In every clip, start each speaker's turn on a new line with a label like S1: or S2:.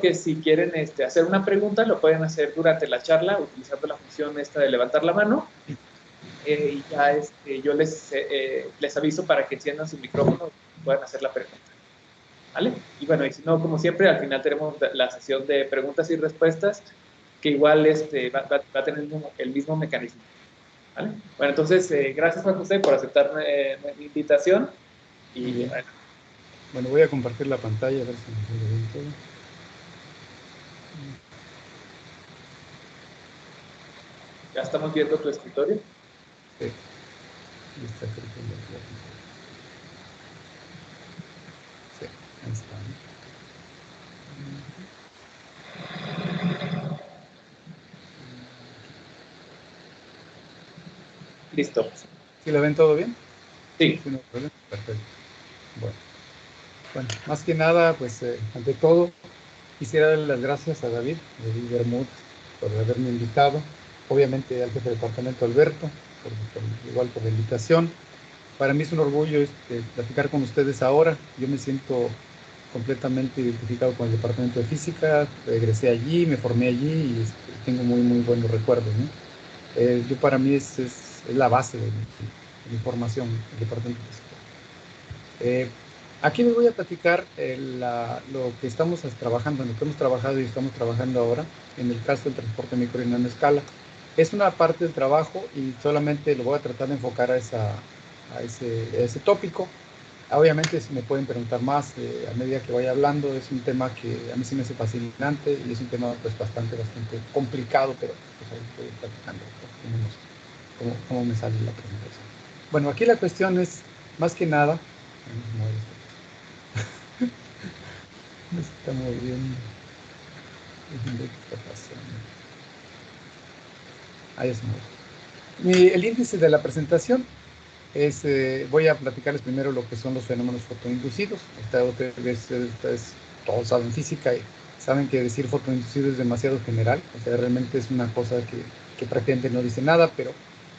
S1: que si quieren hacer una pregunta, lo pueden hacer durante la charla utilizando la función esta de levantar la mano. Y ya yo les aviso para que enciendan su micrófono y puedan hacer la pregunta. ¿Vale? Y bueno, y si no, como siempre, al final tenemos la sesión de preguntas y respuestas, que igual va a tener el mismo mecanismo. ¿Vale? Bueno, entonces, gracias Juan José por aceptar mi invitación. Y
S2: bueno, voy a compartir la pantalla a ver si me sale bien todo.
S1: ¿Ya estamos viendo tu escritorio?
S2: Sí. Está creciendo. Sí, ahí está.
S1: Listo.
S2: ¿Sí lo ven todo bien?
S1: Sí.
S2: ¿Sí, no hay problema? Perfecto. Bueno, más que nada, pues ante todo, quisiera darle las gracias a David Bermud por haberme invitado, obviamente al jefe de departamento Alberto, igual por la invitación. Para mí es un orgullo platicar con ustedes ahora. Yo me siento completamente identificado con el departamento de física, egresé allí, me formé allí y tengo muy, muy buenos recuerdos, ¿no? Yo para mí es la base de mi formación, el departamento de física. Aquí les voy a platicar lo que estamos trabajando, en lo que hemos trabajado y estamos trabajando ahora, en el caso del transporte micro y nano escala. Es una parte del trabajo y solamente lo voy a tratar de enfocar a ese tópico. Obviamente, si me pueden preguntar más a medida que vaya hablando, es un tema que a mí sí me hace fascinante y es un tema pues bastante complicado, pero pues ahí estoy platicando cómo me sale la presentación. Bueno, aquí la cuestión es, más que nada, no se está moviendo. ¿Qué está pasando? Ahí es el índice de la presentación es, voy a platicarles primero lo que son los fenómenos fotoinducidos. Ustedes todos saben física y saben que decir fotoinducido es demasiado general, o sea, realmente es una cosa que prácticamente no dice nada, pero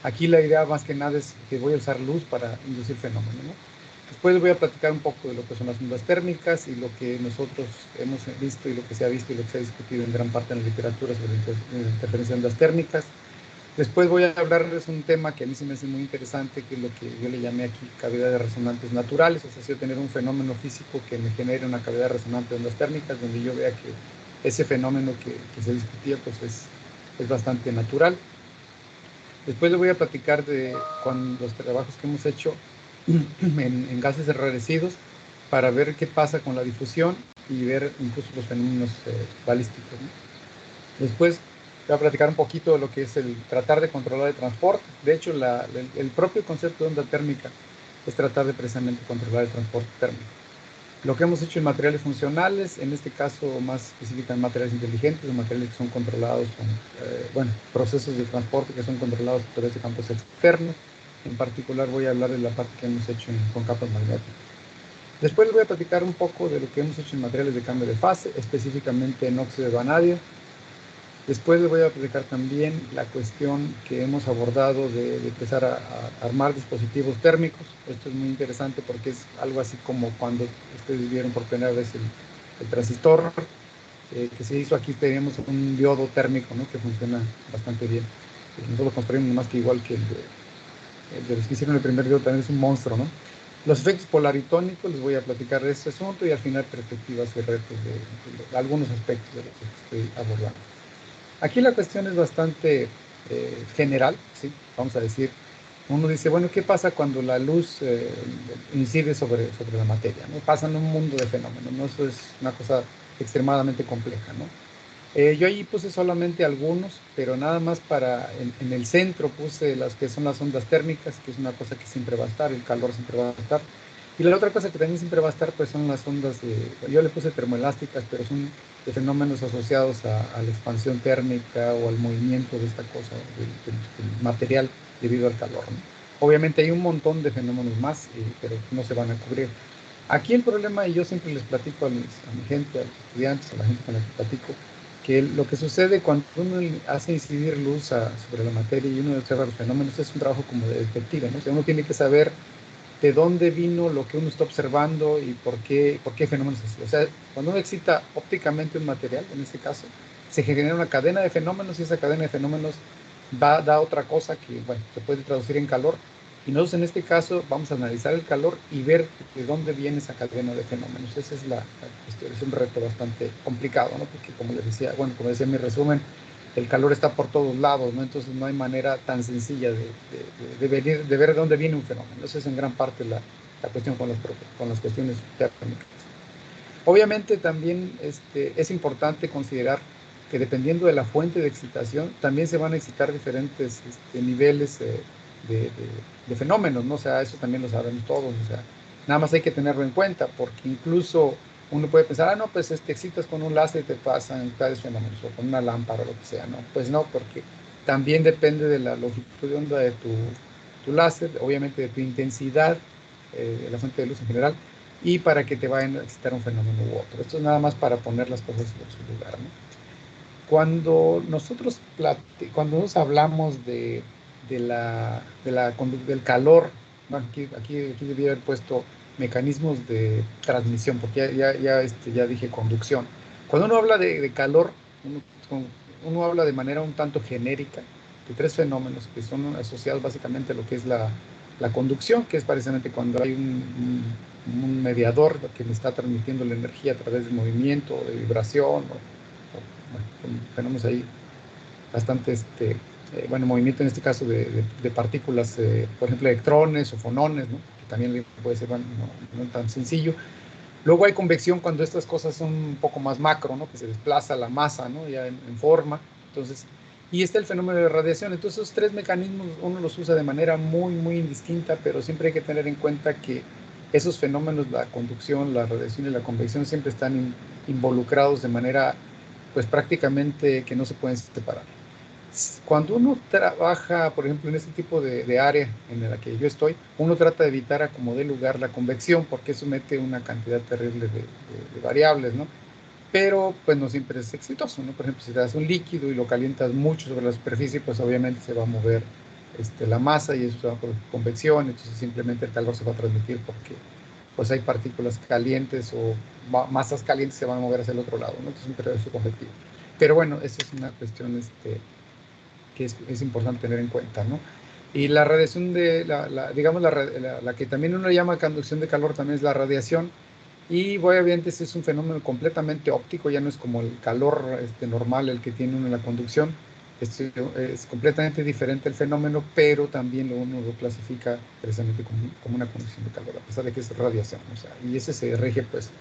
S2: aquí la idea más que nada es que voy a usar luz para inducir fenómenos, ¿no? Después voy a platicar un poco de lo que son las ondas térmicas y lo que nosotros hemos visto y lo que se ha visto y lo que se ha discutido en gran parte en la literatura sobre la interferencia de ondas térmicas. Después voy a hablarles un tema que a mí se me hace muy interesante, que es lo que yo le llamé aquí cavidades resonantes naturales, o sea, si yo tener un fenómeno físico que me genere una cavidad resonante de ondas térmicas, donde yo vea que ese fenómeno que se discutía pues es bastante natural. Después les voy a platicar de los trabajos que hemos hecho en gases enrarecidos para ver qué pasa con la difusión y ver incluso los fenómenos balísticos, ¿no? Después voy a platicar un poquito de lo que es el tratar de controlar el transporte. De hecho, el propio concepto de onda térmica es tratar de precisamente controlar el transporte térmico. Lo que hemos hecho en materiales funcionales, en este caso más específica en materiales inteligentes, o materiales que son controlados con, procesos de transporte que son controlados por este campos externos. En particular voy a hablar de la parte que hemos hecho con capas magnéticas. Después les voy a platicar un poco de lo que hemos hecho en materiales de cambio de fase, específicamente en óxido de vanadio. Después les voy a platicar también la cuestión que hemos abordado de empezar a armar dispositivos térmicos. Esto es muy interesante porque es algo así como cuando ustedes vieron por primera vez el transistor que se hizo aquí. Tenemos un diodo térmico, ¿no?, que funciona bastante bien. Nosotros lo construimos más que igual que el de los que hicieron el primer diodo, también es un monstruo, ¿no? Los efectos polaritónicos, les voy a platicar de este asunto y al final perspectivas y retos de algunos aspectos de lo que estoy abordando. Aquí la cuestión es bastante general, ¿sí? Vamos a decir, uno dice, bueno, ¿qué pasa cuando la luz incide sobre la materia, ¿no? Pasa en un mundo de fenómenos, ¿no? Eso es una cosa extremadamente compleja, ¿no? Yo allí puse solamente algunos, pero nada más en el centro puse las que son las ondas térmicas, que es una cosa que siempre va a estar, el calor siempre va a estar. Y la otra cosa que también siempre va a estar, pues son las ondas yo le puse termoelásticas, pero son de fenómenos asociados a la expansión térmica o al movimiento de esta cosa, del material debido al calor, ¿no? Obviamente hay un montón de fenómenos más, pero no se van a cubrir. Aquí el problema, y yo siempre les platico a mi gente, a los estudiantes, a la gente con la que platico, que lo que sucede cuando uno hace incidir luz sobre la materia y uno observa los fenómenos es un trabajo como de detective, ¿no? O sea, uno tiene que saber de dónde vino lo que uno está observando y por qué fenómenos así. O sea, cuando uno excita ópticamente un material, en este caso, se genera una cadena de fenómenos y esa cadena de fenómenos da otra cosa que, bueno, se puede traducir en calor. Y nosotros en este caso vamos a analizar el calor y ver de dónde viene esa cadena de fenómenos. Esa es la cuestión, es un reto bastante complicado, ¿no? Porque como les decía, bueno, como decía en mi resumen, el calor está por todos lados, ¿no? Entonces no hay manera tan sencilla de ver de dónde viene un fenómeno. Esa es en gran parte la cuestión con las cuestiones térmicas. Obviamente también es importante considerar que dependiendo de la fuente de excitación, también se van a excitar diferentes niveles de fenómenos, ¿no? O sea, eso también lo sabemos todos, o sea, nada más hay que tenerlo en cuenta, porque incluso uno puede pensar, no, pues excitas con un láser y te pasan tales fenómenos, o con una lámpara o lo que sea, ¿no? Pues no, porque también depende de la longitud de onda de tu láser, obviamente de tu intensidad, de la fuente de luz en general, y para que te vayan a excitar un fenómeno u otro. Esto es nada más para poner las cosas en su lugar, ¿no? Cuando nosotros hablamos del calor, bueno, aquí debía haber puesto mecanismos de transmisión, porque ya dije conducción. Cuando uno habla de calor, uno habla de manera un tanto genérica de tres fenómenos que son asociados básicamente a lo que es la conducción, que es precisamente cuando hay un mediador que me está transmitiendo la energía a través de movimiento, de vibración, bueno, tenemos ahí bastante, bueno, movimiento en este caso de partículas, por ejemplo, electrones o fonones, ¿no? Que también puede ser, bueno, no tan sencillo. Luego hay convección cuando estas cosas son un poco más macro, ¿no? Que se desplaza la masa, ¿no? Ya en forma. Entonces, y está el fenómeno de radiación. Entonces, esos tres mecanismos uno los usa de manera muy indistinta, pero siempre hay que tener en cuenta que esos fenómenos, la conducción, la radiación y la convección, siempre están involucrados de manera, pues prácticamente que no se pueden separar. Cuando uno trabaja, por ejemplo, en este tipo de área en la que yo estoy, uno trata de evitar a como dé lugar la convección, porque eso mete una cantidad terrible de variables, ¿no? Pero pues no siempre es exitoso, ¿no? Por ejemplo, si te das un líquido y lo calientas mucho sobre la superficie, pues obviamente se va a mover la masa y eso se va por convección, entonces simplemente el calor se va a transmitir porque pues hay partículas calientes o masas calientes que se van a mover hacia el otro lado, ¿no? Entonces es un proceso convectivo. Pero bueno, eso es una cuestión que es importante tener en cuenta, ¿no? Y la radiación digamos, la que también uno llama conducción de calor también es la radiación, y obviamente ese es un fenómeno completamente óptico, ya no es como el calor normal el que tiene uno en la conducción, es completamente diferente el fenómeno, pero también uno lo clasifica precisamente como una conducción de calor, a pesar de que es radiación, o sea, y ese se rige pues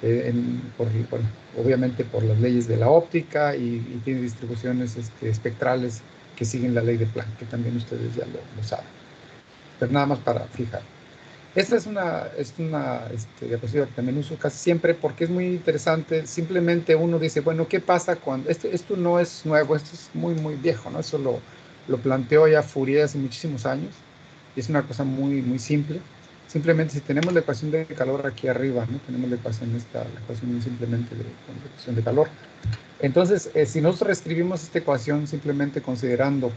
S2: bueno, obviamente por las leyes de la óptica y tiene distribuciones espectrales que siguen la ley de Planck, que también ustedes ya lo saben. Pero nada más para fijar. Esta es una diapositiva que también uso casi siempre porque es muy interesante. Simplemente uno dice, bueno, ¿qué pasa cuando esto no es nuevo? Esto es muy viejo, ¿no? Eso lo planteó ya Fourier hace muchísimos años. Y es una cosa muy simple. Simplemente si tenemos la ecuación de calor aquí arriba, ¿no? Tenemos la ecuación simplemente de conducción de calor. Entonces, si nosotros reescribimos esta ecuación simplemente considerando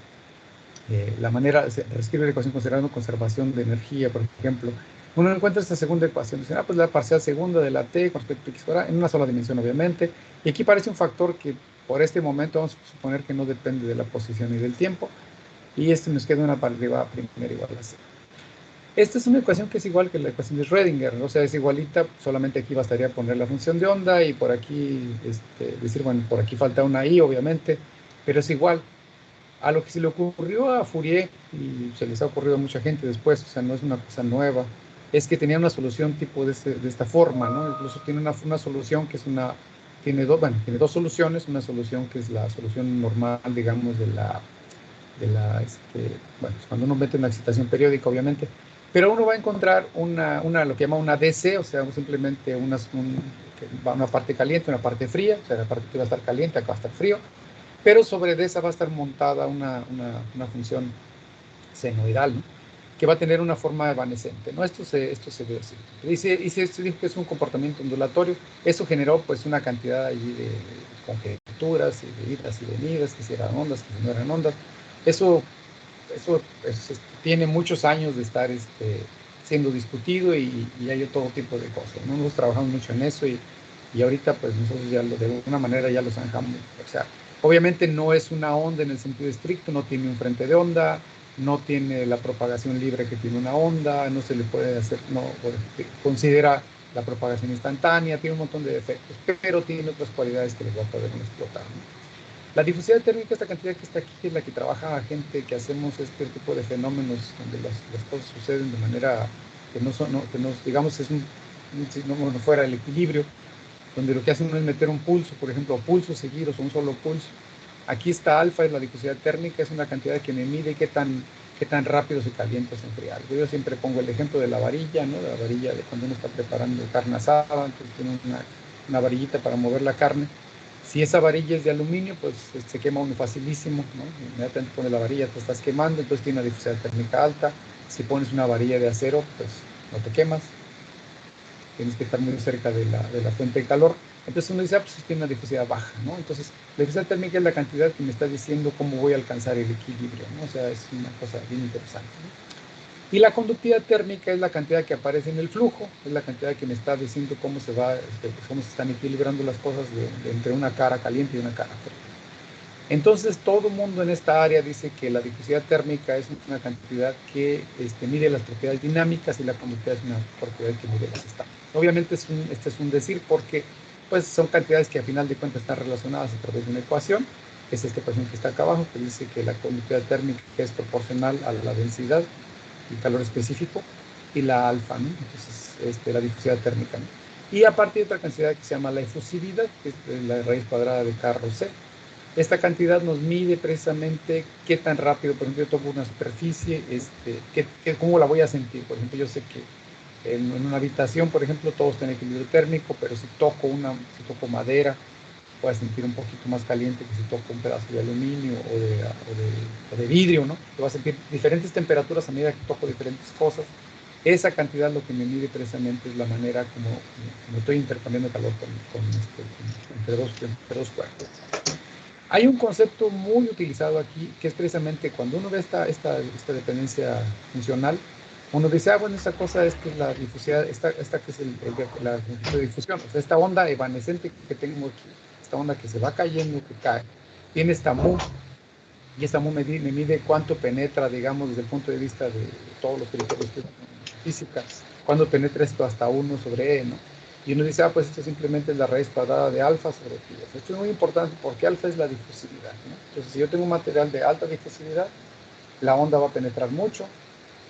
S2: la manera, se reescribe la ecuación considerando conservación de energía, por ejemplo, uno encuentra esta segunda ecuación, dice, pues la parcial segunda de la t con respecto a x cuadrada, en una sola dimensión, obviamente, y aquí parece un factor que por este momento vamos a suponer que no depende de la posición y del tiempo, y nos queda una derivada primera igual a 0. Esta es una ecuación que es igual que la ecuación de Schrödinger, o sea, es igualita, solamente aquí bastaría poner la función de onda y por aquí decir, bueno, por aquí falta una i, obviamente, pero es igual. A lo que se le ocurrió a Fourier, y se les ha ocurrido a mucha gente después, o sea, no es una cosa nueva, es que tenía una solución tipo de esta forma, ¿no? Incluso tiene una solución que es tiene dos soluciones, una solución que es la solución normal, digamos, bueno, cuando uno mete una excitación periódica, obviamente, pero uno va a encontrar lo que llama una DC, o sea, simplemente una parte caliente, una parte fría, o sea, la parte que va a estar caliente, acá va a estar frío, pero sobre esa va a estar montada una función senoidal, ¿no? Que va a tener una forma evanescente, ¿no? Esto se ve así. Y se dijo que es un comportamiento ondulatorio. Eso generó pues una cantidad allí de conjeturas y de idas y venidas, que si eran ondas, que si no eran ondas. Eso tiene muchos años de estar siendo discutido y hay todo tipo de cosas, ¿no? Nosotros trabajamos mucho en eso y ahorita pues nosotros ya de alguna manera ya lo zanjamos. O sea, obviamente no es una onda en el sentido estricto, no tiene un frente de onda, no tiene la propagación libre que tiene una onda, no se le puede hacer, no considera la propagación instantánea, tiene un montón de defectos, pero tiene otras cualidades que les va a poder explotar, ¿no? La difusividad térmica, esta cantidad que está aquí, es la que trabaja gente que hacemos este tipo de fenómenos donde las cosas suceden de manera que no son, no, que nos, digamos, es si no fuera el equilibrio, donde lo que hacen es meter un pulso, por ejemplo, pulsos seguidos o un solo pulso. Aquí está alfa, es la difusividad térmica, es una cantidad que me mide qué tan rápido se calienta o se enfría algo. Yo siempre pongo el ejemplo de la varilla, ¿no? La varilla de cuando uno está preparando carne asada, entonces tiene una varillita para mover la carne. Si esa varilla es de aluminio, pues se quema uno facilísimo, ¿no? Inmediatamente pones la varilla, te estás quemando, entonces tiene una difusividad térmica alta. Si pones una varilla de acero, pues no te quemas. Tienes que estar muy cerca de la fuente de calor. Entonces uno dice, pues tiene una difusividad baja, ¿no? Entonces, la difusividad térmica es la cantidad que me está diciendo cómo voy a alcanzar el equilibrio, ¿no? O sea, es una cosa bien interesante, ¿no? Y la conductividad térmica es la cantidad que aparece en el flujo, es la cantidad que me está diciendo cómo se cómo se están equilibrando las cosas entre una cara caliente y una cara fría. Entonces, todo el mundo en esta área dice que la difusividad térmica es una cantidad que mide las propiedades dinámicas y la conductividad es una propiedad que mide las estáticas. Obviamente, este es un decir porque pues, son cantidades que a final de cuentas están relacionadas a través de una ecuación, que es esta ecuación que está acá abajo, que dice que la conductividad térmica es proporcional a la densidad y calor específico, y la alfa, ¿no? Entonces, la difusividad térmica, ¿no? Y aparte hay otra cantidad que se llama la efusividad, que es la raíz cuadrada de K rho C. Esta cantidad nos mide precisamente qué tan rápido, por ejemplo, yo toco una superficie, cómo la voy a sentir. Por ejemplo, yo sé que en una habitación, por ejemplo, todos tienen equilibrio térmico, pero si toco madera, voy a sentir un poquito más caliente que si toco un pedazo de aluminio o de vidrio, ¿no? Yo voy a sentir diferentes temperaturas a medida que toco diferentes cosas. Esa cantidad lo que me mide precisamente es la manera como estoy intercambiando calor entre dos cuerpos. Hay un concepto muy utilizado aquí, que es precisamente cuando uno ve esta dependencia funcional, uno dice, bueno, esta cosa es que la difusividad, esta que es la difusión, o sea, esta onda evanescente que tengo aquí, esta onda que se va cayendo, que cae, tiene esta mu, y esta mu me mide cuánto penetra, digamos, desde el punto de vista de todos los criterios de física, cuándo penetra esto hasta 1 sobre E, ¿no? Y uno dice, pues esto simplemente es la raíz cuadrada de alfa sobre pi. Esto es muy importante porque alfa es la difusividad, ¿no? Entonces, si yo tengo un material de alta difusividad, la onda va a penetrar mucho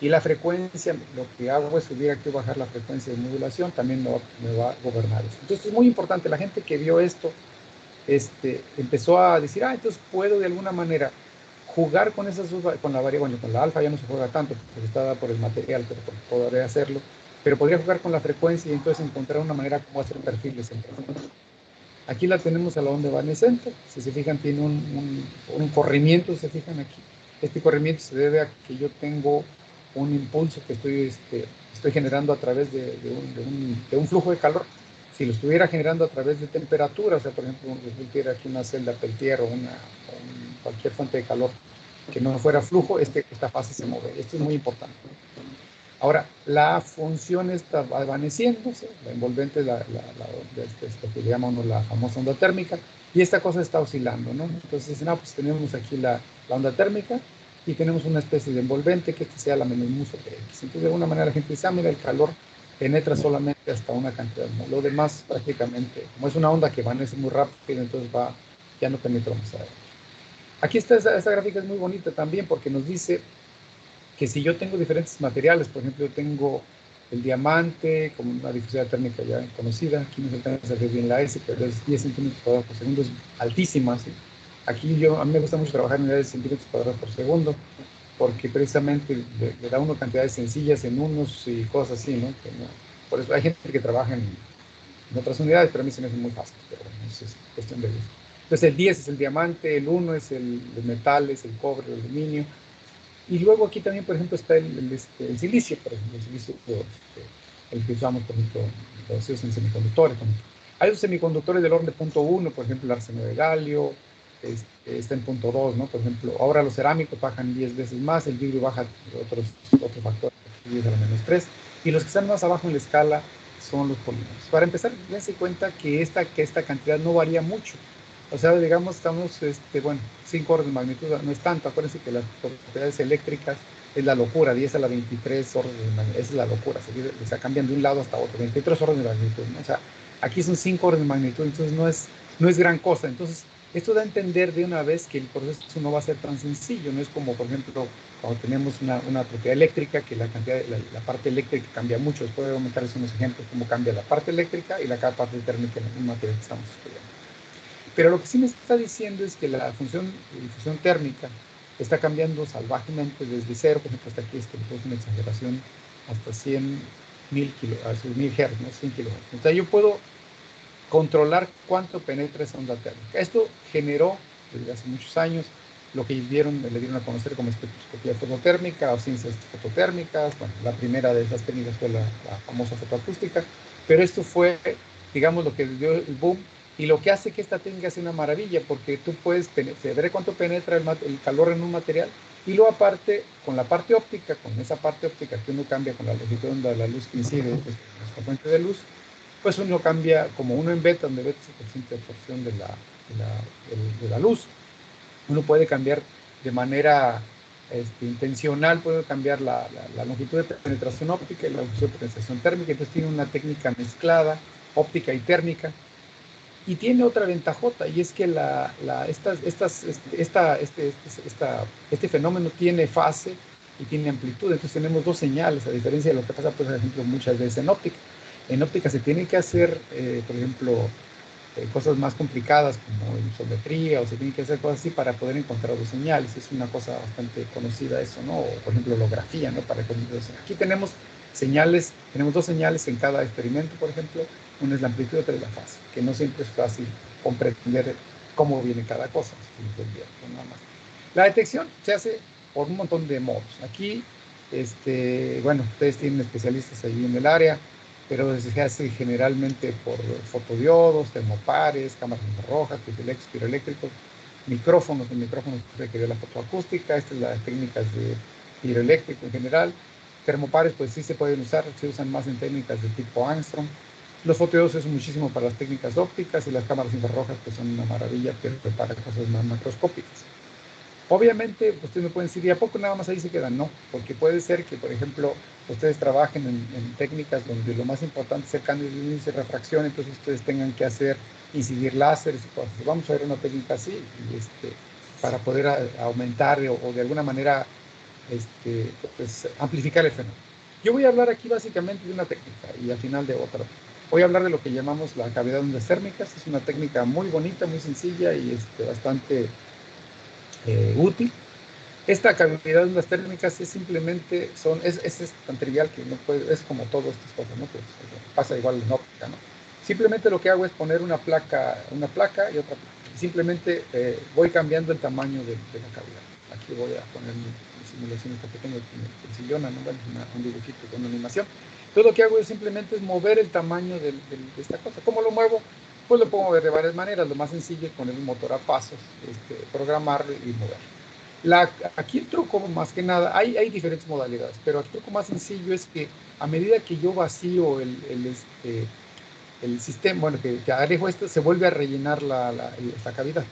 S2: y la frecuencia, lo que hago es subir aquí o bajar la frecuencia de modulación, también me va a gobernar eso. Entonces, es muy importante, la gente que vio esto, empezó a decir, entonces puedo de alguna manera jugar con con la variable, bueno, con la alfa ya no se juega tanto porque está dada por el material, pero podría hacerlo, pero podría jugar con la frecuencia y entonces encontrar una manera como hacer perfiles entre ellos. Aquí la tenemos a la onda evanescente, si se fijan tiene un corrimiento, se fijan aquí. Este corrimiento se debe a que yo tengo un impulso que estoy generando a través de un flujo de calor. Si lo estuviera generando a través de temperatura, o sea, por ejemplo, si tuviera aquí una celda Peltier o cualquier fuente de calor que no fuera flujo, esta fase se mueve. Esto es muy importante. Ahora, la función está evanesciéndose, la envolvente es lo que le llama uno la famosa onda térmica, y esta cosa está oscilando, ¿no? Entonces dicen, pues tenemos aquí la onda térmica y tenemos una especie de envolvente que sea la menos mu sobre X. Entonces, de alguna manera la gente dice, mira, el calor penetra solamente hasta una cantidad, ¿no? Lo demás prácticamente, como es una onda que evanesce muy rápido, entonces ya no penetra más adelante. Aquí está esta gráfica, es muy bonita también porque nos dice que si yo tengo diferentes materiales, por ejemplo, yo tengo el diamante como una difusividad térmica ya conocida, aquí no se alcanza a ver bien la S, pero es 10 centímetros cuadrados por segundo, es altísima, ¿sí? Aquí a mí me gusta mucho trabajar en unidades de centímetros cuadrados por segundo, porque precisamente le da uno cantidades sencillas en unos y cosas así, ¿no? Por eso hay gente que trabaja en otras unidades, pero a mí se me hace muy fácil, pero bueno, eso es cuestión de gusto. Entonces el 10 es el diamante, el 1 es los metales, el cobre, el aluminio. Y luego aquí también, por ejemplo, está el silicio, por ejemplo, el silicio, el que usamos, por ejemplo, los en semiconductores. Hay los semiconductores del orden de punto 1, por ejemplo, el arsenio de galio, está en punto 2, ¿no? Por ejemplo, ahora los cerámicos bajan 10 veces más, el vidrio baja otro factor, 10 a la menos 3. y los que están más abajo en la escala son los polímeros. Para empezar, dense cuenta que esta cantidad no varía mucho. O sea, digamos, estamos, bueno, 5 órdenes de magnitud, no es tanto. Acuérdense que las propiedades eléctricas es la locura, 10 a la 23 órdenes de magnitud, esa es la locura, o sea, cambian de un lado hasta otro, 23 órdenes de magnitud, ¿no? O sea, aquí son 5 órdenes de magnitud, entonces no es gran cosa. Entonces, esto da a entender de una vez que el proceso no va a ser tan sencillo, no es como, por ejemplo, cuando tenemos una propiedad eléctrica, que la parte eléctrica cambia mucho. Les puedo aumentarles unos ejemplos, cómo cambia la parte eléctrica y la parte térmica en un material que estamos estudiando. Pero lo que sí me está diciendo es que la función de difusión térmica está cambiando salvajemente desde cero, por ejemplo, hasta aquí, es una exageración, hasta 100.000 Hz, ¿no? 100 kHz. Entonces yo puedo controlar cuánto penetra esa onda térmica. Esto generó, desde hace muchos años, lo que le dieron a conocer como espectroscopía fototérmica o ciencias fototérmicas. Bueno, la primera de esas técnicas fue la famosa fotoacústica, pero esto fue, digamos, lo que dio el boom y lo que hace que esta técnica sea una maravilla, porque tú puedes ver cuánto penetra el calor en un material, y luego aparte, con la parte óptica, con esa parte óptica que uno cambia con la longitud de onda de la luz que incide en nuestra fuente de luz, pues uno cambia, como uno en beta, donde beta es el de absorción de la luz, uno puede cambiar de manera intencional, puede cambiar la longitud de penetración óptica y la longitud de penetración térmica. Entonces tiene una técnica mezclada, óptica y térmica. Y tiene otra ventajota, y es que este fenómeno tiene fase y tiene amplitud. Entonces tenemos dos señales, a diferencia de lo que pasa, por ejemplo, muchas veces en óptica. En óptica se tienen que hacer, por ejemplo, cosas más complicadas como isometría, o se tienen que hacer cosas así para poder encontrar dos señales. Es una cosa bastante conocida eso, ¿no? O, por ejemplo, holografía, ¿no? Para encontrar. Aquí tenemos señales, tenemos dos señales en cada experimento, por ejemplo. Una es la amplitud y otra es la fase, que no siempre es fácil comprender cómo viene cada cosa. Nada más. La detección se hace por un montón de modos. Aquí, bueno, ustedes tienen especialistas ahí en el área, pero se hace generalmente por fotodiodos, termopares, cámaras infrarrojas, piroeléctricos, micrófonos. El micrófono requiere la fotoacústica. Estas son las técnicas de piroeléctrico en general. Termopares, pues sí se pueden usar, se usan más en técnicas de tipo Angstrom. Los fotodiodos es muchísimo para las técnicas ópticas, y las cámaras infrarrojas pues son una maravilla, pero para cosas más macroscópicas. Obviamente, ustedes me pueden decir, ¿y a poco nada más ahí se quedan? No, porque puede ser que, por ejemplo, ustedes trabajen en técnicas donde lo más importante es el cambio de índice de refracción, entonces ustedes tengan que incidir láseres y cosas. Vamos a ver una técnica así, para poder aumentar o de alguna manera pues, amplificar el fenómeno. Yo voy a hablar aquí básicamente de una técnica y al final de otra. Voy a hablar de lo que llamamos la cavidad de ondas térmicas. Es una técnica muy bonita, muy sencilla y bastante útil. Esta cavidad de ondas térmicas es simplemente, es tan trivial que no puede, es como todas estas cosas, ¿no? Pues, pasa igual en óptica, ¿no? Simplemente lo que hago es poner una placa y otra placa. Simplemente voy cambiando el tamaño de la cavidad. Aquí voy a poner mi simulación que tengo en Sillona, ¿no? Bueno, un dibujito con una animación. Entonces lo que hago es simplemente mover el tamaño de esta cosa. ¿Cómo lo muevo? Pues lo puedo mover de varias maneras. Lo más sencillo es poner un motor a pasos, programarlo y moverlo. Aquí el truco, más que nada, hay diferentes modalidades, pero el truco más sencillo es que a medida que yo vacío el sistema, bueno, que alejo esto, se vuelve a rellenar esta cavidad.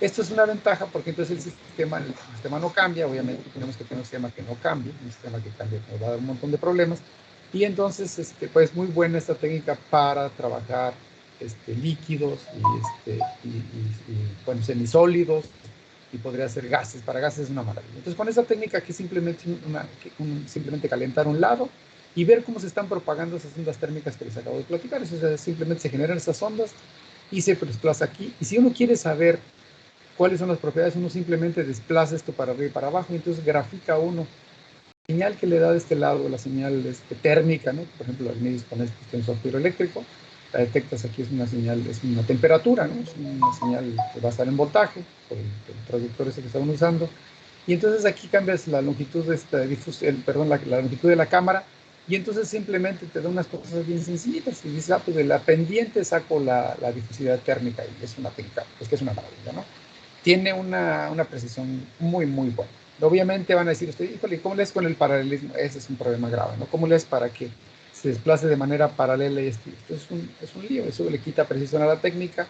S2: Esto es una ventaja porque entonces el sistema no cambia. Obviamente tenemos que tener un sistema que no cambie, un sistema que cambie nos va a dar un montón de problemas. Y entonces, pues muy buena esta técnica para trabajar líquidos bueno, semisólidos, y podría ser gases. Para gases es una maravilla. Entonces, con esa técnica que simplemente, simplemente calentar un lado y ver cómo se están propagando esas ondas térmicas que les acabo de platicar. Eso simplemente se generan esas ondas y se desplaza aquí. Y si uno quiere saber cuáles son las propiedades, uno simplemente desplaza esto para arriba y para abajo, y entonces grafica uno la señal que le da de este lado, la señal térmica, ¿no? Por ejemplo, al medio con este tensor piroeléctrico, la detectas aquí, es una señal, es una temperatura, ¿no? Es una señal que va a estar en voltaje, por el traductor ese que estaban usando, y entonces aquí cambias la longitud de la longitud de la cámara, y entonces simplemente te da unas cosas bien sencillitas, y dices, pues de la pendiente saco la difusividad térmica, y es una técnica, pues que es una maravilla, ¿no? Tiene una precisión muy, muy buena. Obviamente van a decir ustedes, híjole, ¿cómo lees con el paralelismo? Ese es un problema grave, ¿no? ¿Cómo lees para que se desplace de manera paralela y esto? Esto es un lío, eso le quita precisión a la técnica.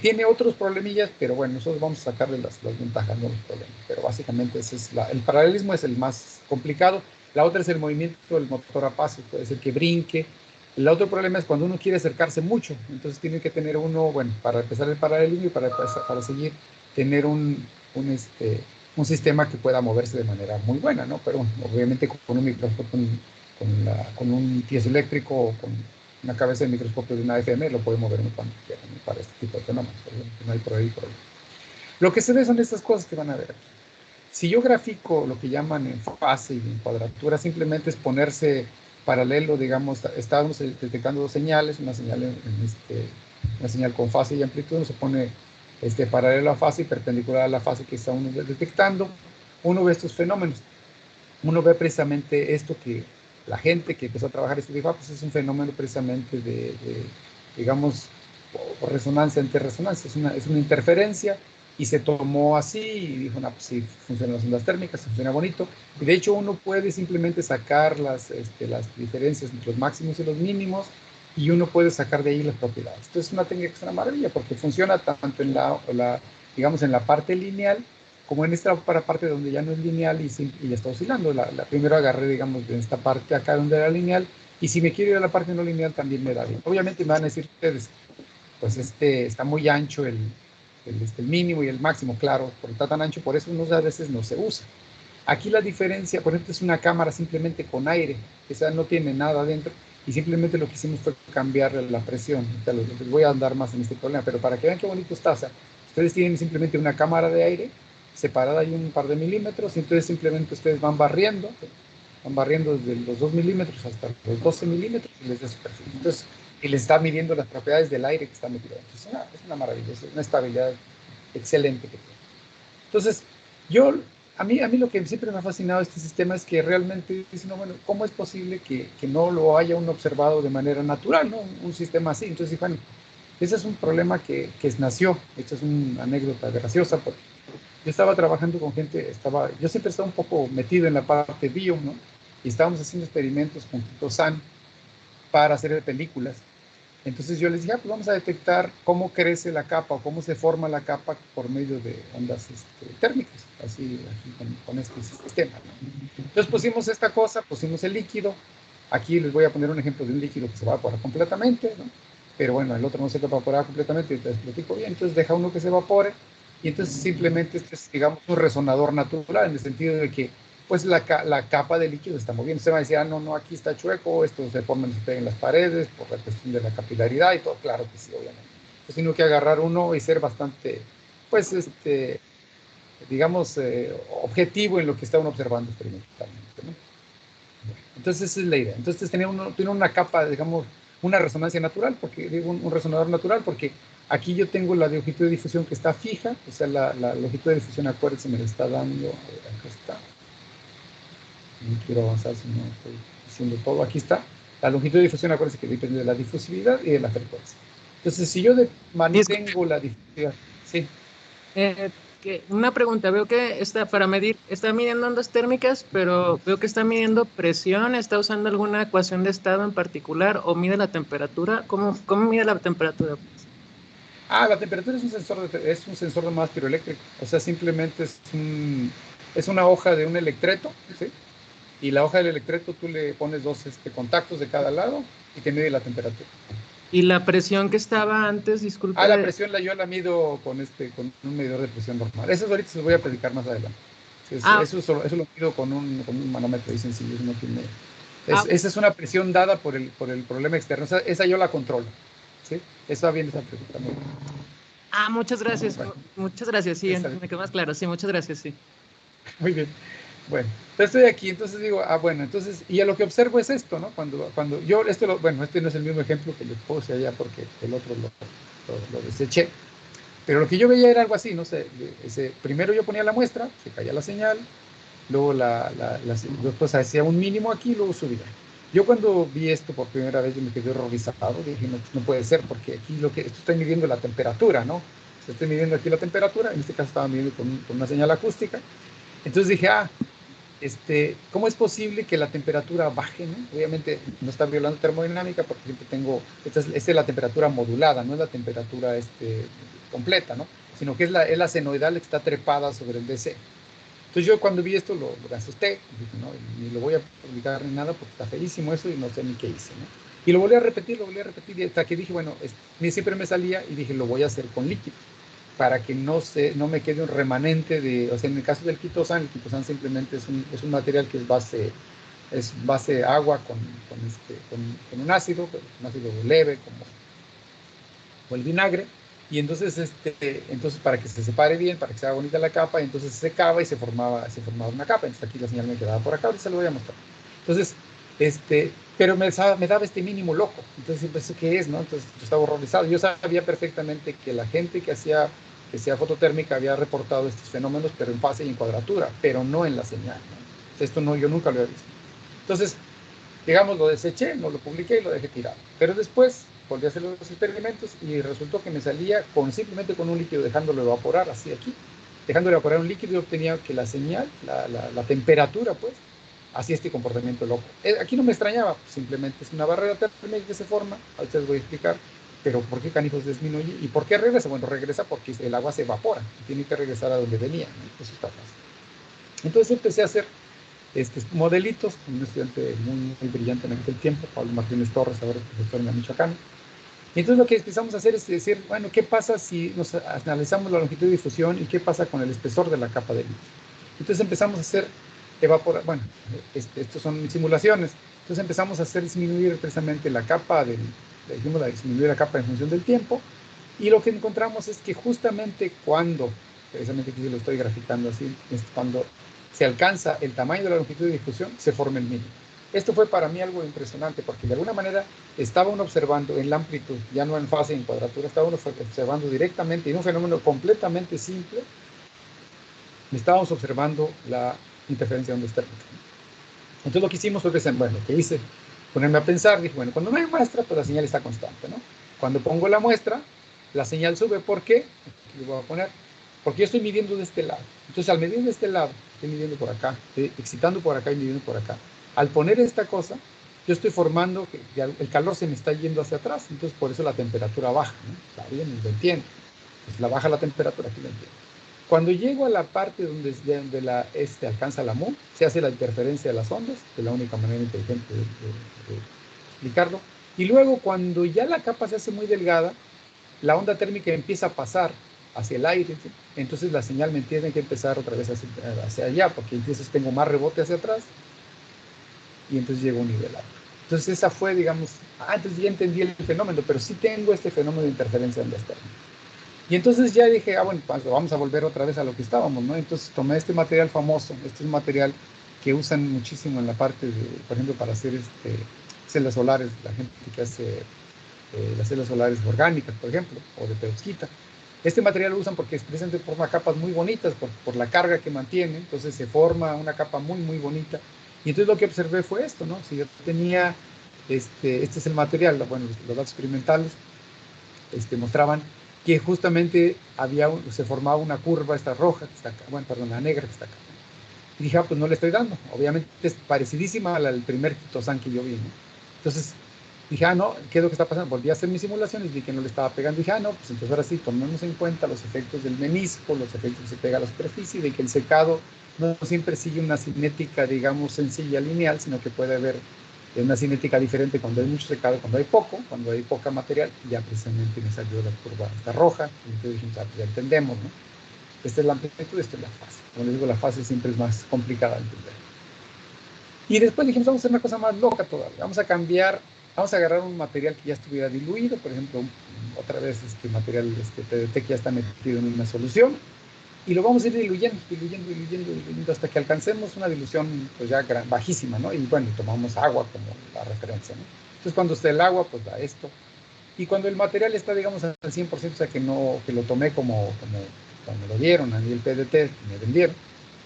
S2: Tiene otros problemillas, pero bueno, nosotros vamos a sacarle las ventajas, no los problemas. Pero básicamente ese es el paralelismo es el más complicado. La otra es el movimiento del motor a paso, puede ser que brinque. El otro problema es cuando uno quiere acercarse mucho, entonces tiene que tener uno, bueno, para empezar el paralelismo y para seguir, tener un sistema que pueda moverse de manera muy buena, ¿no? Pero obviamente con un microscopio, con un piezoeléctrico o con una cabeza de microscopio de una FM lo puede mover cuando quiera, ¿no? Para este tipo de fenómenos, no hay por ahí problema. Lo que se ve son estas cosas que van a ver. Si yo grafico lo que llaman en fase y en cuadratura, simplemente es ponerse paralelo, digamos, estábamos detectando dos señales, una señal con fase y amplitud, uno se pone paralelo a fase y perpendicular a la fase que está uno detectando, uno ve estos fenómenos, uno ve precisamente esto que la gente que empezó a trabajar esto dijo, pues es un fenómeno precisamente digamos, resonancia ante resonancia, es una interferencia, y se tomó así y dijo, no, pues sí, funcionan las ondas térmicas, funciona bonito, y de hecho uno puede simplemente sacar las diferencias entre los máximos y los mínimos, y uno puede sacar de ahí las propiedades. Entonces es una técnica que es una maravilla, porque funciona tanto digamos, en la parte lineal, como en esta parte donde ya no es lineal y está oscilando. Primero agarré, digamos, de esta parte acá donde era lineal, y si me quiero ir a la parte no lineal también me da bien. Obviamente me van a decir ustedes, pues está muy ancho el mínimo y el máximo, claro, por está tan ancho, por eso a veces no se usa. Aquí la diferencia, por ejemplo, es una cámara simplemente con aire, esa no tiene nada adentro, y simplemente lo que hicimos fue cambiarle la presión. Les voy a andar más en este problema, pero para que vean qué bonito está, o sea, ustedes tienen simplemente una cámara de aire separada ahí un par de milímetros, y entonces simplemente ustedes van barriendo desde los 2 milímetros hasta los 12 milímetros y les da su perfil. Entonces, y les está midiendo las propiedades del aire que está metido. Entonces, es una maravilla, es una estabilidad excelente que tiene. Entonces, a mí lo que siempre me ha fascinado este sistema es que realmente dicen, no, bueno, ¿cómo es posible que no lo haya uno observado de manera natural, ¿no? Un sistema así. Entonces, bueno, ese es un problema que nació. Esta es una anécdota graciosa, porque yo estaba trabajando con gente, yo siempre estaba un poco metido en la parte bio, ¿no? Y estábamos haciendo experimentos con San para hacer películas. Entonces yo les dije, pues vamos a detectar cómo crece la capa o cómo se forma la capa por medio de ondas térmicas, así con este sistema, ¿no? Entonces pusimos esta cosa, pusimos el líquido. Aquí les voy a poner un ejemplo de un líquido que se va a evaporar completamente, ¿no? Pero bueno, el otro no se va a evaporar completamente, entonces lo explico bien. Entonces deja uno que se evapore, y entonces simplemente este es, digamos, un resonador natural, en el sentido de que pues la capa de líquido está moviendo. Se va a decir, no, aquí está chueco, esto se forma, se pega en las paredes por la cuestión de la capilaridad y todo. Claro que sí, obviamente. Entonces tiene que agarrar uno y ser bastante, pues, digamos, objetivo en lo que está uno observando experimentalmente, ¿no? Entonces esa es la idea. Entonces tiene una capa, digamos, una resonancia natural, porque digo un resonador natural, porque aquí yo tengo la longitud de difusión que está fija, o sea, la longitud de difusión, acuérdense, me la está dando, a ver, acá está. No quiero avanzar si no estoy haciendo todo. Aquí está. La longitud de difusión, acuérdense que depende de la difusividad y de la frecuencia. Entonces, si yo mantengo la difusividad, sí.
S3: Una pregunta, veo que para medir, está midiendo ondas térmicas, pero veo que está midiendo presión, ¿está usando alguna ecuación de estado en particular o mide la temperatura? ¿Cómo mide la temperatura?
S2: La temperatura es un sensor de más piroeléctrico, o sea, simplemente es una hoja de un electreto, ¿sí? Y la hoja del electreto tú le pones dos contactos de cada lado y te mide la temperatura.
S3: ¿Y la presión que estaba antes, disculpe?
S2: La presión yo la mido con un medidor de presión normal. Eso ahorita se los voy a platicar más adelante. Eso lo mido con un manómetro ahí sencillo. No tiene, esa es una presión dada por el problema externo. Esa yo la controlo, ¿sí? Esa viene esa pregunta.
S3: Muchas gracias. Bueno, muchas gracias, sí, me quedó más claro. Sí, muchas gracias, sí.
S2: Muy bien. Bueno, estoy aquí, entonces digo, bueno, entonces, y a lo que observo es esto, ¿no? Cuando yo, este no es el mismo ejemplo que les puse allá porque el otro lo deseché, pero lo que yo veía era algo así, no sé, primero yo ponía la muestra, se caía la señal, luego después hacía un mínimo aquí, luego subía. Yo cuando vi esto por primera vez, yo me quedé horrorizado, dije, no puede ser, porque aquí esto estoy midiendo la temperatura, ¿no? Estoy midiendo aquí la temperatura, en este caso estaba midiendo con una señal acústica. Entonces dije, ¿cómo es posible que la temperatura baje, ¿no? Obviamente no está violando termodinámica porque siempre tengo, esta es la temperatura modulada, no es la temperatura completa, ¿no? Sino que es la senoidal que está trepada sobre el DC. Entonces yo cuando vi esto me asusté, dije, no, ni lo voy a publicar ni nada porque está feísimo eso y no sé ni qué hice, ¿no? Y lo volví a repetir y hasta que dije, bueno, siempre me salía y dije, lo voy a hacer con líquido para que no me quede un remanente de, o sea, en el caso del quitosan, el quitosan simplemente es un material que es base agua con un ácido leve, como el vinagre, y entonces, entonces para que se separe bien, para que sea bonita la capa, entonces se secaba y se formaba una capa, entonces aquí la señal me quedaba por acá, ahorita se lo voy a mostrar. Entonces, pero me daba este mínimo loco, entonces pensé, ¿qué es, no? Entonces yo estaba horrorizado, yo sabía perfectamente que la gente que hacía fototérmica había reportado estos fenómenos, pero en fase y en cuadratura, pero no en la señal, ¿no? Esto no, yo nunca lo había visto. Entonces, digamos, lo deseché, no lo publiqué y lo dejé tirado. Pero después volví a hacer los experimentos y resultó que me salía simplemente con un líquido, dejándolo evaporar, así aquí. Dejándolo evaporar un líquido, yo obtenía que la señal, la temperatura, pues, hacía este comportamiento loco. Aquí no me extrañaba, simplemente es una barrera térmica que se forma, ahorita les voy a explicar, pero ¿por qué canijos disminuye? ¿Y por qué regresa? Bueno, regresa porque el agua se evapora y tiene que regresar a donde venía, ¿no? Eso está fácil. Entonces empecé a hacer modelitos, con un estudiante muy brillante en aquel tiempo, Pablo Martínez Torres, ahora profesor en la Michoacán. Y entonces lo que empezamos a hacer es decir, bueno, ¿qué pasa si nos analizamos la longitud de difusión y qué pasa con el espesor de la capa de líquido? Entonces empezamos a hacer bueno, estos son simulaciones, entonces empezamos a hacer disminuir precisamente la capa dijimos, disminuir la capa en función del tiempo, y lo que encontramos es que justamente precisamente aquí lo estoy graficando así, es cuando se alcanza el tamaño de la longitud de difusión, se forma el mínimo. Esto fue para mí algo impresionante, porque de alguna manera estaba uno observando en la amplitud, ya no en fase, en cuadratura, estaba uno observando directamente, en un fenómeno completamente simple, estábamos observando la interferencia de ondas térmicas. Entonces lo que hicimos fue ponerme a pensar, dije, bueno, cuando no hay muestra, pues la señal está constante, ¿no? Cuando pongo la muestra, la señal sube. ¿Por qué? Aquí lo voy a poner. Porque yo estoy midiendo de este lado. Entonces, al medir de este lado, estoy midiendo por acá, estoy excitando por acá y midiendo por acá. Al poner esta cosa, yo estoy formando que el calor se me está yendo hacia atrás. Entonces, por eso la temperatura baja, ¿no? Está bien, lo entiendo. Pues la baja la temperatura, aquí lo entiendo. Cuando llego a la parte donde alcanza la MU, se hace la interferencia de las ondas, que es la única manera inteligente de explicarlo. Y luego, cuando ya la capa se hace muy delgada, la onda térmica empieza a pasar hacia el aire, ¿sí? Entonces la señal me tiene que empezar otra vez hacia allá, porque entonces tengo más rebote hacia atrás y entonces llego a un nivel alto. Entonces esa fue, digamos, antes ya entendí el fenómeno, pero sí tengo este fenómeno de interferencia de ondas térmicas. Y entonces ya dije, bueno, pues vamos a volver otra vez a lo que estábamos, ¿no? Entonces tomé este material famoso, este es un material que usan muchísimo en la parte por ejemplo, para hacer celdas solares, la gente que hace las células solares orgánicas, por ejemplo, o de perovskita. Este material lo usan porque precisamente forma capas muy bonitas por la carga que mantiene, entonces se forma una capa muy bonita. Y entonces lo que observé fue esto, ¿no? Si yo tenía, este es el material, bueno, los datos experimentales mostraban que justamente se formaba una curva, esta roja, que está acá, bueno, perdón, la negra que está acá. Y dije, pues no le estoy dando. Obviamente es parecidísima al primer quitosan que yo vi, ¿no? Entonces dije, no, ¿qué es lo que está pasando? Volví a hacer mis simulaciones, vi que no le estaba pegando. Dije, no, pues entonces ahora sí, tomemos en cuenta los efectos del menisco, los efectos que se pega a la superficie, de que el secado no siempre sigue una cinética, digamos, sencilla, lineal, sino que puede haber una cinética diferente cuando hay mucho secado, cuando hay poca material, ya precisamente me salió la curva esta roja, y entonces dije, ya entendemos, ¿no? Esta es la amplitud, esta es la fase. Como les digo, la fase siempre es más complicada de entender. Y después dijimos, vamos a hacer una cosa más loca todavía. Vamos a agarrar un material que ya estuviera diluido, por ejemplo, otra vez material PDT que ya está metido en una solución, y lo vamos a ir diluyendo hasta que alcancemos una dilución pues ya bajísima, ¿no? Y bueno, tomamos agua como la referencia, ¿no? Entonces cuando esté el agua, pues da esto. Y cuando el material está, digamos, al 100%, o sea, que lo tomé como me lo dieron a nivel PDT, me vendieron,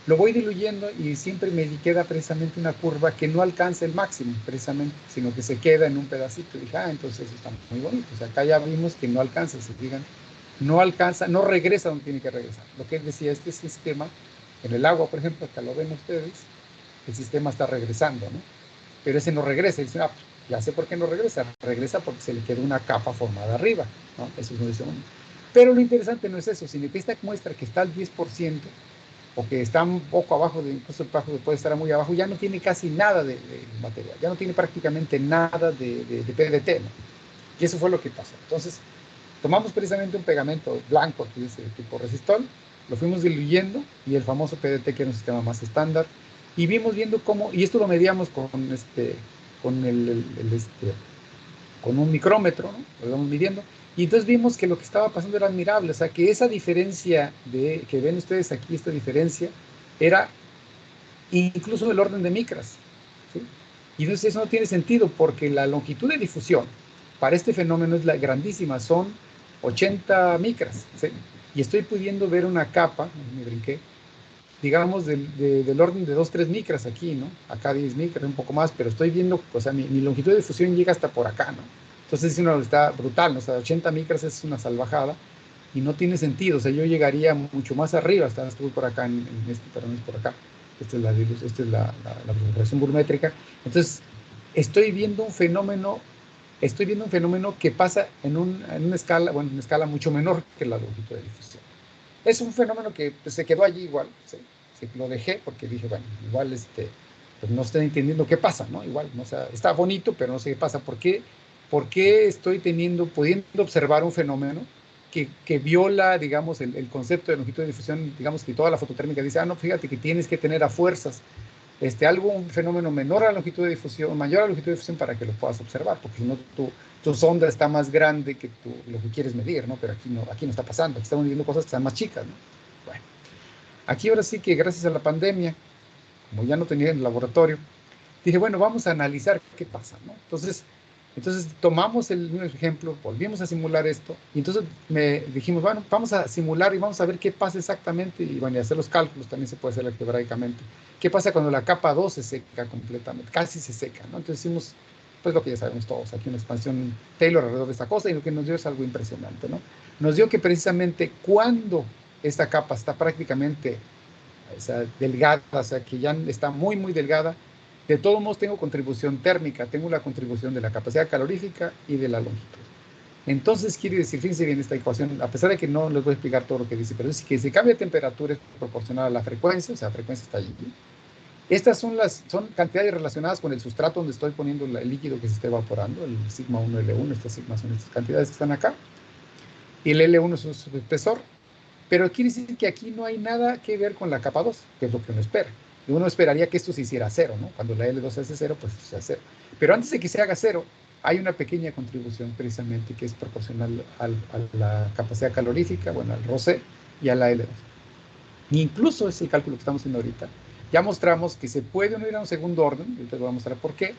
S2: lo voy diluyendo y siempre me queda precisamente una curva que no alcanza el máximo, precisamente, sino que se queda en un pedacito. Y dije, entonces eso está muy bonito. O sea, acá ya vimos que no alcanza, se fijan, no alcanza, no regresa donde tiene que regresar. Lo que él decía, este sistema En el agua, por ejemplo, acá lo ven ustedes, el sistema está regresando, ¿no? Pero ese no regresa, y dicen, ah, pues, ya sé por qué no regresa. Regresa porque se le quedó una capa formada arriba, ¿no? Eso no dice uno. Pero lo interesante no es eso, sino que esta muestra que está al 10%, o que está un poco abajo, incluso el bajo puede estar muy abajo, ya no tiene casi nada de material, ya no tiene prácticamente nada de PDT, ¿no? Y eso fue lo que pasó. Entonces, tomamos precisamente un pegamento blanco, que dice tipo resistol, lo fuimos diluyendo, y el famoso PDT, que era un sistema más estándar, y vimos viendo cómo, y esto lo medíamos con con un micrómetro, ¿no? Lo íbamos midiendo, y entonces vimos que lo que estaba pasando era admirable, o sea, que esa diferencia que ven ustedes aquí, esta diferencia, era incluso del orden de micras, ¿sí? Y entonces eso no tiene sentido, porque la longitud de difusión para este fenómeno es grandísima, son 80 micras, ¿sí? Y estoy pudiendo ver una capa, me brinqué, digamos, del orden de 2-3 micras aquí, ¿no? Acá 10 micras, un poco más, pero estoy viendo, o sea, mi longitud de difusión llega hasta por acá, ¿no? Entonces está brutal, ¿no? O sea, 80 micras es una salvajada y no tiene sentido, o sea, yo llegaría mucho más arriba, estuve por acá, pero no es por acá, esta es la observación volumétrica. Entonces, estoy viendo un fenómeno que pasa en una escala, bueno, en una escala mucho menor que la longitud de difusión. Es un fenómeno que pues, se quedó allí igual, ¿sí? Lo dejé porque dije, bueno, igual pues no estoy entendiendo qué pasa, ¿no? Igual, ¿no? O sea, está bonito, pero no sé qué pasa. ¿Por qué estoy pudiendo observar un fenómeno que viola, digamos, el concepto de longitud de difusión? Digamos que toda la fototérmica dice, no, fíjate que tienes que tener a fuerzas un fenómeno menor a la longitud de difusión, mayor a la longitud de difusión para que lo puedas observar, porque si no tu sonda está más grande que lo que quieres medir, ¿no? Pero aquí no está pasando, aquí estamos midiendo cosas que están más chicas, ¿no? Bueno, aquí ahora sí que gracias a la pandemia, como ya no tenía en el laboratorio, dije, bueno, vamos a analizar qué pasa, ¿no? Entonces tomamos el mismo ejemplo, volvimos a simular esto, y entonces dijimos, bueno, vamos a simular y vamos a ver qué pasa exactamente, y bueno, y hacer los cálculos también se puede hacer algebraicamente. ¿Qué pasa cuando la capa 2 se seca completamente? Casi se seca, ¿no? Entonces hicimos, pues lo que ya sabemos todos, aquí una expansión Taylor alrededor de esta cosa, y lo que nos dio es algo impresionante, ¿no? Nos dio que precisamente cuando esta capa está prácticamente, o sea, delgada, o sea, que ya está muy, muy delgada, de todos modos tengo contribución térmica, tengo la contribución de la capacidad calorífica y de la longitud. Entonces quiere decir, fíjense bien esta ecuación, a pesar de que no les voy a explicar todo lo que dice, pero es que si cambia de temperatura es proporcional a la frecuencia, o sea, la frecuencia está allí. Estas son cantidades relacionadas con el sustrato donde estoy poniendo el líquido que se está evaporando, el sigma 1, L1, estas sigmas son estas cantidades que están acá, y el L1 es su espesor, pero quiere decir que aquí no hay nada que ver con la capa 2, que es lo que uno espera. Y uno esperaría que esto se hiciera cero, ¿no? Cuando la L2 se hace cero, pues se hace cero. Pero antes de que se haga cero, hay una pequeña contribución precisamente que es proporcional a la capacidad calorífica, bueno, al ROC y a la L2. E incluso ese cálculo que estamos haciendo ahorita, ya mostramos que se puede unir a un segundo orden, ahorita les voy a mostrar por qué,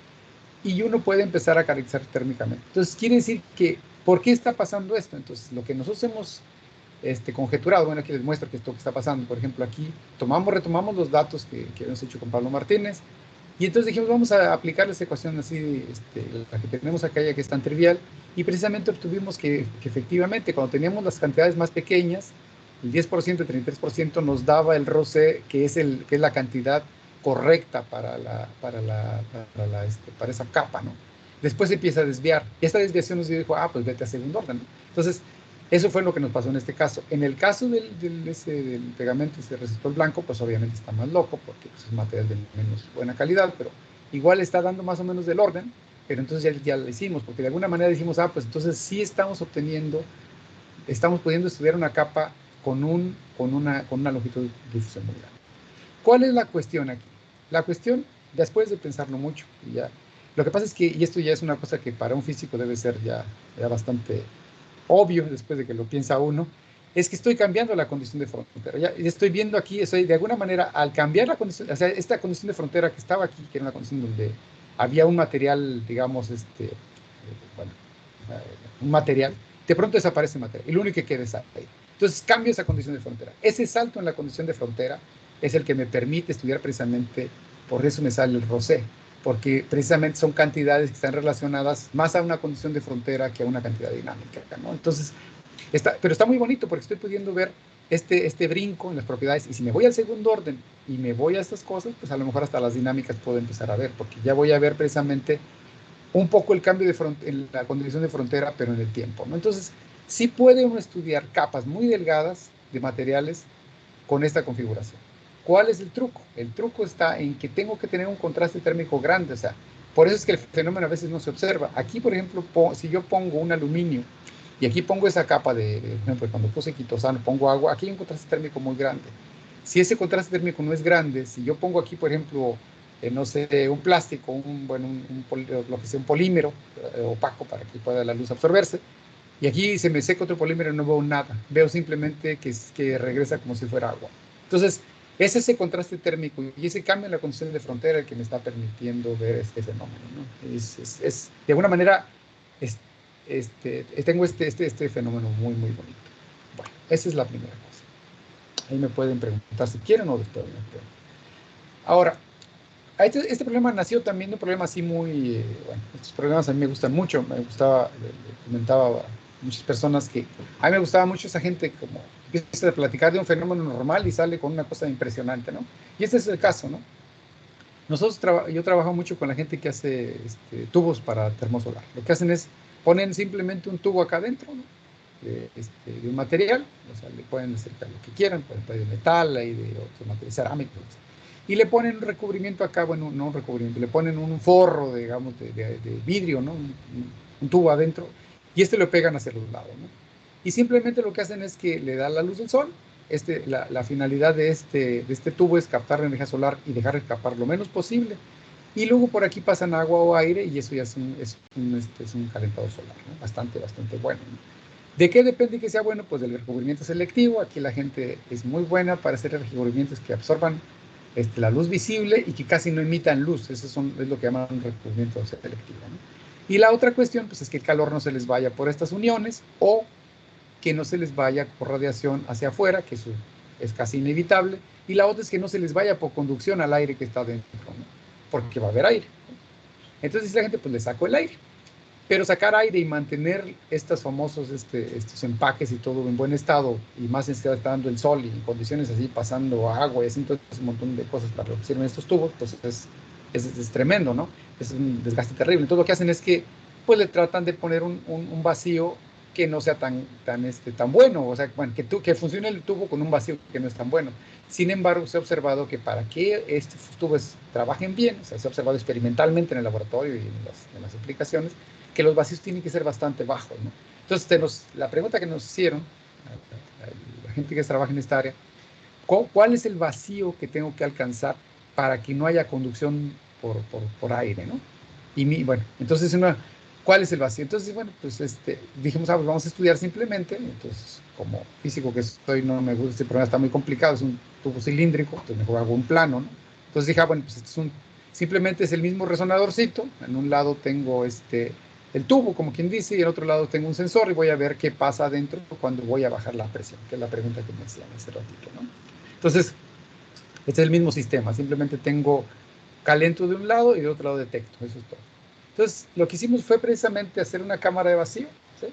S2: y uno puede empezar a caracterizar térmicamente. Entonces, quiere decir que, ¿por qué está pasando esto? Entonces, lo que nosotros hemos conjeturado, bueno, aquí les muestro que esto que está pasando, por ejemplo, aquí retomamos los datos que hemos hecho con Pablo Martínez, y entonces dijimos, vamos a aplicar esa ecuación así, la que tenemos acá ya que es tan trivial, y precisamente obtuvimos que efectivamente, cuando teníamos las cantidades más pequeñas, el 10%, el 33% nos daba el ROC, que es la cantidad correcta para esa capa, ¿no? Después se empieza a desviar. Esta desviación nos dijo, pues vete a segundo orden, ¿no? Entonces, eso fue lo que nos pasó en este caso. En el caso del pegamento, ese resistor blanco, pues obviamente está más loco, porque pues, es material de menos buena calidad, pero igual está dando más o menos del orden, pero entonces ya lo hicimos, porque de alguna manera dijimos, pues entonces sí estamos pudiendo estudiar una capa con una longitud de difusión muy grande. ¿Cuál es la cuestión aquí? La cuestión, después de pensarlo mucho, lo que pasa es que, y esto ya es una cosa que para un físico debe ser ya bastante obvio, después de que lo piensa uno, es que estoy cambiando la condición de frontera. Ya estoy viendo aquí, de alguna manera, al cambiar la condición, o sea, esta condición de frontera que estaba aquí, que era una condición donde había un material, digamos, un material, de pronto desaparece el material, y lo único que queda es ahí. Entonces cambio esa condición de frontera. Ese salto en la condición de frontera es el que me permite estudiar precisamente, por eso me sale el ROC, porque precisamente son cantidades que están relacionadas más a una condición de frontera que a una cantidad dinámica, ¿no? Entonces, pero está muy bonito porque estoy pudiendo ver este brinco en las propiedades. Y si me voy al segundo orden y me voy a estas cosas, pues a lo mejor hasta las dinámicas puedo empezar a ver, porque ya voy a ver precisamente un poco el cambio en la condición de frontera, pero en el tiempo, ¿no? Entonces, sí puede uno estudiar capas muy delgadas de materiales con esta configuración. ¿Cuál es el truco? El truco está en que tengo que tener un contraste térmico grande, o sea, por eso es que el fenómeno a veces no se observa. Aquí, por ejemplo, si yo pongo un aluminio y aquí pongo esa capa por ejemplo, cuando puse quitosano, pongo agua, aquí hay un contraste térmico muy grande. Si ese contraste térmico no es grande, si yo pongo aquí, por ejemplo, no sé, un plástico, lo que sea, un polímero opaco para que pueda la luz absorberse, y aquí se me seca otro polímero y no veo nada, veo simplemente que regresa como si fuera agua. Entonces, es ese contraste térmico y ese cambio en la condición de frontera el que me está permitiendo ver este fenómeno, ¿no? De alguna manera, tengo este fenómeno muy, muy bonito. Bueno, esa es la primera cosa. Ahí me pueden preguntar si quieren o después. Ahora, este problema nació también de un problema así muy, bueno, estos problemas a mí me gustan mucho, me gustaba, le comentaba a muchas personas que a mí me gustaba mucho esa gente como empieza a platicar de un fenómeno normal y sale con una cosa impresionante, ¿no? Y este es el caso, ¿no? Yo trabajo mucho con la gente que hace tubos para termosolar. Lo que hacen es ponen simplemente un tubo acá adentro, ¿no? De un material, o sea, le pueden acercar lo que quieran, puede de metal, hay de otro material, cerámico, y le ponen un recubrimiento acá, bueno, no un recubrimiento, le ponen un forro, digamos, de vidrio, ¿no? Un tubo adentro, y lo pegan hacia los lados, ¿no? Y simplemente lo que hacen es que le da la luz del sol. La finalidad de este tubo es captar la energía solar y dejar escapar lo menos posible. Y luego por aquí pasan agua o aire y eso ya es un calentador solar, ¿no? Bastante bueno, ¿no? ¿De qué depende que sea bueno? Pues del recubrimiento selectivo. Aquí la gente es muy buena para hacer recubrimientos que absorban la luz visible y que casi no emitan luz. Eso es lo que llaman un recubrimiento selectivo, ¿no? Y la otra cuestión pues, es que el calor no se les vaya por estas uniones o que no se les vaya por radiación hacia afuera, que eso es casi inevitable. Y la otra es que no se les vaya por conducción al aire que está dentro, ¿no? Porque va a haber aire. Entonces la gente pues le sacó el aire. Pero sacar aire y mantener estos famosos estos empaques y todo en buen estado, y más en que está dando el sol y en condiciones así, pasando agua y así, entonces un montón de cosas para lo que sirven estos tubos, pues es tremendo, ¿no? Es un desgaste terrible. Entonces lo que hacen es que pues le tratan de poner un vacío que no sea tan bueno, o sea, bueno, que funcione el tubo con un vacío que no es tan bueno. Sin embargo, se ha observado que para que estos tubos trabajen bien, o sea, se ha observado experimentalmente en el laboratorio y en las aplicaciones, que los vacíos tienen que ser bastante bajos, ¿no? Entonces, la pregunta que nos hicieron, la gente que trabaja en esta área, ¿cuál es el vacío que tengo que alcanzar para que no haya conducción por aire, ¿no? Bueno, entonces, ¿cuál es el vacío? Entonces, bueno, pues dijimos, pues vamos a estudiar simplemente. Entonces, como físico que soy, no me gusta, este problema está muy complicado, es un tubo cilíndrico, entonces mejor hago un plano, ¿no? Entonces dije, bueno, pues simplemente es el mismo resonadorcito. En un lado tengo el tubo, como quien dice, y en otro lado tengo un sensor y voy a ver qué pasa adentro cuando voy a bajar la presión, que es la pregunta que me hacían hace ratito, ¿no? Entonces, este es el mismo sistema, simplemente tengo calento de un lado y de otro lado detecto, eso es todo. Entonces, lo que hicimos fue precisamente hacer una cámara de vacío, ¿sí?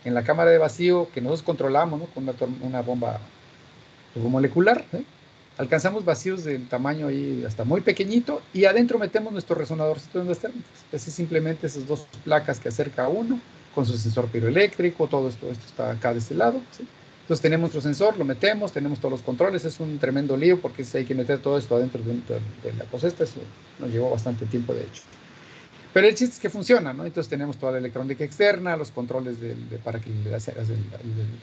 S2: En la cámara de vacío que nosotros controlamos, ¿no? Con una bomba turbomolecular, ¿sí? Alcanzamos vacíos del tamaño ahí hasta muy pequeñito y adentro metemos nuestro resonadorcito de ondas térmicas. Es simplemente esas dos placas que acerca a uno con su sensor piroeléctrico, todo esto está acá de este lado, ¿sí? Entonces tenemos nuestro sensor, lo metemos, tenemos todos los controles, es un tremendo lío porque hay que meter todo esto adentro de la cosa esta, eso nos llevó bastante tiempo de hecho. Pero el chiste es que funciona, ¿no? Entonces tenemos toda la electrónica externa, los controles para que el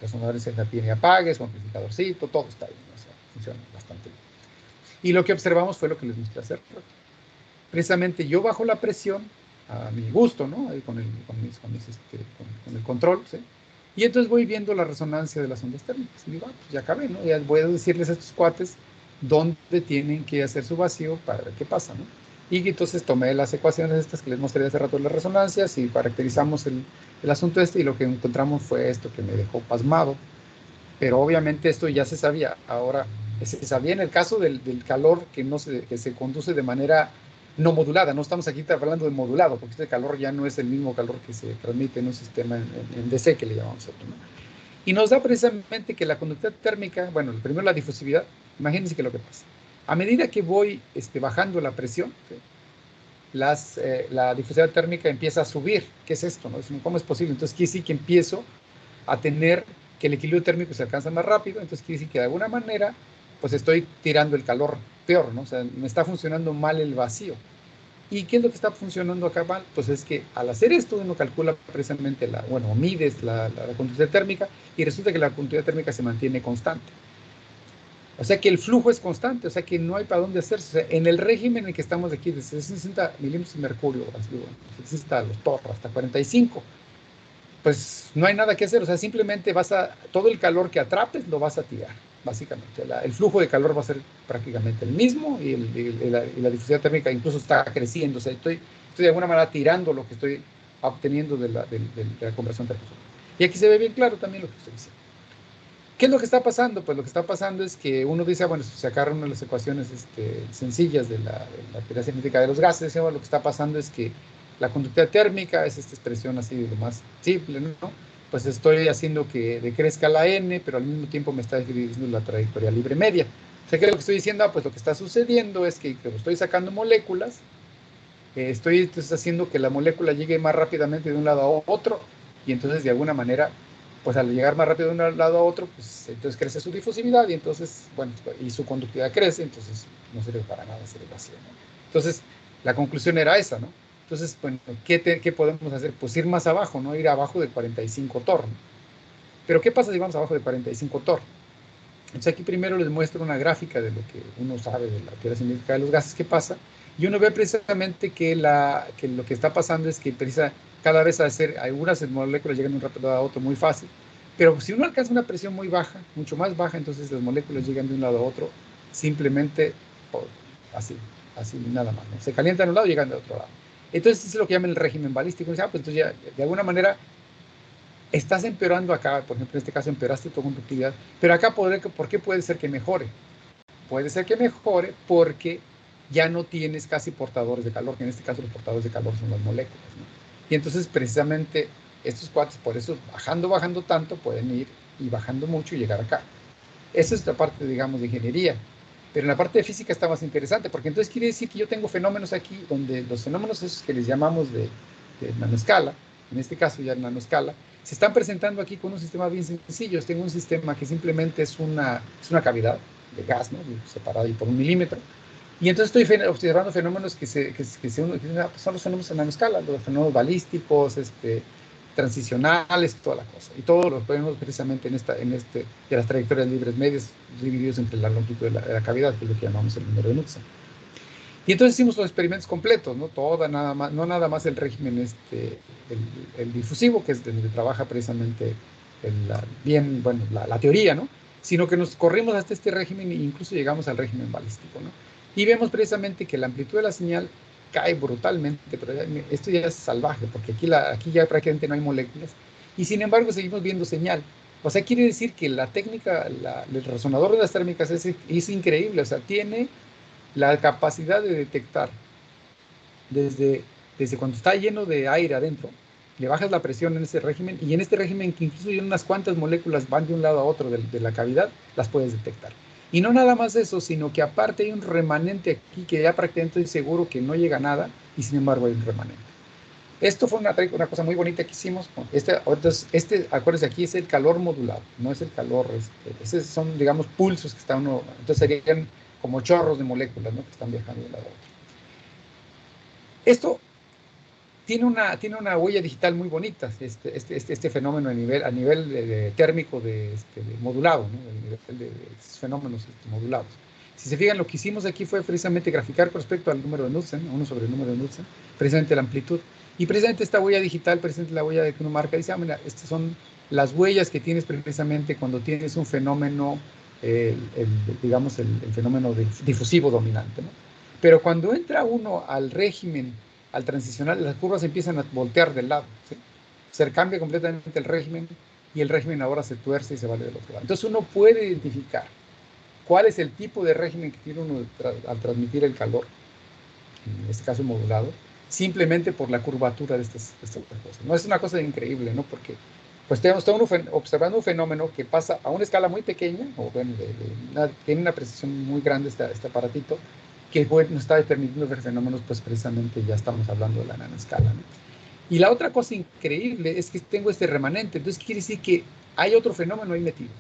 S2: resonador se apaguen y apague, su amplificadorcito, todo está bien, o sea, funciona bastante bien. Y lo que observamos fue lo que les mostré hacer. Precisamente yo bajo la presión a mi gusto, ¿no? Ahí con el control, ¿sí? Y entonces voy viendo la resonancia de las ondas térmicas. Y digo, pues ya acabé, ¿no? Ya voy a decirles a estos cuates dónde tienen que hacer su vacío para ver qué pasa, ¿no? Y entonces tomé las ecuaciones estas que les mostré hace rato de las resonancias y caracterizamos el asunto y lo que encontramos fue esto que me dejó pasmado. Pero obviamente esto ya se sabía. Ahora, se sabía en el caso del calor que se conduce de manera no modulada. No estamos aquí hablando de modulado, porque este calor ya no es el mismo calor que se transmite en un sistema en DC, que le llamamos nosotros, ¿no? Y nos da precisamente que la conductividad térmica, bueno, primero la difusividad, imagínense que lo que pasa. A medida que voy bajando la presión, ¿sí? La difusividad térmica empieza a subir. ¿Qué es esto? ¿No? ¿Cómo es posible? Entonces quiere decir que empiezo a tener que el equilibrio térmico se alcanza más rápido, entonces quiere decir que de alguna manera pues estoy tirando el calor peor, ¿no? O sea, me está funcionando mal el vacío. ¿Y qué es lo que está funcionando acá mal? Pues es que al hacer esto uno calcula precisamente mides la conductividad térmica y resulta que la conductividad térmica se mantiene constante. O sea que el flujo es constante, o sea que no hay para dónde hacerse. O sea, en el régimen en el que estamos aquí, de 60 milímetros de mercurio, hasta los torros, hasta 45, pues no hay nada que hacer. O sea, simplemente todo el calor que atrapes lo vas a tirar, básicamente. El flujo de calor va a ser prácticamente el mismo y la difusividad térmica incluso está creciendo. O sea, estoy de alguna manera tirando lo que estoy obteniendo de la conversión termodinámica. Y aquí se ve bien claro también lo que estoy diciendo. ¿Qué es lo que está pasando? Pues lo que está pasando es que uno dice, bueno, si sacaron una de las ecuaciones sencillas de la teoría cinética de los gases, decimos, lo que está pasando es que la conductividad térmica es esta expresión así de lo más simple, ¿no? Pues estoy haciendo que decrezca la n, pero al mismo tiempo me está dividiendo la trayectoria libre media. O sea, ¿qué es lo que estoy diciendo? Pues lo que está sucediendo es que estoy sacando moléculas, estoy entonces haciendo que la molécula llegue más rápidamente de un lado a otro, y entonces de alguna manera pues al llegar más rápido de un lado a otro, pues entonces crece su difusividad y entonces, bueno, y su conductividad crece, entonces no sirve para nada hacer el vacío, ¿no? Entonces, la conclusión era esa, ¿no? Entonces, bueno, ¿qué podemos hacer? Pues ir más abajo, ¿no? Ir abajo de 45 torr, ¿no? Pero ¿qué pasa si vamos abajo de 45 torr? Entonces aquí primero les muestro una gráfica de lo que uno sabe de la teoría cinética de los gases, qué pasa, y uno ve precisamente que lo que está pasando es que cada vez algunas moléculas llegan de un rápido a otro muy fácil, pero si uno alcanza una presión muy baja, mucho más baja, entonces las moléculas llegan de un lado a otro simplemente así nada más, ¿no? Se calientan a un lado y llegan de otro lado. Entonces es lo que llaman el régimen balístico. Pues entonces ya de alguna manera estás empeorando acá, por ejemplo, en este caso empeoraste tu conductividad, pero acá ¿por qué puede ser que mejore? Puede ser que mejore porque ya no tienes casi portadores de calor, que en este caso los portadores de calor son las moléculas, ¿no? Y entonces precisamente estos cuates, por eso bajando tanto, pueden ir y bajando mucho y llegar acá. Esa es la parte, digamos, de ingeniería. Pero en la parte de física está más interesante, porque entonces quiere decir que yo tengo fenómenos aquí, donde los fenómenos esos que les llamamos de nanoscala, en este caso ya nanoscala, se están presentando aquí con un sistema bien sencillo. Tengo un sistema que simplemente es una cavidad de gas, ¿no? Separada por 1 milímetro. Y entonces estoy observando fenómenos que son los fenómenos en nanoscala, los fenómenos balísticos, transicionales, toda la cosa. Y todo lo vemos precisamente de las trayectorias libres medias divididos entre la longitud de la cavidad, que es lo que llamamos el número de Knudsen. Y entonces hicimos los experimentos completos, ¿no? No nada más el régimen el difusivo, que es donde trabaja precisamente la teoría, ¿no? Sino que nos corrimos hasta este régimen e incluso llegamos al régimen balístico, ¿no? Y vemos precisamente que la amplitud de la señal cae brutalmente, pero esto ya es salvaje, porque aquí ya prácticamente no hay moléculas, y sin embargo seguimos viendo señal. O sea, quiere decir que la técnica, el resonador de las térmicas es increíble, o sea, tiene la capacidad de detectar desde cuando está lleno de aire adentro, le bajas la presión en ese régimen, y en este régimen que incluso unas cuantas moléculas van de un lado a otro de la cavidad, las puedes detectar. Y no nada más eso, sino que aparte hay un remanente aquí que ya prácticamente estoy seguro que no llega a nada, y sin embargo hay un remanente. Esto fue una cosa muy bonita que hicimos. Acuérdense, aquí es el calor modulado, no es el calor, esos son, digamos, pulsos que están entonces serían como chorros de moléculas, ¿no? Que están viajando de un lado a otro. Esto tiene una huella digital muy bonita, este fenómeno a nivel térmico modulado, ¿no? A nivel de estos fenómenos modulados. Si se fijan, lo que hicimos aquí fue precisamente graficar con respecto al número de Knudsen, 1 sobre el número de Knudsen, precisamente la amplitud. Y precisamente esta huella digital, precisamente la huella de que uno marca, dice, mira, estas son las huellas que tienes precisamente cuando tienes un fenómeno, digamos, el fenómeno difusivo dominante, ¿no? Pero cuando entra uno al régimen, al transicionar, las curvas empiezan a voltear del lado, ¿sí? Se cambia completamente el régimen, y el régimen ahora se tuerce y se va del otro lado. Entonces uno puede identificar cuál es el tipo de régimen que tiene uno al transmitir el calor, en este caso modulado, simplemente por la curvatura de estas cosas. No es una cosa increíble, ¿no? Porque pues estamos observando un fenómeno que pasa a una escala muy pequeña, o bueno, tiene una precisión muy grande este aparatito, que nos está permitiendo ver fenómenos, pues precisamente ya estamos hablando de la nanoescala, ¿no? Y la otra cosa increíble es que tengo este remanente, entonces quiere decir que hay otro fenómeno ahí metido.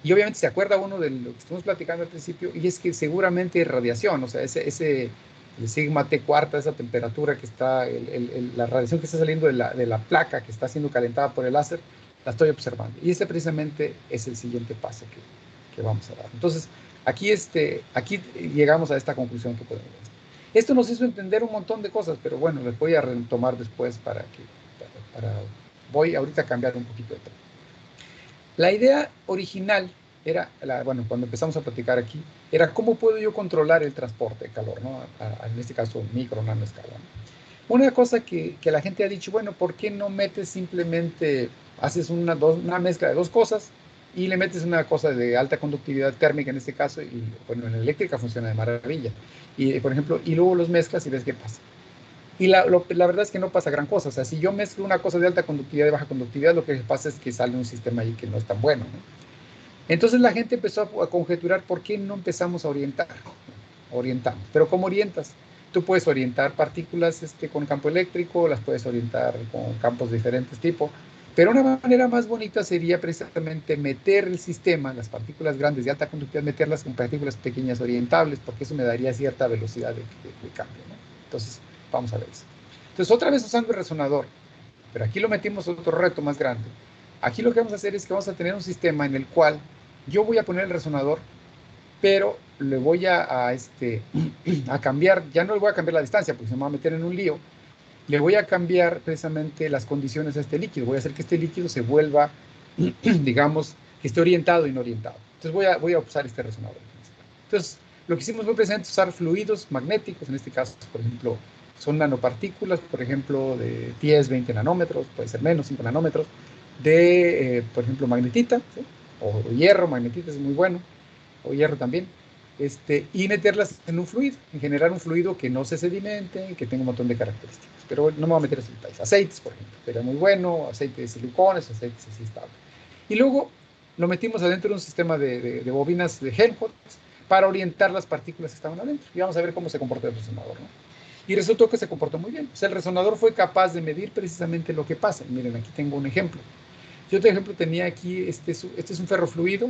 S2: Y obviamente se acuerda uno de lo que estuvimos platicando al principio, y es que seguramente es radiación, o sea, el sigma T cuarta, esa temperatura que está, la radiación que está saliendo de la placa que está siendo calentada por el láser, la estoy observando. Y ese precisamente es el siguiente paso que vamos a dar. Entonces, aquí llegamos a esta conclusión que podemos ver. Esto nos hizo entender un montón de cosas, pero bueno, les voy a retomar después voy ahorita a cambiar un poquito de tema. La idea original era, bueno, cuando empezamos a platicar aquí, era cómo puedo yo controlar el transporte de calor, ¿no? En este caso, micro, nanoescala, ¿no? Una cosa que la gente ha dicho, bueno, ¿por qué no metes simplemente, haces una mezcla de dos cosas y le metes una cosa de alta conductividad térmica en este caso, y bueno, en eléctrica funciona de maravilla. Y, por ejemplo, y luego los mezclas y ves qué pasa. Y la verdad es que no pasa gran cosa. O sea, si yo mezclo una cosa de alta conductividad y baja conductividad, lo que pasa es que sale un sistema ahí que no es tan bueno, ¿no? Entonces la gente empezó a conjeturar por qué no empezamos a orientar. Orientamos. Pero ¿cómo orientas? Tú puedes orientar partículas con campo eléctrico, las puedes orientar con campos de diferentes tipos, pero una manera más bonita sería precisamente meter el sistema, las partículas grandes de alta conductividad, meterlas con partículas pequeñas orientables, porque eso me daría cierta velocidad de cambio, ¿no? Entonces, vamos a ver eso. Entonces, otra vez usando el resonador, pero aquí lo metimos otro reto más grande. Aquí lo que vamos a hacer es que vamos a tener un sistema en el cual yo voy a poner el resonador, pero le voy a cambiar, ya no le voy a cambiar la distancia, porque se me va a meter en un lío. Le voy a cambiar precisamente las condiciones a este líquido. Voy a hacer que este líquido se vuelva, digamos, que esté orientado y no orientado. Entonces voy a usar este resonador. Entonces, lo que hicimos fue precisamente usar fluidos magnéticos, en este caso, por ejemplo, son nanopartículas, por ejemplo, de 10, 20 nanómetros, puede ser menos, 5 nanómetros, por ejemplo, magnetita, ¿sí? O hierro, magnetita es muy bueno, o hierro también, y meterlas en un fluido, en generar un fluido que no se sedimente, que tenga un montón de características. Pero no me voy a meter en detalles. Aceites, por ejemplo, sería muy bueno, aceite de silicones, aceites así estables. Y luego lo metimos adentro de un sistema de bobinas de Helmholtz para orientar las partículas que estaban adentro. Y vamos a ver cómo se comporta el resonador, ¿no? Y resultó que se comportó muy bien. O sea, el resonador fue capaz de medir precisamente lo que pasa. Miren, aquí tengo un ejemplo. Yo, por ejemplo, tenía aquí, este es un ferrofluido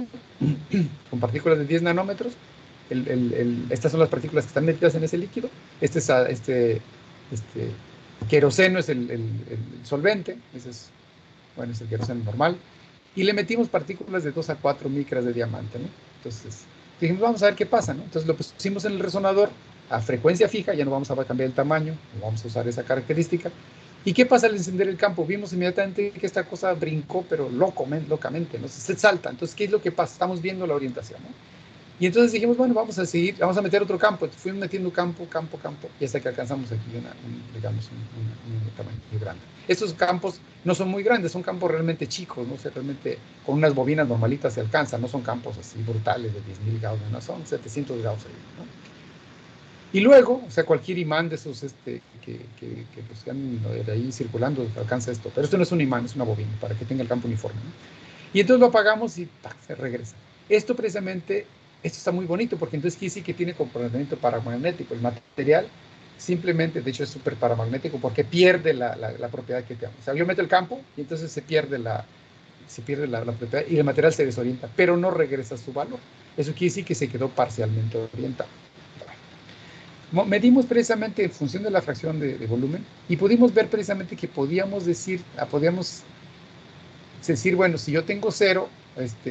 S2: con partículas de 10 nanómetros. Estas son las partículas que están metidas en ese líquido. Queroseno es el solvente. Ese es, bueno, es el queroseno normal. Y le metimos partículas de 2 a 4 micras de diamante, ¿no? Entonces, dijimos, vamos a ver qué pasa, ¿no? Entonces lo pusimos en el resonador a frecuencia fija, ya no vamos a cambiar el tamaño, no vamos a usar esa característica. ¿Y qué pasa al encender el campo? Vimos inmediatamente que esta cosa brincó, pero locamente, ¿no? Se salta. Entonces, ¿qué es lo que pasa? Estamos viendo la orientación, ¿no? Y entonces dijimos, bueno, vamos a seguir, vamos a meter otro campo. Entonces, fuimos metiendo campo, y hasta que alcanzamos aquí un tamaño muy grande. Estos campos no son muy grandes, son campos realmente chicos, ¿no? O sea, realmente con unas bobinas normalitas se alcanzan, no son campos así brutales de 10.000 grados, no, son 700 grados ahí, ¿no? Y luego, o sea, cualquier imán de esos que pues, están de ahí circulando alcanza esto. Pero esto no es un imán, es una bobina, para que tenga el campo uniforme, ¿no? Y entonces lo apagamos y ¡pac! Se regresa. Esto precisamente, esto está muy bonito, porque entonces quiere decir que tiene comportamiento paramagnético. El material simplemente, de hecho, es súper paramagnético porque pierde la propiedad que tiene. O sea, yo meto el campo y entonces se pierde la propiedad y el material se desorienta, pero no regresa su valor. Eso quiere decir que se quedó parcialmente orientado. Medimos precisamente en función de la fracción de volumen y pudimos ver precisamente que podíamos decir, bueno, si yo tengo 0,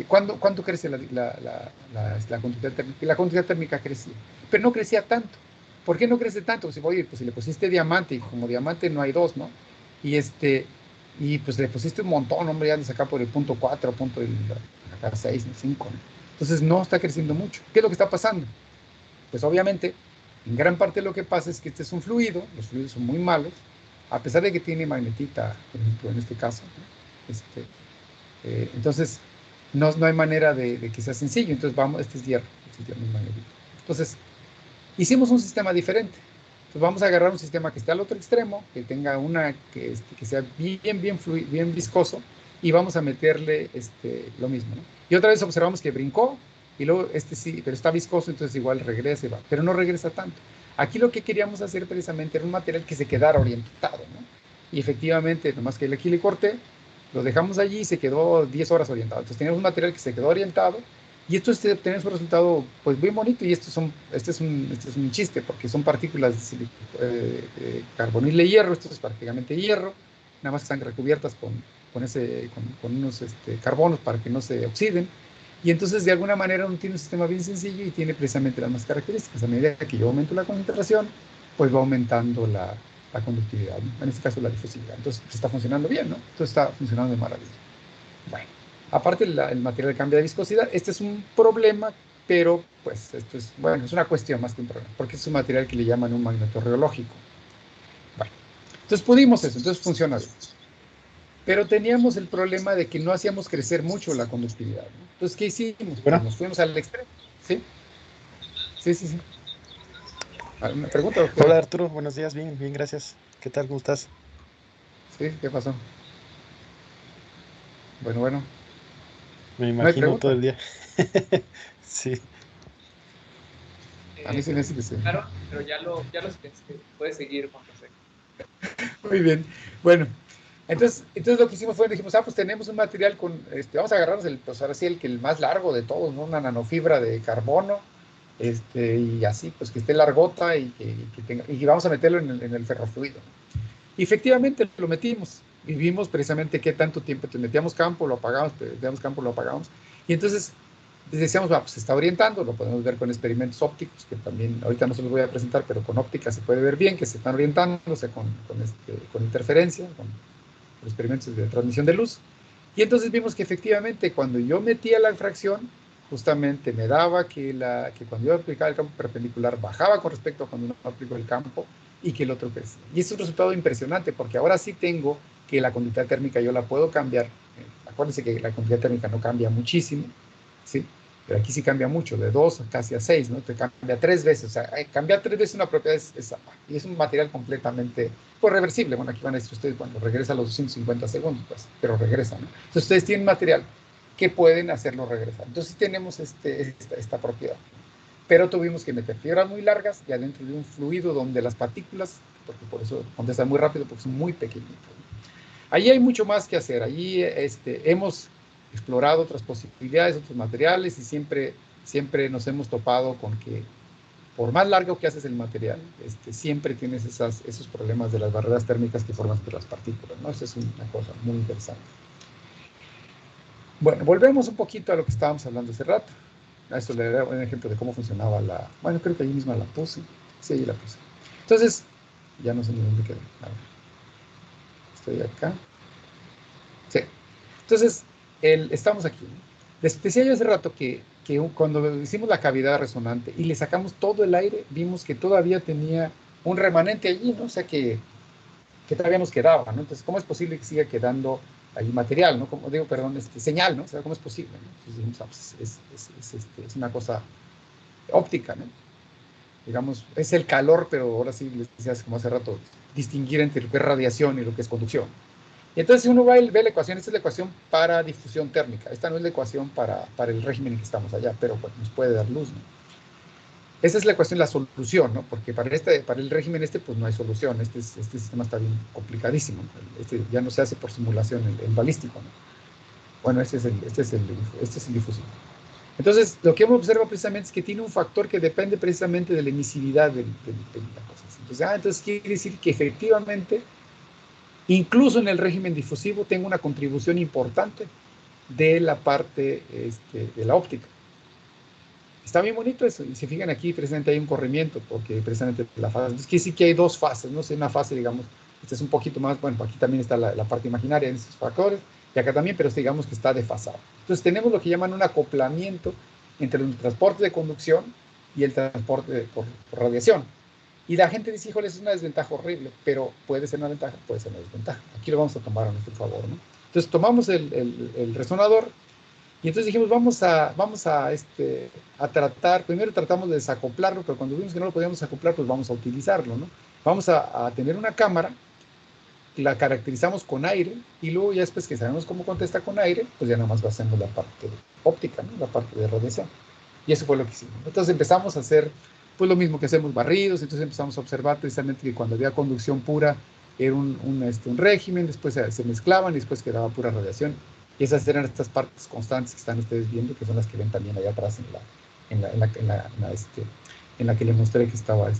S2: ¿cuánto crece la conductividad térmica? La conductividad térmica crecía, pero no crecía tanto. ¿Por qué no crece tanto? Oye, pues si le pusiste diamante, y como diamante no hay dos, ¿no? Y pues le pusiste un montón, hombre, ya de sacar por el punto 4, acá 6, 5, ¿no? Entonces no está creciendo mucho. ¿Qué es lo que está pasando? Pues obviamente, en gran parte lo que pasa es que este es un fluido, los fluidos son muy malos, a pesar de que tiene magnetita, por ejemplo, en este caso, ¿no? Entonces, no hay manera de que sea sencillo. Entonces, este es hierro muy magnetito. Entonces, hicimos un sistema diferente. Entonces, vamos a agarrar un sistema que esté al otro extremo, que tenga que sea bien viscoso, y vamos a meterle lo mismo, ¿no? Y otra vez observamos que brincó, y luego sí, pero está viscoso, entonces igual regresa y va, pero no regresa tanto. Aquí lo que queríamos hacer precisamente era un material que se quedara orientado, ¿no? Y efectivamente, nomás que aquí le corté, lo dejamos allí y se quedó 10 horas orientado. Entonces teníamos un material que se quedó orientado, y esto tenemos un resultado pues muy bonito, y este es un chiste, porque son partículas carbonil y hierro, esto es prácticamente hierro, nada más que están recubiertas con unos carbonos para que no se oxiden, y entonces de alguna manera uno tiene un sistema bien sencillo y tiene precisamente las más características. A medida que yo aumento la concentración, pues va aumentando la conductividad, ¿no? En este caso la difusividad. Entonces está funcionando bien, ¿no? Entonces está funcionando de maravilla. Bueno, aparte el material cambia de viscosidad. Este es un problema, pero pues esto es, bueno, es una cuestión más que un problema, porque es un material que le llaman un magnetorreológico. Bueno, entonces pudimos eso, entonces funciona bien. Pero teníamos el problema de que no hacíamos crecer mucho la conductividad, ¿no? Entonces, ¿qué hicimos? Pues nos fuimos al extremo, ¿sí? Sí, sí, sí. ¿Una pregunta o qué?
S4: Hola Arturo, buenos días, bien, bien, gracias. ¿Qué tal? ¿Cómo estás?
S2: Sí, ¿qué pasó? Bueno, bueno,
S4: Me
S2: no hay
S4: imagino todo
S2: pregunta.
S4: el día. Sí.
S2: A mí sí me hace que sí.
S1: Claro, pero ya lo silencié. Puedes seguir, Juan José.
S2: Muy bien. Bueno, entonces lo que hicimos fue, dijimos, pues tenemos un material con, vamos a agarrarnos pues ahora sí el más largo de todos, ¿no? Una nanofibra de carbono, y así, pues que esté largota y vamos a meterlo en el ferrofluido, ¿no? Y efectivamente lo metimos. Vivimos precisamente qué tanto tiempo. Entonces metíamos campo, lo apagamos, metíamos campo, lo apagamos. Y entonces decíamos, pues se está orientando, lo podemos ver con experimentos ópticos, que también ahorita no se los voy a presentar, pero con óptica se puede ver bien que se están orientándose con interferencia, con experimentos de transmisión de luz. Y entonces vimos que efectivamente cuando yo metía la fracción, justamente me daba que cuando yo aplicaba el campo perpendicular bajaba con respecto a cuando uno aplicó el campo, y que el otro crecía. Y es un resultado impresionante, porque ahora sí tengo que la conductividad térmica yo la puedo cambiar. Acuérdense que la conductividad térmica no cambia muchísimo, ¿sí? Pero aquí sí cambia mucho, de 2 casi a 6, ¿no? Te cambia 3 veces. O sea, cambiar 3 veces una propiedad y es un material completamente pues, reversible. Bueno, aquí van a decir ustedes, bueno, regresa a los 250 segundos, pues, pero regresa, ¿no? Entonces ustedes tienen material que pueden hacerlo regresar. Entonces tenemos esta propiedad. Pero tuvimos que meter fibras muy largas y adentro de un fluido donde las partículas, porque por eso contestan muy rápido, porque son muy pequeñitas. Allí hay mucho más que hacer. Allí hemos explorado otras posibilidades, otros materiales, y siempre nos hemos topado con que por más largo que haces el material, siempre tienes esos problemas de las barreras térmicas que forman las partículas, ¿no? Esa es una cosa muy interesante. Bueno, volvemos un poquito a lo que estábamos hablando hace rato. A esto le daré un ejemplo de cómo funcionaba bueno, creo que ahí misma la puse. Sí, ahí la puse. Entonces, ya no sé ni dónde quedé. Estoy acá. Sí. Entonces, estamos aquí, ¿no? Les decía yo hace rato que cuando hicimos la cavidad resonante y le sacamos todo el aire, vimos que todavía tenía un remanente allí, ¿no? O sea, que todavía nos quedaba, ¿no? Entonces, ¿cómo es posible que siga quedando ahí material, ¿no? Como digo, perdón, señal, ¿no? O sea, ¿cómo es posible, ¿no? Entonces dijimos, es una cosa óptica, ¿no? Digamos, es el calor, pero ahora sí les decía como hace rato, distinguir entre lo que es radiación y lo que es conducción. Y entonces si uno ve la ecuación, esta es la ecuación para difusión térmica, esta no es la ecuación para el régimen en que estamos allá, pero pues, nos puede dar luz, ¿no? Esa es la ecuación, la solución, ¿no? Porque para el régimen pues no hay solución, este sistema está bien complicadísimo, ya no se hace por simulación, el balístico, ¿no? Bueno, este es el difusivo. Entonces, lo que hemos observado precisamente es que tiene un factor que depende precisamente de la emisividad de la cosa. Entonces quiere decir que efectivamente, incluso en el régimen difusivo, tengo una contribución importante de la parte de la óptica. Está bien bonito eso, y si fijan aquí, precisamente hay un corrimiento, porque precisamente la fase, entonces quiere decir que hay dos fases, no sé, una fase, digamos, esta es un poquito más, bueno, aquí también está la parte imaginaria en estos factores, y acá también, pero digamos que está desfasado. Entonces tenemos lo que llaman un acoplamiento entre el transporte de conducción y el transporte por radiación. Y la gente dice, híjole, es una desventaja horrible, pero puede ser una ventaja, puede ser una desventaja. Aquí lo vamos a tomar a nuestro favor, ¿no? Entonces tomamos el resonador, y entonces dijimos, vamos a tratar, primero tratamos de desacoplarlo, pero cuando vimos que no lo podíamos desacoplar, pues vamos a utilizarlo, ¿no? Vamos a tener una cámara la caracterizamos con aire y luego ya después que sabemos cómo contesta con aire, pues ya nada más hacemos la parte óptica, ¿no? La parte de radiación. Y eso fue lo que hicimos. Entonces empezamos a hacer pues lo mismo que hacemos barridos, entonces empezamos a observar precisamente que cuando había conducción pura era un régimen, después se mezclaban y después quedaba pura radiación. Y esas eran estas partes constantes que están ustedes viendo, que son las que ven también allá atrás en la que les mostré que estaba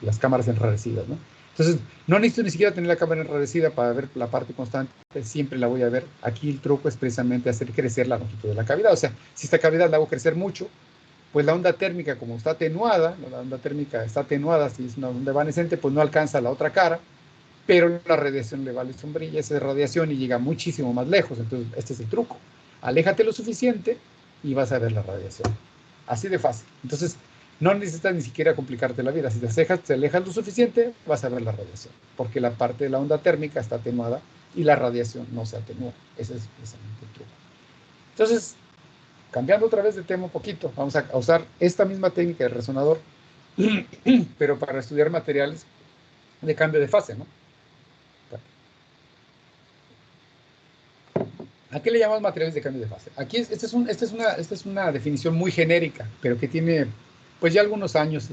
S2: las cámaras enrarecidas, ¿no? Entonces, no necesito ni siquiera tener la cámara enrarecida para ver la parte constante, siempre la voy a ver. Aquí el truco es precisamente hacer crecer la longitud de la cavidad. O sea, si esta cavidad la hago crecer mucho, pues la onda térmica, como está atenuada, la onda térmica está atenuada, si es una onda evanescente, pues no alcanza la otra cara, pero la radiación le vale sombrilla, esa es radiación y llega muchísimo más lejos. Entonces, este es el truco. Aléjate lo suficiente y vas a ver la radiación. Así de fácil. Entonces, no necesitas ni siquiera complicarte la vida. Si te alejas lo suficiente, vas a ver la radiación, porque la parte de la onda térmica está atenuada y la radiación no se atenúa. Ese es precisamente el truco. Entonces, cambiando otra vez de tema un poquito, vamos a usar esta misma técnica de resonador, pero para estudiar materiales de cambio de fase, ¿no? ¿A qué le llamamos materiales de cambio de fase? Aquí esta es una definición muy genérica, pero que tiene pues ya algunos años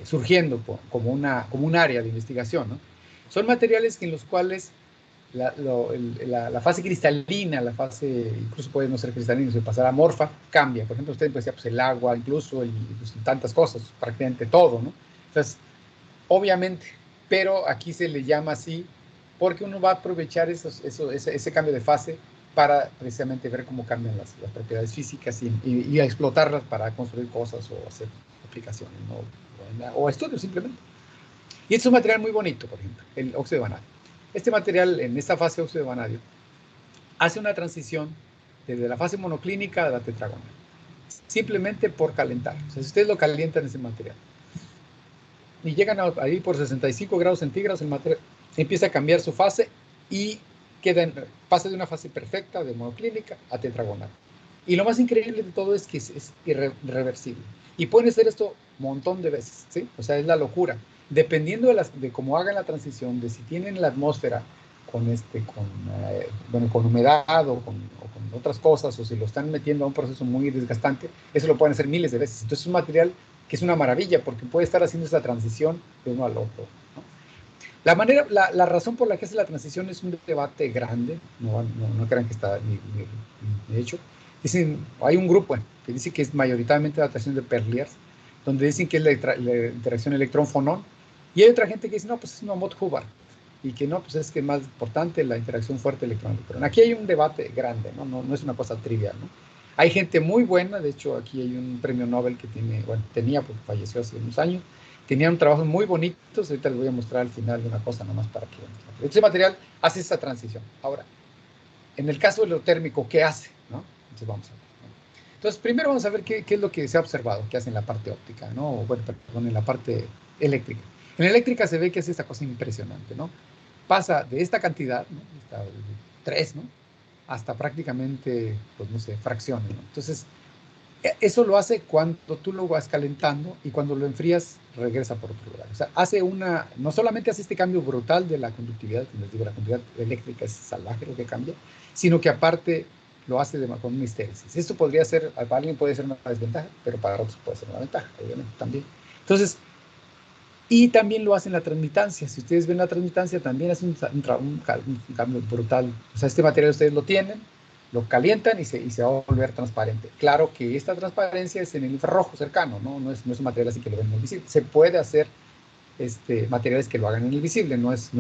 S2: surgiendo como un área de investigación, ¿no? Son materiales en los cuales la fase cristalina, la fase, incluso puede no ser cristalina, puede pasar amorfa, cambia. Por ejemplo, usted decía, pues el agua, incluso, y pues, tantas cosas, prácticamente todo, ¿no? Entonces, obviamente, pero aquí se le llama así porque uno va a aprovechar ese cambio de fase para precisamente ver cómo cambian las propiedades físicas y a explotarlas para construir cosas o hacer aplicaciones, ¿no? O estudios simplemente. Y este es un material muy bonito, por ejemplo, el óxido de vanadio. Este material, en esta fase de óxido de vanadio, hace una transición desde la fase monoclínica a la tetragonal, simplemente por calentar. O sea, si ustedes lo calientan ese material y llegan ahí por 65 grados centígrados, el material empieza a cambiar su fase y pasa de una fase perfecta de monoclínica a tetragonal. Y lo más increíble de todo es que es irreversible. Y pueden hacer esto un montón de veces, ¿sí? O sea, es la locura. Dependiendo de cómo hagan la transición, de si tienen la atmósfera con humedad o con otras cosas, o si lo están metiendo a un proceso muy desgastante, eso lo pueden hacer miles de veces. Entonces es un material que es una maravilla, porque puede estar haciendo esa transición de uno al otro, ¿no? La razón por la que hace la transición es un debate grande, no crean que está ni hecho. Dicen, hay un grupo que dice que es mayoritariamente la atracción de Perliers, donde dicen que es la interacción electrón-fonón, y hay otra gente que dice, no, pues es una Mott-Hubbard, y que no, pues es que es más importante la interacción fuerte electrón-electrón. Aquí hay un debate grande, no es una cosa trivial, ¿no? Hay gente muy buena, de hecho aquí hay un premio Nobel que tenía, porque falleció hace unos años, tenía un trabajo muy bonito, ahorita les voy a mostrar al final de una cosa nomás para que vean. Este material hace esa transición. Ahora, en el caso de lo térmico, ¿qué hace? ¿No? Entonces vamos a ver, ¿no? Entonces, primero vamos a ver qué es lo que se ha observado, que hace en la parte óptica, ¿no? Bueno, perdón, en la parte eléctrica. En la eléctrica se ve que hace esta cosa impresionante, ¿no? Pasa de esta cantidad, ¿no? Esta, 3, ¿no? Hasta prácticamente, pues no sé, fracciones, ¿no? Entonces, eso lo hace cuando tú lo vas calentando y cuando lo enfrías regresa por otro lugar. O sea, no solamente hace este cambio brutal de la conductividad, como les digo, la conductividad eléctrica es salvaje lo que cambia, sino que aparte lo hace con una histéresis. Esto podría ser, para alguien puede ser una desventaja, pero para otros puede ser una ventaja, obviamente, también. Entonces, y también lo hace en la transmitancia. Si ustedes ven la transmitancia, también hace un cambio brutal. O sea, este material ustedes lo tienen, lo calientan y se va a volver transparente. Claro que esta transparencia es en el infrarrojo cercano, no es un material así que lo ven en el visible. Se puede hacer materiales que lo hagan en el visible, no es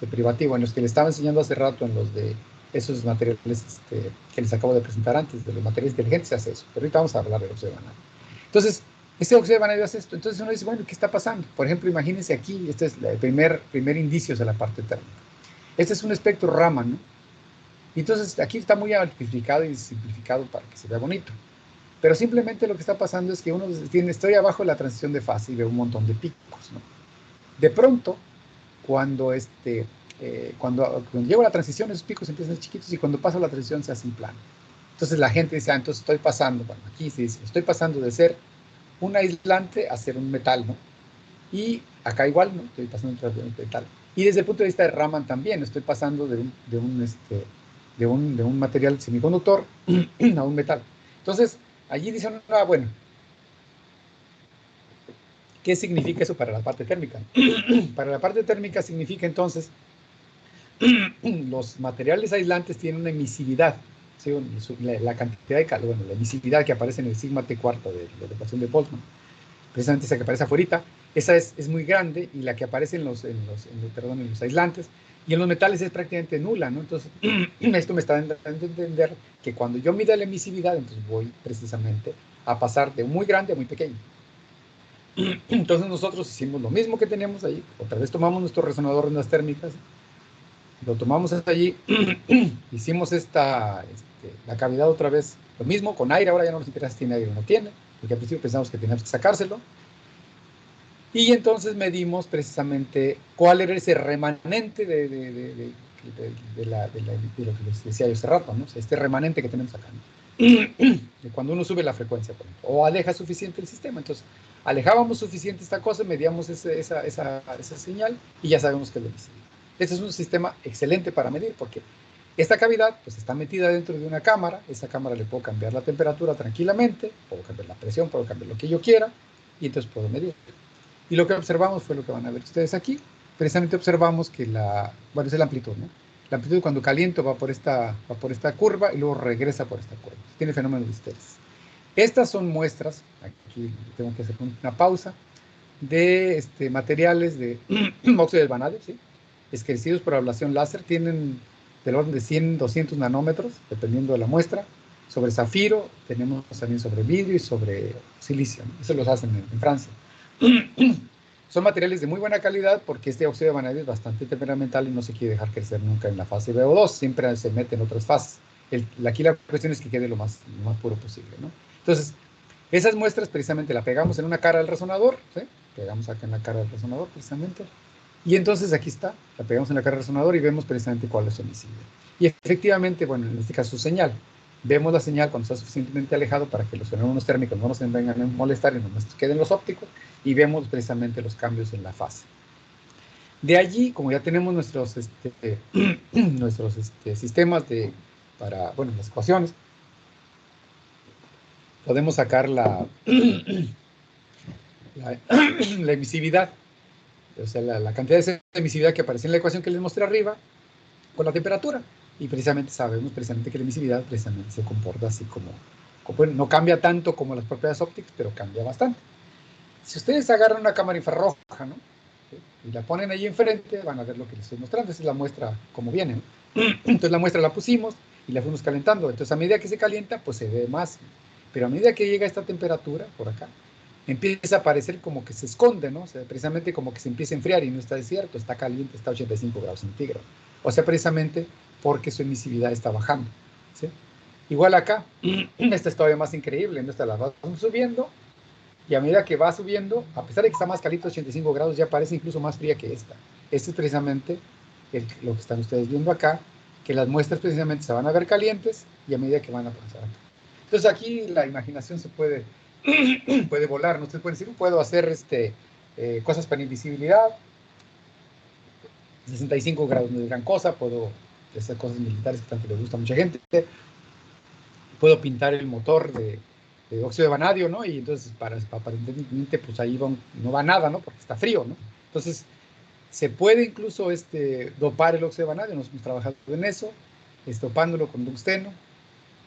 S2: privativo. En los que les estaba enseñando hace rato, en los de esos materiales que les acabo de presentar antes, de los materiales inteligentes, se hace eso. Pero ahorita vamos a hablar de óxido de vanadio. Entonces, este óxido de vanadio hace esto. Entonces uno dice, bueno, ¿qué está pasando? Por ejemplo, imagínense aquí, este es el primer indicio de la parte térmica. Este es un espectro Raman, ¿no? Entonces, aquí está muy amplificado y simplificado para que se vea bonito. Pero simplemente lo que está pasando es que estoy abajo de la transición de fase y veo un montón de picos, ¿no? De pronto, cuando llego a la transición, esos picos empiezan a ser chiquitos y cuando paso la transición se hacen plano. Entonces la gente dice, entonces estoy pasando, bueno, aquí se dice, estoy pasando de ser un aislante a ser un metal, ¿no? Y acá igual, ¿no? Estoy pasando entre un metal. Y desde el punto de vista de Raman también, estoy pasando de un material semiconductor a un metal. Entonces, allí dicen, ah, bueno, ¿qué significa eso para la parte térmica? Para la parte térmica significa entonces, los materiales aislantes tienen una emisividad, ¿sí? La cantidad de calor, bueno, la emisividad que aparece en el sigma T cuarto de la ecuación de Boltzmann, precisamente esa que aparece afuera, esa es muy grande, y la que aparece en los aislantes, y en los metales es prácticamente nula, ¿no? Entonces, esto me está dando a entender que cuando yo mida la emisividad, entonces voy precisamente a pasar de muy grande a muy pequeño. Entonces nosotros hicimos lo mismo que teníamos ahí, otra vez tomamos nuestro resonador de ondas térmicas, lo tomamos allí, hicimos la cavidad otra vez, lo mismo, con aire. Ahora ya no nos interesa si tiene aire o no tiene, porque al principio pensamos que teníamos que sacárselo, y entonces medimos precisamente cuál era ese remanente de lo que les decía yo hace rato, ¿no? O sea, este remanente que tenemos acá, ¿no? De cuando uno sube la frecuencia, por ejemplo, o aleja suficiente el sistema. Entonces, alejábamos suficiente esta cosa, medíamos esa señal, y ya sabemos que es la emisividad. Este es un sistema excelente para medir, porque esta cavidad pues está metida dentro de una cámara. Esa cámara le puedo cambiar la temperatura tranquilamente, puedo cambiar la presión, puedo cambiar lo que yo quiera, y entonces puedo medir. Y lo que observamos fue lo que van a ver ustedes aquí. Precisamente observamos que bueno, es la amplitud, ¿no? La amplitud, cuando caliento, va por esta curva y luego regresa por esta curva. Tiene fenómeno de Histérisis. Estas son muestras, aquí tengo que hacer una pausa, de materiales de óxido de vanadio, ¿sí? Esclarecidos por ablación láser. Tienen del orden de 100, 200 nanómetros, dependiendo de la muestra. Sobre zafiro, tenemos también sobre vidrio y sobre silicio, ¿no? Eso los hacen en Francia. Son materiales de muy buena calidad, porque este óxido de vanadio es bastante temperamental y no se quiere dejar crecer nunca en la fase VO2, siempre se mete en otras fases. Aquí la cuestión es que quede lo más puro posible, ¿no? Entonces, esas muestras precisamente la pegamos en una cara del resonador, ¿sí? Pegamos acá en la cara del resonador precisamente, y entonces aquí está, la pegamos en la cara del resonador y vemos precisamente cuál es su emisividad. Y efectivamente, bueno, en este caso su señal. Vemos la señal cuando está suficientemente alejado para que los fenómenos térmicos no nos vengan a molestar y no nos queden los ópticos, y vemos precisamente los cambios en la fase. De allí, como ya tenemos nuestros sistemas para las ecuaciones, podemos sacar la emisividad, o sea, la cantidad de emisividad que aparece en la ecuación que les mostré arriba, con la temperatura. Y precisamente sabemos que la emisividad precisamente se comporta así como bueno, no cambia tanto como las propiedades ópticas, pero cambia bastante. Si ustedes agarran una cámara infrarroja, ¿no? ¿Sí? Y la ponen ahí enfrente, van a ver lo que les estoy mostrando. Esa es la muestra como viene, ¿no? Entonces la muestra la pusimos y la fuimos calentando. Entonces a medida que se calienta, pues se ve más. Pero a medida que llega a esta temperatura, por acá, empieza a parecer como que se esconde, ¿no? O sea, precisamente como que se empieza a enfriar, y no está desierto, está caliente, está a 85 grados centígrados. O sea, precisamente porque su emisividad está bajando, ¿sí? Igual acá, esta es todavía más increíble, ¿no? Esta la va subiendo, y a medida que va subiendo, a pesar de que está más caliente, 85 grados, ya parece incluso más fría que esta. Este es precisamente lo que están ustedes viendo acá, que las muestras precisamente se van a ver calientes, y a medida que van a pasar acá. Entonces aquí la imaginación se puede volar, ¿no? Ustedes pueden decir, puedo hacer cosas para invisibilidad, 65 grados no es gran cosa, puedo hacer cosas militares que tanto le gusta a mucha gente, puedo pintar el motor de óxido de vanadio, ¿no? Y entonces aparentemente pues ahí no va nada, ¿no? Porque está frío, ¿no? Entonces se puede incluso dopar el óxido de vanadio. Nos hemos trabajado en eso, dopándolo con tungsteno,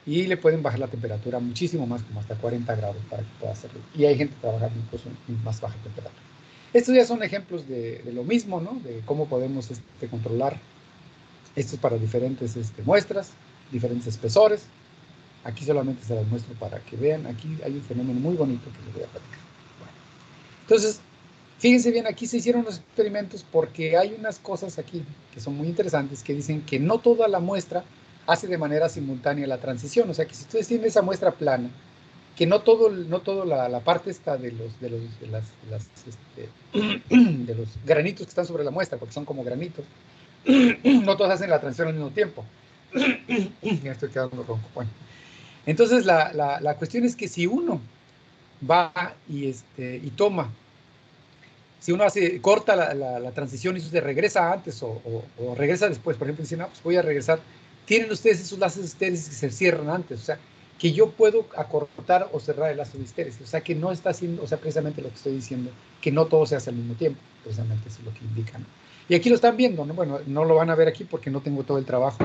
S2: y le pueden bajar la temperatura muchísimo más, como hasta 40 grados, para que pueda hacerlo. Y hay gente trabajando incluso en más baja temperatura. Estos ya son ejemplos de lo mismo, ¿no? De cómo podemos controlar. Esto es para diferentes muestras, diferentes espesores. Aquí solamente se las muestro para que vean. Aquí hay un fenómeno muy bonito que les voy a platicar. Bueno, entonces, fíjense bien, aquí se hicieron los experimentos, porque hay unas cosas aquí que son muy interesantes, que dicen que no toda la muestra hace de manera simultánea la transición. O sea, que si ustedes tienen esa muestra plana, que no todo la parte esta de los granitos que están sobre la muestra, porque son como granitos, no todos hacen la transición al mismo tiempo. Ya estoy quedando ronco. Bueno, entonces la cuestión es que si uno va y toma si uno corta la transición y eso se regresa antes o regresa después, por ejemplo, dicen, no, pues voy a regresar, tienen ustedes esos lazos estéresis que se cierran antes, o sea, que yo puedo acortar o cerrar el lazo de estéresis, o sea, que no está haciendo, o sea, precisamente lo que estoy diciendo, que no todo se hace al mismo tiempo, precisamente eso es lo que indica, ¿no? Y aquí lo están viendo, ¿no? Bueno, no lo van a ver aquí porque no tengo todo el trabajo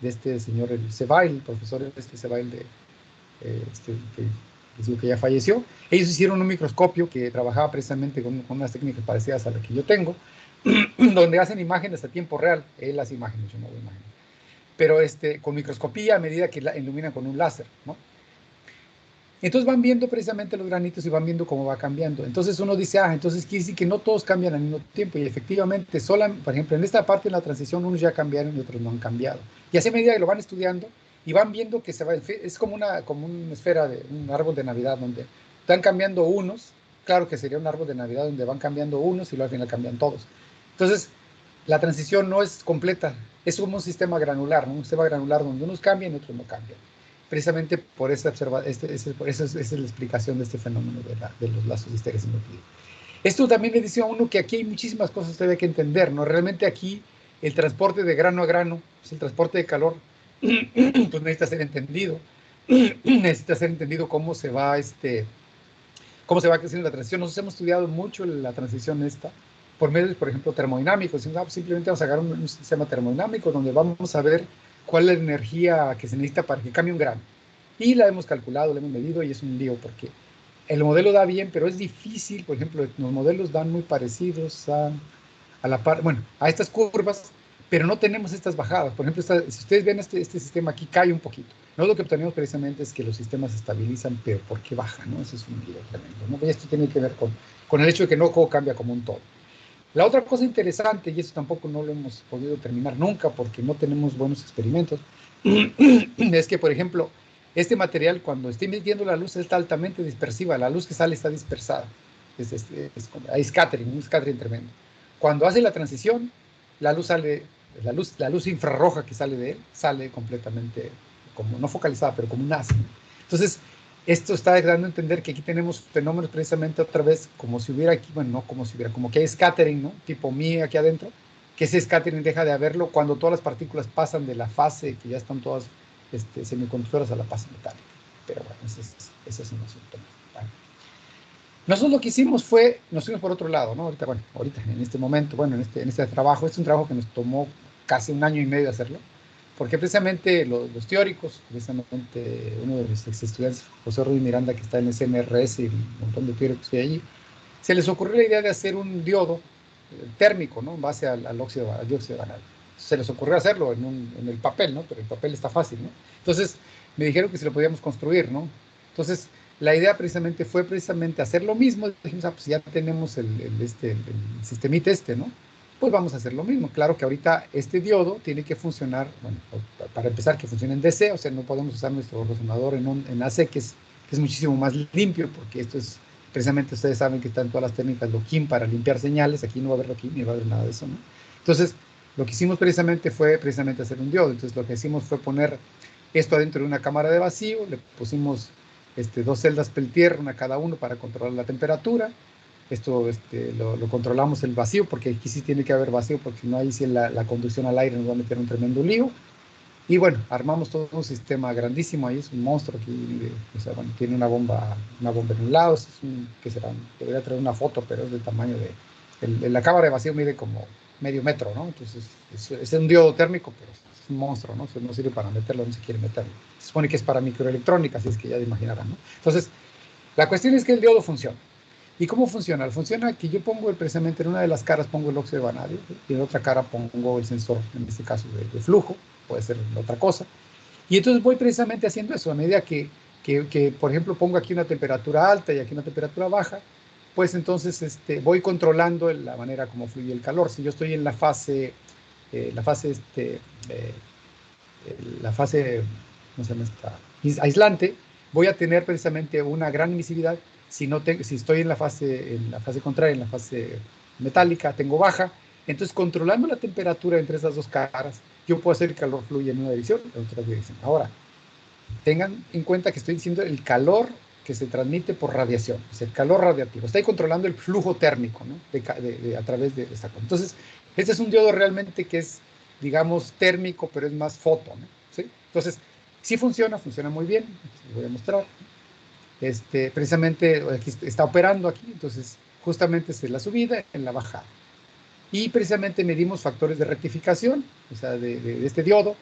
S2: de este señor, el Sebail, el profesor Sebail que ya falleció. Ellos hicieron un microscopio que trabajaba precisamente con unas técnicas parecidas a las que yo tengo, donde hacen imágenes a tiempo real. Él hace imágenes, yo no hago imágenes. Pero con microscopía a medida que iluminan con un láser, ¿no? Entonces van viendo precisamente los granitos y van viendo cómo va cambiando. Entonces uno dice, entonces quiere decir que no todos cambian al mismo tiempo. Y efectivamente, por ejemplo, en esta parte de la transición, unos ya cambiaron y otros no han cambiado. Y así a medida que lo van estudiando y van viendo que es como una esfera de un árbol de Navidad donde están cambiando unos. Claro que sería un árbol de Navidad donde van cambiando unos y luego al final cambian todos. Entonces, la transición no es completa. Es como un sistema granular, ¿no? Un sistema granular donde unos cambian y otros no cambian. Precisamente por esa es la explicación de este fenómeno de los lazos de estéresis nucleares. Esto también le dice a uno que aquí hay muchísimas cosas que hay que entender, ¿no? Realmente aquí el transporte de grano a grano, pues el transporte de calor, pues necesita ser entendido. Necesita ser entendido cómo se va creciendo la transición. Nosotros hemos estudiado mucho la transición por medios, por ejemplo, termodinámicos. Simplemente vamos a agarrar un sistema termodinámico donde vamos a ver cuál es la energía que se necesita para que cambie un grano. Y la hemos calculado, la hemos medido y es un lío porque el modelo da bien, pero es difícil. Por ejemplo, los modelos dan muy parecidos a estas curvas, pero no tenemos estas bajadas. Por ejemplo, si ustedes ven este sistema aquí, cae un poquito. No, lo que obtenemos precisamente es que los sistemas se estabilizan, pero ¿por qué baja? ¿No? Eso es un lío tremendo, ¿no? Y esto tiene que ver con el hecho de que no cambia como un todo. La otra cosa interesante, y eso tampoco no lo hemos podido terminar nunca porque no tenemos buenos experimentos, es que, por ejemplo, este material cuando está emitiendo la luz está altamente dispersiva, la luz que sale está dispersada, hay scattering, un scattering tremendo. Cuando hace la transición, la luz infrarroja que sale de él, sale completamente, como no focalizada, pero como un haz. Entonces, esto está dando a entender que aquí tenemos fenómenos precisamente otra vez, como si hubiera aquí, bueno, no como si hubiera, como que hay scattering, ¿no? Tipo mí aquí adentro, que ese scattering deja de haberlo cuando todas las partículas pasan de la fase, que ya están todas semiconductoras, a la fase metálica. Pero bueno, ese es un asunto. Bueno. Nosotros lo que hicimos fue, nos fuimos por otro lado, ¿no? Ahorita, en este momento, bueno, en este trabajo, es un trabajo que nos tomó casi 1 año y medio hacerlo, porque precisamente los teóricos, precisamente uno de los estudiantes, José Ruiz Miranda, que está en el CNRS y un montón de teóricos que hay allí, se les ocurrió la idea de hacer un diodo térmico, ¿no? En base al dióxido de vanadio. Se les ocurrió hacerlo en el papel, ¿no? Pero el papel está fácil, ¿no? Entonces me dijeron que si lo podíamos construir, ¿no? Entonces la idea precisamente fue hacer lo mismo. Dijimos, pues ya tenemos el sistemita ¿no? Pues vamos a hacer lo mismo. Claro que ahorita este diodo tiene que funcionar, bueno, para empezar, que funcione en DC, o sea, no podemos usar nuestro resonador en AC, que es muchísimo más limpio, porque esto es, precisamente ustedes saben que están todas las técnicas Loquín para limpiar señales. Aquí no va a haber Loquín, ni va a haber nada de eso, ¿no? Entonces, lo que hicimos fue hacer un diodo. Entonces, lo que hicimos fue poner esto adentro de una cámara de vacío, le pusimos 2 celdas Peltier, una cada uno, para controlar la temperatura. Esto lo controlamos el vacío, porque aquí sí tiene que haber vacío, porque si no, ahí sí la conducción al aire nos va a meter un tremendo lío. Y bueno, armamos todo un sistema grandísimo. Ahí es un monstruo aquí, o sea, bueno, tiene una bomba en un lado. Debería traer una foto, pero es del tamaño la cámara de vacío mide como medio metro, ¿no? Entonces es un diodo térmico, pero es un monstruo, ¿no? No sirve para meterlo, no se quiere meterlo. Se supone que es para microelectrónica, así es que ya imaginarán, ¿no? Entonces, la cuestión es que el diodo funciona. ¿Y cómo funciona? Funciona que yo pongo precisamente en una de las caras pongo el óxido de vanadio y en la otra cara pongo el sensor, en este caso de flujo, puede ser otra cosa. Y entonces voy precisamente haciendo eso a medida que por ejemplo, pongo aquí una temperatura alta y aquí una temperatura baja, pues entonces voy controlando la manera como fluye el calor. Si yo estoy en la fase, ¿cómo se llama esta? Aislante, voy a tener precisamente una gran emisividad. Si estoy en la fase contraria, en la fase metálica, tengo baja. Entonces, controlando la temperatura entre esas 2 caras, yo puedo hacer que el calor fluya en una dirección o en otra dirección. Ahora, tengan en cuenta que estoy diciendo el calor que se transmite por radiación, es el calor radiativo. Está ahí controlando el flujo térmico, ¿no? A través de esta cosa. Entonces, este es un diodo realmente que es, digamos, térmico, pero es más foto, ¿no? ¿Sí? Entonces, sí funciona muy bien. Les voy a mostrar. Precisamente aquí está operando aquí, entonces justamente es en la subida, en la bajada. Y precisamente medimos factores de rectificación, o sea, de este diodo.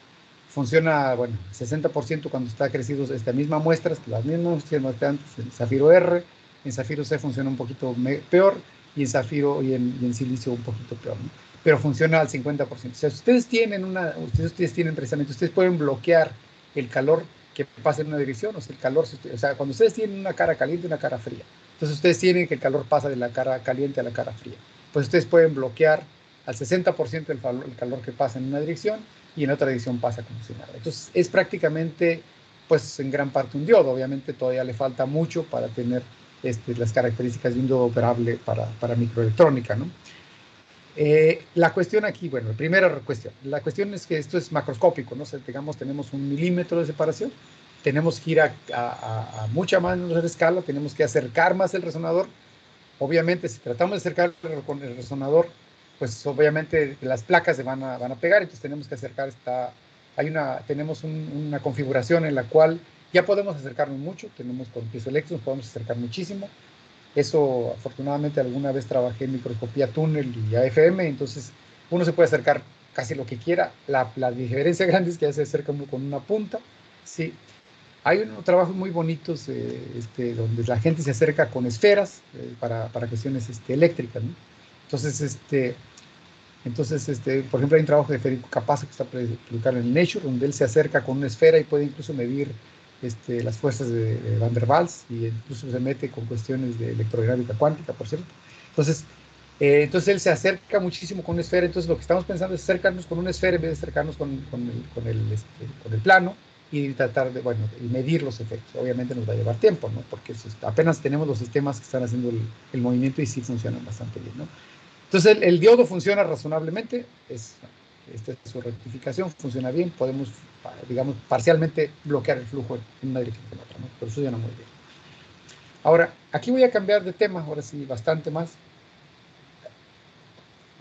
S2: Funciona, bueno, 60% cuando está crecido esta misma muestra, las mismas que antes, en zafiro R, en zafiro C funciona un poquito peor, y en zafiro y en silicio un poquito peor, ¿no? Pero funciona al 50%. O sea, si ustedes tienen precisamente, ustedes pueden bloquear el calor que pasa en una dirección, o sea, el calor, o sea, cuando ustedes tienen una cara caliente y una cara fría, entonces ustedes tienen que el calor pasa de la cara caliente a la cara fría, pues ustedes pueden bloquear al 60% el calor que pasa en una dirección y en otra dirección pasa como si nada. Entonces es prácticamente, pues en gran parte un diodo. Obviamente todavía le falta mucho para tener las características de un diodo operable para microelectrónica, ¿no? La cuestión aquí, bueno, la primera cuestión, la cuestión es que esto es macroscópico, ¿no? O sea, digamos, tenemos 1 milímetro de separación, tenemos que ir a mucha más escala, tenemos que acercar más el resonador. Obviamente, si tratamos de acercar con el resonador, pues obviamente las placas se van a pegar, entonces tenemos que acercar tenemos una configuración en la cual ya podemos acercarnos mucho, tenemos con piezoeléctricos, podemos acercar muchísimo. Eso, afortunadamente, alguna vez trabajé en microscopía túnel y AFM, entonces uno se puede acercar casi lo que quiera. La diferencia grande es que ya se acerca uno con una punta, sí. Hay unos trabajos muy bonitos donde la gente se acerca con esferas para cuestiones eléctricas, ¿no? Entonces, por ejemplo, hay un trabajo de Federico Capazo que está publicado en Nature, donde él se acerca con una esfera y puede incluso medir las fuerzas de Van der Waals, y incluso se mete con cuestiones de electrodinámica cuántica, por cierto. Entonces él se acerca muchísimo con una esfera. Entonces lo que estamos pensando es acercarnos con una esfera en vez de acercarnos con el plano, y tratar de, bueno, y medir los efectos. Obviamente nos va a llevar tiempo, ¿no? Porque apenas tenemos los sistemas que están haciendo el movimiento y sí funcionan bastante bien, ¿no? Entonces el diodo funciona razonablemente, esta es su rectificación, funciona bien, podemos, digamos, parcialmente bloquear el flujo en una dirección que en otra, ¿no? Pero funciona muy bien. Ahora, aquí voy a cambiar de tema, ahora sí, bastante más,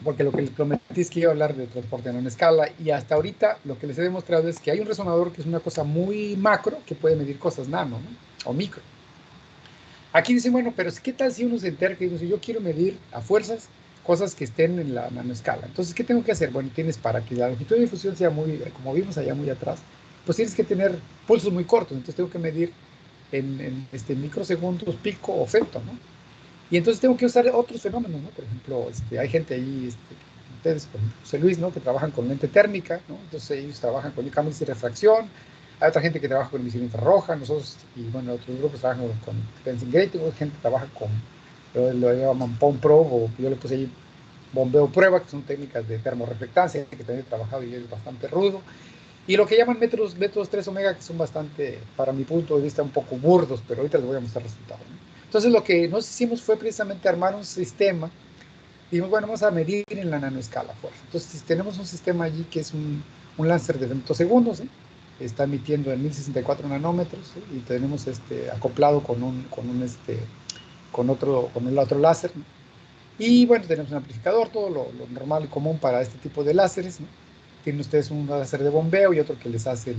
S2: porque lo que les prometí es que iba a hablar de transporte a gran escala, y hasta ahorita lo que les he demostrado es que hay un resonador que es una cosa muy macro, que puede medir cosas nano, ¿no? O micro. Aquí dicen, bueno, pero ¿qué tal si uno se entera que dice, yo quiero medir a fuerzas cosas que estén en la nanoescala? Entonces, ¿qué tengo que hacer? Bueno, tienes, para que la longitud de difusión sea muy, como vimos allá muy atrás, pues tienes que tener pulsos muy cortos. Entonces tengo que medir en microsegundos pico o femto, ¿no? Y entonces tengo que usar otros fenómenos, ¿no? Por ejemplo, hay gente ahí, ustedes, por ejemplo, José Luis, ¿no? Que trabajan con lente térmica, ¿no? Entonces ellos trabajan con cámaras de refracción. Hay otra gente que trabaja con emisión infrarroja, nosotros, y bueno, otros grupos trabajan con Sensing Grating, otra gente trabaja con, lo llaman POM Probe, o yo le puse ahí bombeo prueba, que son técnicas de termorreflectancia, que también he trabajado y es bastante rudo. Y lo que llaman métodos 3 omega, que son bastante, para mi punto de vista, un poco burdos, pero ahorita les voy a mostrar resultados, ¿no? Entonces lo que nos hicimos fue precisamente armar un sistema. Dijimos, bueno, vamos a medir en la nanoescala fuerza. Entonces tenemos un sistema allí que es un láser de femtosegundos, ¿eh? Está emitiendo en 1064 nanómetros, ¿eh? Y tenemos acoplado con el otro láser, ¿no? Y bueno, tenemos un amplificador, todo lo normal y común para este tipo de láseres, ¿no? Tienen ustedes un láser de bombeo y otro que les hace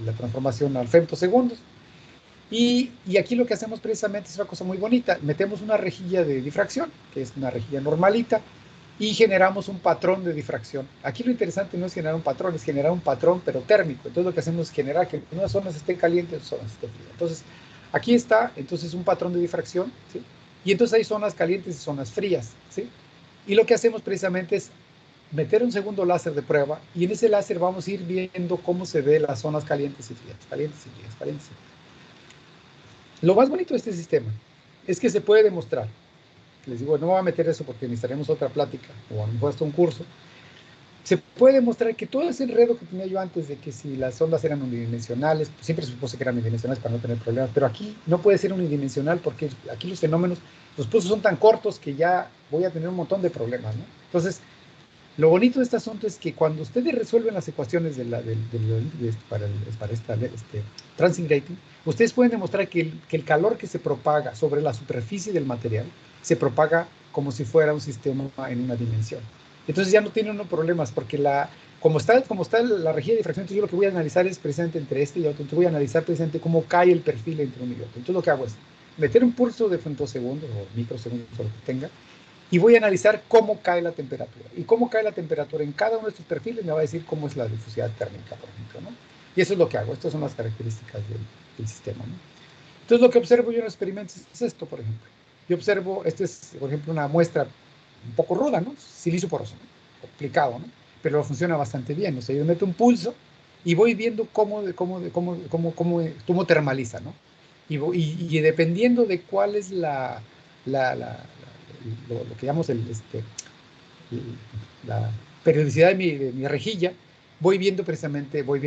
S2: la transformación al femtosegundos. Y aquí lo que hacemos precisamente es una cosa muy bonita. Metemos una rejilla de difracción, que es una rejilla normalita, y generamos un patrón de difracción. Aquí lo interesante no es generar un patrón, es generar un patrón, pero térmico. Entonces lo que hacemos es generar que unas zonas estén calientes y otras zonas estén frías. Entonces, aquí está, entonces, un patrón de difracción, ¿sí? Y entonces hay zonas calientes y zonas frías, ¿sí? Y lo que hacemos precisamente es meter un segundo láser de prueba, y en ese láser vamos a ir viendo cómo se ve las zonas calientes y frías, calientes y frías, calientes y frías. Lo más bonito de este sistema es que se puede demostrar. Les digo, no me voy a meter eso porque necesitaremos otra plática, o a lo mejor hasta un curso. Se puede demostrar que todo ese enredo que tenía yo antes de que si las ondas eran unidimensionales, pues siempre supuse que eran unidimensionales para no tener problemas, pero aquí no puede ser unidimensional porque aquí los fenómenos, los pulsos son tan cortos que ya voy a tener un montón de problemas, ¿no? Entonces, Lo bonito de este asunto es que cuando ustedes resuelven las ecuaciones para transient grating, ustedes pueden demostrar que el calor que se propaga sobre la superficie del material se propaga como si fuera un sistema en una dimensión. Entonces ya no tienen unos problemas, porque como está la rejilla de difracción, entonces yo lo que voy a analizar es precisamente entre este y otro, entonces voy a analizar precisamente cómo cae el perfil entre uno y otro. Entonces lo que hago es meter un pulso de femtosegundos o microsegundos, o lo que tenga, y voy a analizar cómo cae la temperatura. Y cómo cae la temperatura en cada uno de estos perfiles me va a decir cómo es la difusividad térmica, por ejemplo, ¿no? Y eso es lo que hago. Estas son las características del sistema, ¿no? Entonces, lo que observo yo en los experimentos es esto, por ejemplo. Yo observo, es, por ejemplo, una muestra un poco ruda, ¿no? Silicio poroso, ¿no? Complicado, ¿no? Pero funciona bastante bien. O sea, yo meto un pulso y voy viendo cómo termaliza, ¿no? Y dependiendo de cuál es lo que llamamos la periodicidad de mi rejilla, voy viendo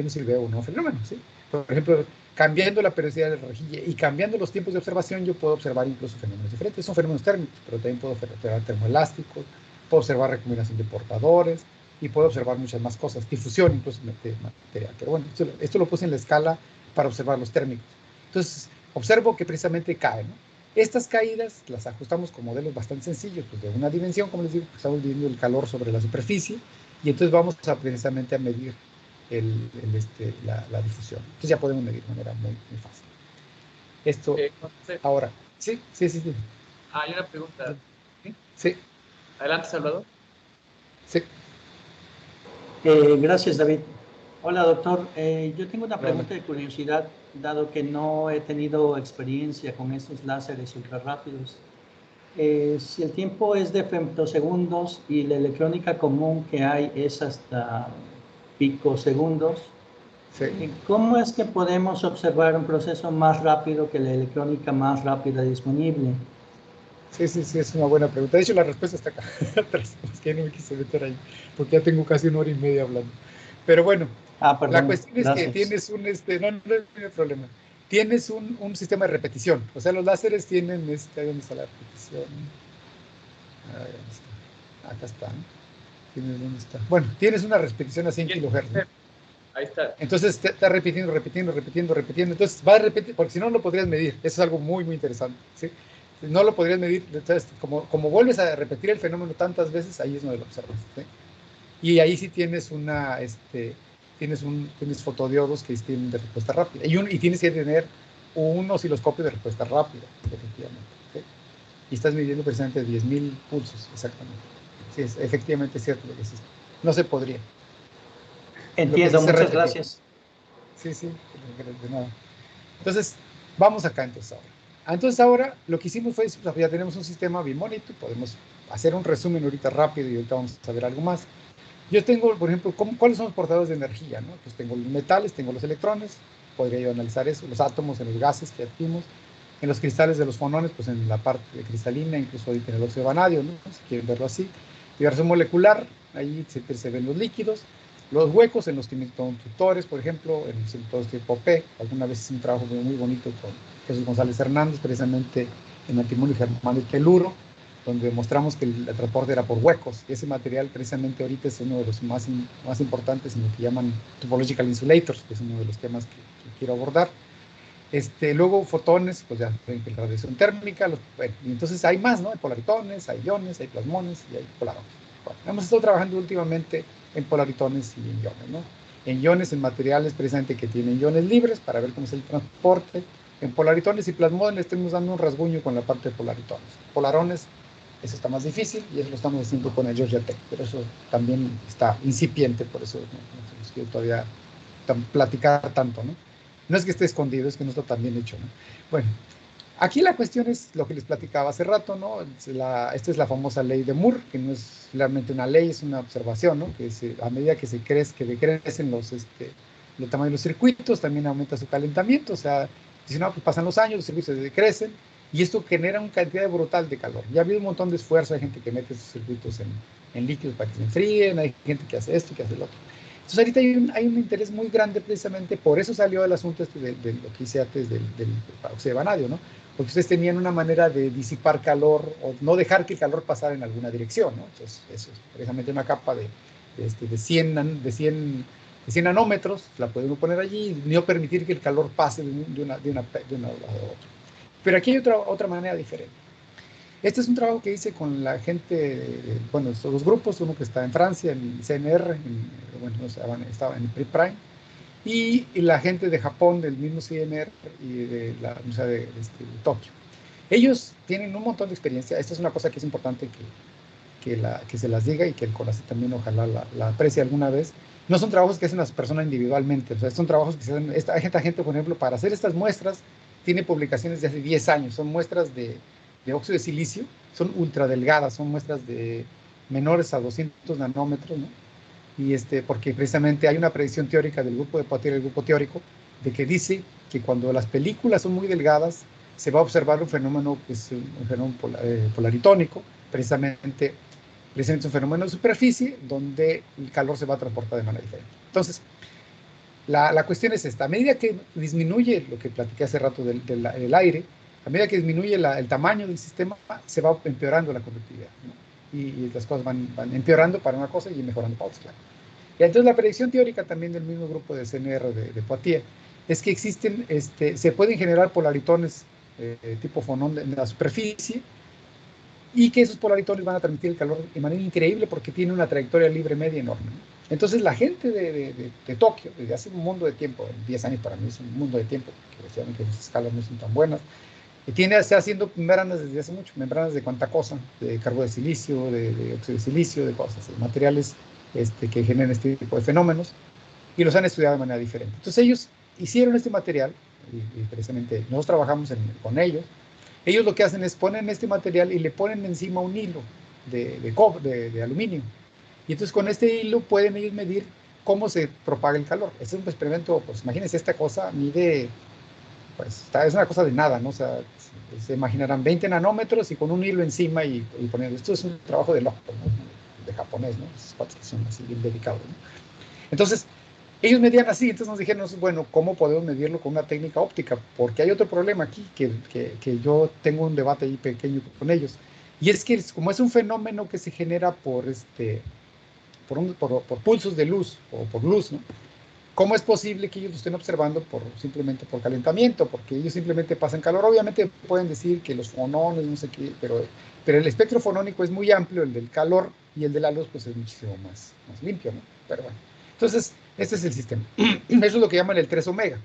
S2: si veo o no fenómeno, ¿sí? Por ejemplo, cambiando la periodicidad de la rejilla y cambiando los tiempos de observación, yo puedo observar incluso fenómenos diferentes. Son fenómenos térmicos, pero también puedo observar termoelásticos, puedo observar recombinación de portadores y puedo observar muchas más cosas, difusión incluso de material. Pero bueno, esto lo puse en la escala para observar los térmicos. Entonces, observo que precisamente cae, ¿no? Estas caídas las ajustamos con modelos bastante sencillos, pues de una dimensión, como les digo, pues estamos viendo el calor sobre la superficie, y entonces vamos precisamente a medir la difusión. Entonces ya podemos medir de manera muy, muy fácil. Esto, ahora, sí.
S1: Hay una pregunta.
S2: Sí.
S1: Adelante, Salvador.
S2: Sí.
S5: Gracias, David. Hola, doctor. Yo tengo una pregunta de curiosidad, dado que no he tenido experiencia con estos láseres ultra rápidos. Si el tiempo es de femtosegundos y la electrónica común que hay es hasta picosegundos, sí. ¿Cómo es que podemos observar un proceso más rápido que la electrónica más rápida disponible?
S2: Sí, es una buena pregunta. De hecho, la respuesta está acá atrás, es que no me quise meter ahí, porque ya tengo casi 1 hora y media hablando. Pero bueno, la cuestión es que tienes no hay problema. Tienes un sistema de repetición. O sea, los láseres tienen, ¿dónde está la repetición? Acá está, ¿no? ¿Dónde está? Bueno, tienes una repetición a 100 kHz, ¿no?
S1: Ahí está.
S2: Entonces está repitiendo. Entonces va a repetir, porque si no lo podrías medir. Eso es algo muy, muy interesante, ¿sí? No lo podrías medir. Entonces, como vuelves a repetir el fenómeno tantas veces, ahí es donde lo observas, ¿sí? Y ahí sí tienes tienes fotodiodos que tienen de respuesta rápida. Y tienes que tener un osciloscopio de respuesta rápida, efectivamente, ¿sí? Y estás midiendo precisamente 10.000 pulsos, exactamente. Sí, efectivamente es cierto lo que hiciste. No se podría.
S5: Entiendo, muchas gracias.
S2: Sí, de nada. Entonces, vamos acá entonces ahora. Entonces ahora lo que hicimos fue, ya tenemos un sistema bien bonito, podemos hacer un resumen ahorita rápido y ahorita vamos a ver algo más. Yo tengo, por ejemplo, ¿cuáles son los portadores de energía, ¿no? Pues tengo los metales, tengo los electrones, podría yo analizar eso, los átomos en los gases que adquirimos, en los cristales de los fonones, pues en la parte de cristalina, incluso ahorita en el óxido de vanadio, ¿no? Si quieren verlo así. Diversidad molecular, ahí se ven los líquidos, los huecos en los químicos-conductores, por ejemplo, en los semiconductores tipo P. Alguna vez hice un trabajo muy bonito con Jesús González Hernández, precisamente en antimonio y germano y teluro, donde demostramos que el transporte era por huecos. Y ese material precisamente ahorita es uno de los más importantes en lo que llaman topological insulators, que es uno de los temas que quiero abordar. Luego fotones, pues ya ven que la radiación térmica, bueno, y entonces hay más, ¿no? Hay polaritones, hay iones, hay plasmones y hay polarones. Bueno, hemos estado trabajando últimamente en polaritones y en iones, ¿no? En iones, en materiales precisamente que tienen iones libres para ver cómo es el transporte. En polaritones y plasmones estamos dando un rasguño con la parte de polaritones. Polarones, eso está más difícil y eso lo estamos haciendo con el Georgia Tech, pero eso también está incipiente, por eso no se quiero todavía platicar tanto, ¿no? No es que esté escondido, es que no está tan bien hecho, ¿no? Bueno, aquí la cuestión es lo que les platicaba hace rato, ¿no? Esta es la famosa ley de Moore, que no es realmente una ley, es una observación, ¿no? Que a medida que decrecen el tamaño de los circuitos, también aumenta su calentamiento, o sea, si no, pues pasan los años, los circuitos se decrecen, y esto genera una cantidad brutal de calor. Ya ha habido un montón de esfuerzo, hay gente que mete esos circuitos en líquidos para que se enfríen, hay gente que hace esto, que hace lo otro. Entonces ahorita hay un interés muy grande precisamente, por eso salió el asunto de lo que hice antes del óxido de vanadio, ¿no? Porque ustedes tenían una manera de disipar calor o no dejar que el calor pasara en alguna dirección, ¿no? Entonces eso es precisamente una capa de 100 nanómetros, la podemos poner allí y no permitir que el calor pase de una lado a otro. Pero aquí hay otra manera diferente. Este es un trabajo que hice con la gente, bueno, estos dos grupos, uno que está en Francia, en el CNR, bueno, estaba en el PRIPRIME, y la gente de Japón, del mismo CNR, y de la Universidad de Tokio. Ellos tienen un montón de experiencia. Esta es una cosa que es importante que se las diga y que el CONACYT también ojalá la aprecie alguna vez. No son trabajos que hacen las personas individualmente, o sea, son trabajos que se hacen, esta gente, por ejemplo, para hacer estas muestras, tiene publicaciones de hace 10 años, son muestras de óxido de silicio, son ultra delgadas, son muestras de menores a 200 nanómetros, ¿no? Y porque precisamente hay una predicción teórica del grupo de Poitier, el grupo teórico, de que dice que cuando las películas son muy delgadas, se va a observar un fenómeno que es un fenómeno polaritónico, precisamente es un fenómeno de superficie donde el calor se va a transportar de manera diferente. Entonces, la cuestión es esta: a medida que disminuye lo que platiqué hace rato del aire, a medida que disminuye el tamaño del sistema, se va empeorando la conductividad, ¿no? Y las cosas van empeorando para una cosa y mejorando para otra. Y entonces la predicción teórica también del mismo grupo de CNR de Poitier es que existen, se pueden generar polaritones tipo fonón en la superficie, y que esos polaritones van a transmitir el calor de manera increíble porque tiene una trayectoria libre media enorme, ¿no? Entonces la gente de Tokio, desde hace un mundo de tiempo, 10 años para mí es un mundo de tiempo, porque obviamente las escalas no son tan buenas, está haciendo membranas desde hace mucho, membranas de cuánta cosa, de carbono de silicio, de óxido de silicio, de cosas, de materiales que generan este tipo de fenómenos, y los han estudiado de manera diferente. Entonces ellos hicieron este material, y precisamente nosotros trabajamos con ellos. Ellos lo que hacen es ponen este material y le ponen encima un hilo de aluminio. Y entonces con este hilo pueden ellos medir cómo se propaga el calor. Este es un experimento, pues imagínense, esta cosa mide, pues es una cosa de nada, ¿no? O sea, se imaginarán 20 nanómetros y con un hilo encima y poniendo. Esto es un trabajo de loco, ¿no? De japonés, ¿no? Esos cuates que son así bien dedicados, ¿no? Entonces, ellos medían así, entonces nos dijeron, bueno, ¿cómo podemos medirlo con una técnica óptica? Porque hay otro problema aquí, que yo tengo un debate ahí pequeño con ellos, y es que como es un fenómeno que se genera por pulsos de luz, o por luz, ¿no? ¿Cómo es posible que ellos lo estén observando simplemente por calentamiento? Porque ellos simplemente pasan calor. Obviamente pueden decir que los fonones, no sé qué, pero el espectro fonónico es muy amplio, el del calor, y el de la luz pues es muchísimo más limpio, ¿no? Pero bueno, entonces este es el sistema. Eso es lo que llaman el 3 omega.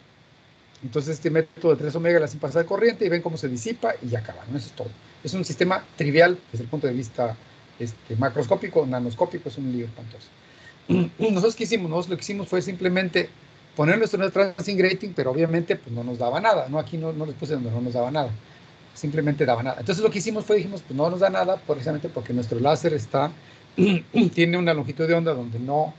S2: Entonces este método de 3 omega le hacen pasar corriente y ven cómo se disipa y ya acaba, ¿no? Eso es todo. Es un sistema trivial desde el punto de vista macroscópico, nanoscópico, es un lío espantoso. Nosotros lo que hicimos fue simplemente poner nuestro transient grating, pero obviamente pues no nos daba nada, ¿no? Aquí no les puse donde no nos daba nada, simplemente daba nada. Entonces lo que hicimos dijimos, pues no nos da nada precisamente porque nuestro láser tiene una longitud de onda donde no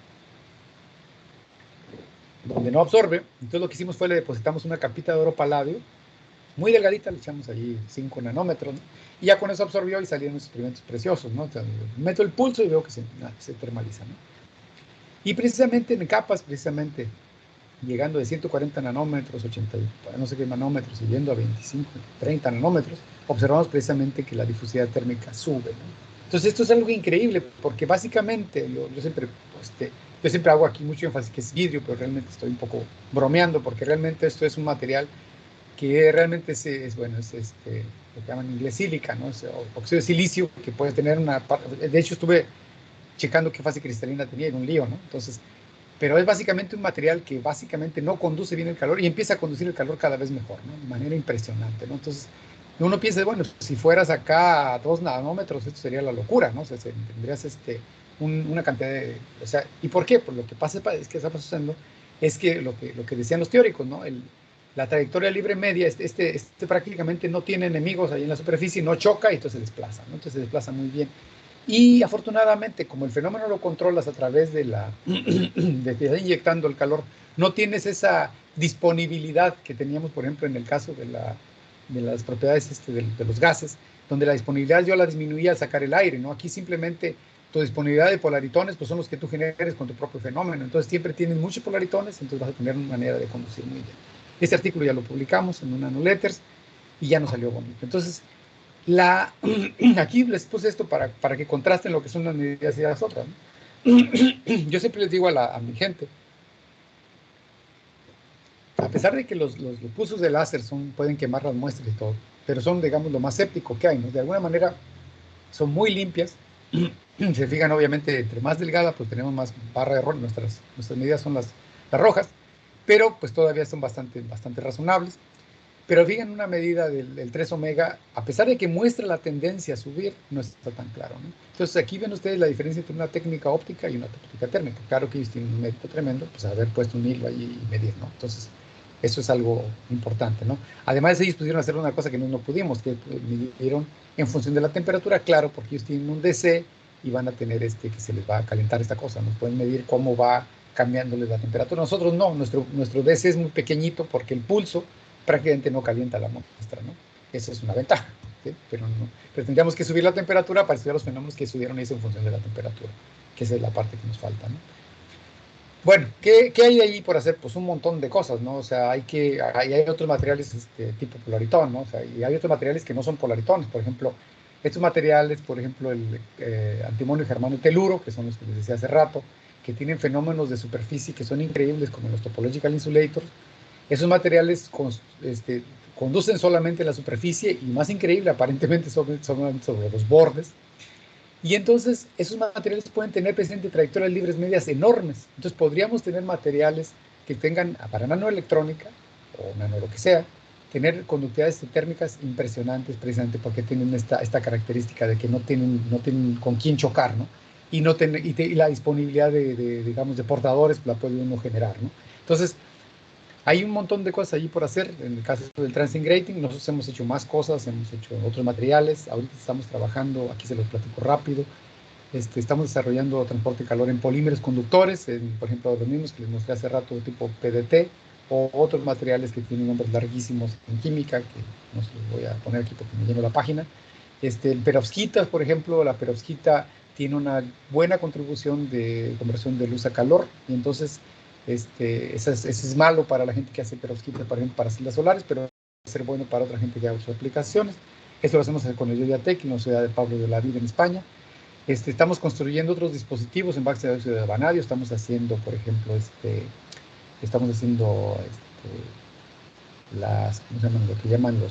S2: absorbe. Entonces lo que hicimos fue le depositamos una capita de oro paladio, muy delgadita, le echamos ahí 5 nanómetros, ¿no? Y ya con eso absorbió y salieron unos experimentos preciosos, ¿no? O sea, meto el pulso y veo que se termaliza, ¿no? Y precisamente en capas, llegando de 140 nanómetros, 80, no sé qué nanómetros, y yendo a 25, 30 nanómetros, observamos precisamente que la difusividad térmica sube, ¿no? Entonces esto es algo increíble, porque básicamente yo siempre hago aquí mucho énfasis que es vidrio, pero realmente estoy un poco bromeando, porque realmente esto es un material que realmente es lo que llaman en inglés sílica, ¿no? Es óxido de silicio, que puede tener de hecho estuve checando qué fase cristalina tenía en un lío, ¿no? Entonces, pero es básicamente un material que básicamente no conduce bien el calor y empieza a conducir el calor cada vez mejor, ¿no? De manera impresionante, ¿no? Entonces, uno piensa, bueno, si fueras acá a 2 nanómetros, esto sería la locura, ¿no? O sea, tendrías una cantidad de... O sea, ¿y por qué? Pues lo que pasa es que está pasando es que lo que decían los teóricos, ¿no? La trayectoria libre media, prácticamente no tiene enemigos ahí en la superficie, no choca y entonces se desplaza, ¿no? Entonces se desplaza muy bien. Y afortunadamente, como el fenómeno lo controlas a través de ir inyectando el calor, no tienes esa disponibilidad que teníamos, por ejemplo, en el caso de las propiedades de los gases, donde la disponibilidad yo la disminuía al sacar el aire, ¿no? Aquí simplemente tu disponibilidad de polaritones pues son los que tú generes con tu propio fenómeno. Entonces siempre tienes muchos polaritones, entonces vas a tener una manera de conducir muy bien. Este artículo ya lo publicamos en un Nanoletters y ya nos salió bonito. Entonces, aquí les puse esto para que contrasten lo que son las medidas y las otras, ¿no? Yo siempre les digo a mi gente, a pesar de que los pulsos de láser pueden quemar las muestras y todo, pero son, digamos, lo más séptico que hay, ¿no? De alguna manera son muy limpias. Se fijan, obviamente, entre más delgada, pues tenemos más barra de error. Nuestras medidas son las rojas, pero pues todavía son bastante razonables. Pero fijan, una medida del 3 omega, a pesar de que muestra la tendencia a subir, no está tan claro, ¿no? Entonces aquí ven ustedes la diferencia entre una técnica óptica y una técnica térmica. Claro que ellos tienen un mérito tremendo, pues haber puesto un hilo ahí y medir, ¿no? Entonces, eso es algo importante, ¿no? Además, ellos pudieron hacer una cosa que no pudimos, que midieron en función de la temperatura, claro, porque ellos tienen un DC y van a tener que se les va a calentar esta cosa, ¿no? Pueden medir cómo va cambiándoles la temperatura. Nosotros no, nuestro DC es muy pequeñito porque el pulso prácticamente no calienta la muestra, ¿no? Esa es una ventaja, ¿sí? Pero tendríamos que subir la temperatura para estudiar los fenómenos que estudiaron eso en función de la temperatura, que esa es la parte que nos falta, ¿no? Bueno, ¿qué hay ahí por hacer? Pues un montón de cosas, ¿no? O sea, hay otros materiales tipo polaritón, ¿no? O sea, y hay otros materiales que no son polaritones. Por ejemplo, estos materiales, por ejemplo, el antimonio y germanio teluro, que son los que les decía hace rato, que tienen fenómenos de superficie que son increíbles, como los topological insulators. Esos materiales conducen solamente en la superficie y, más increíble, aparentemente sobre los bordes. Y entonces esos materiales pueden tener presente trayectorias libres medias enormes. Entonces podríamos tener materiales que tengan, para nanoelectrónica o nano lo que sea, tener conductividades térmicas impresionantes, precisamente porque tienen esta característica de que no tienen con quién chocar, ¿no? Y la disponibilidad digamos, de portadores la puede uno generar, ¿no? Entonces, hay un montón de cosas allí por hacer. En el caso del transient grating, nosotros hemos hecho más cosas, hemos hecho otros materiales. Ahorita estamos trabajando, aquí se los platico rápido. Estamos desarrollando transporte de calor en polímeros conductores, por ejemplo, los mismos que les mostré hace rato, tipo PDT, o otros materiales que tienen nombres larguísimos en química, que no se los voy a poner aquí porque me lleno la página. Perovskitas, por ejemplo, la perovskita tiene una buena contribución de conversión de luz a calor, y entonces ese es malo para la gente que hace perovskita, por ejemplo, para celdas solares, pero puede ser bueno para otra gente que haga otras aplicaciones. Esto lo hacemos con el Yoyatec, en la Universidad de Pablo de la Vida en España. Estamos construyendo otros dispositivos en base a dióxido de vanadio. Estamos haciendo, por ejemplo, ¿cómo se llaman? Lo que llaman no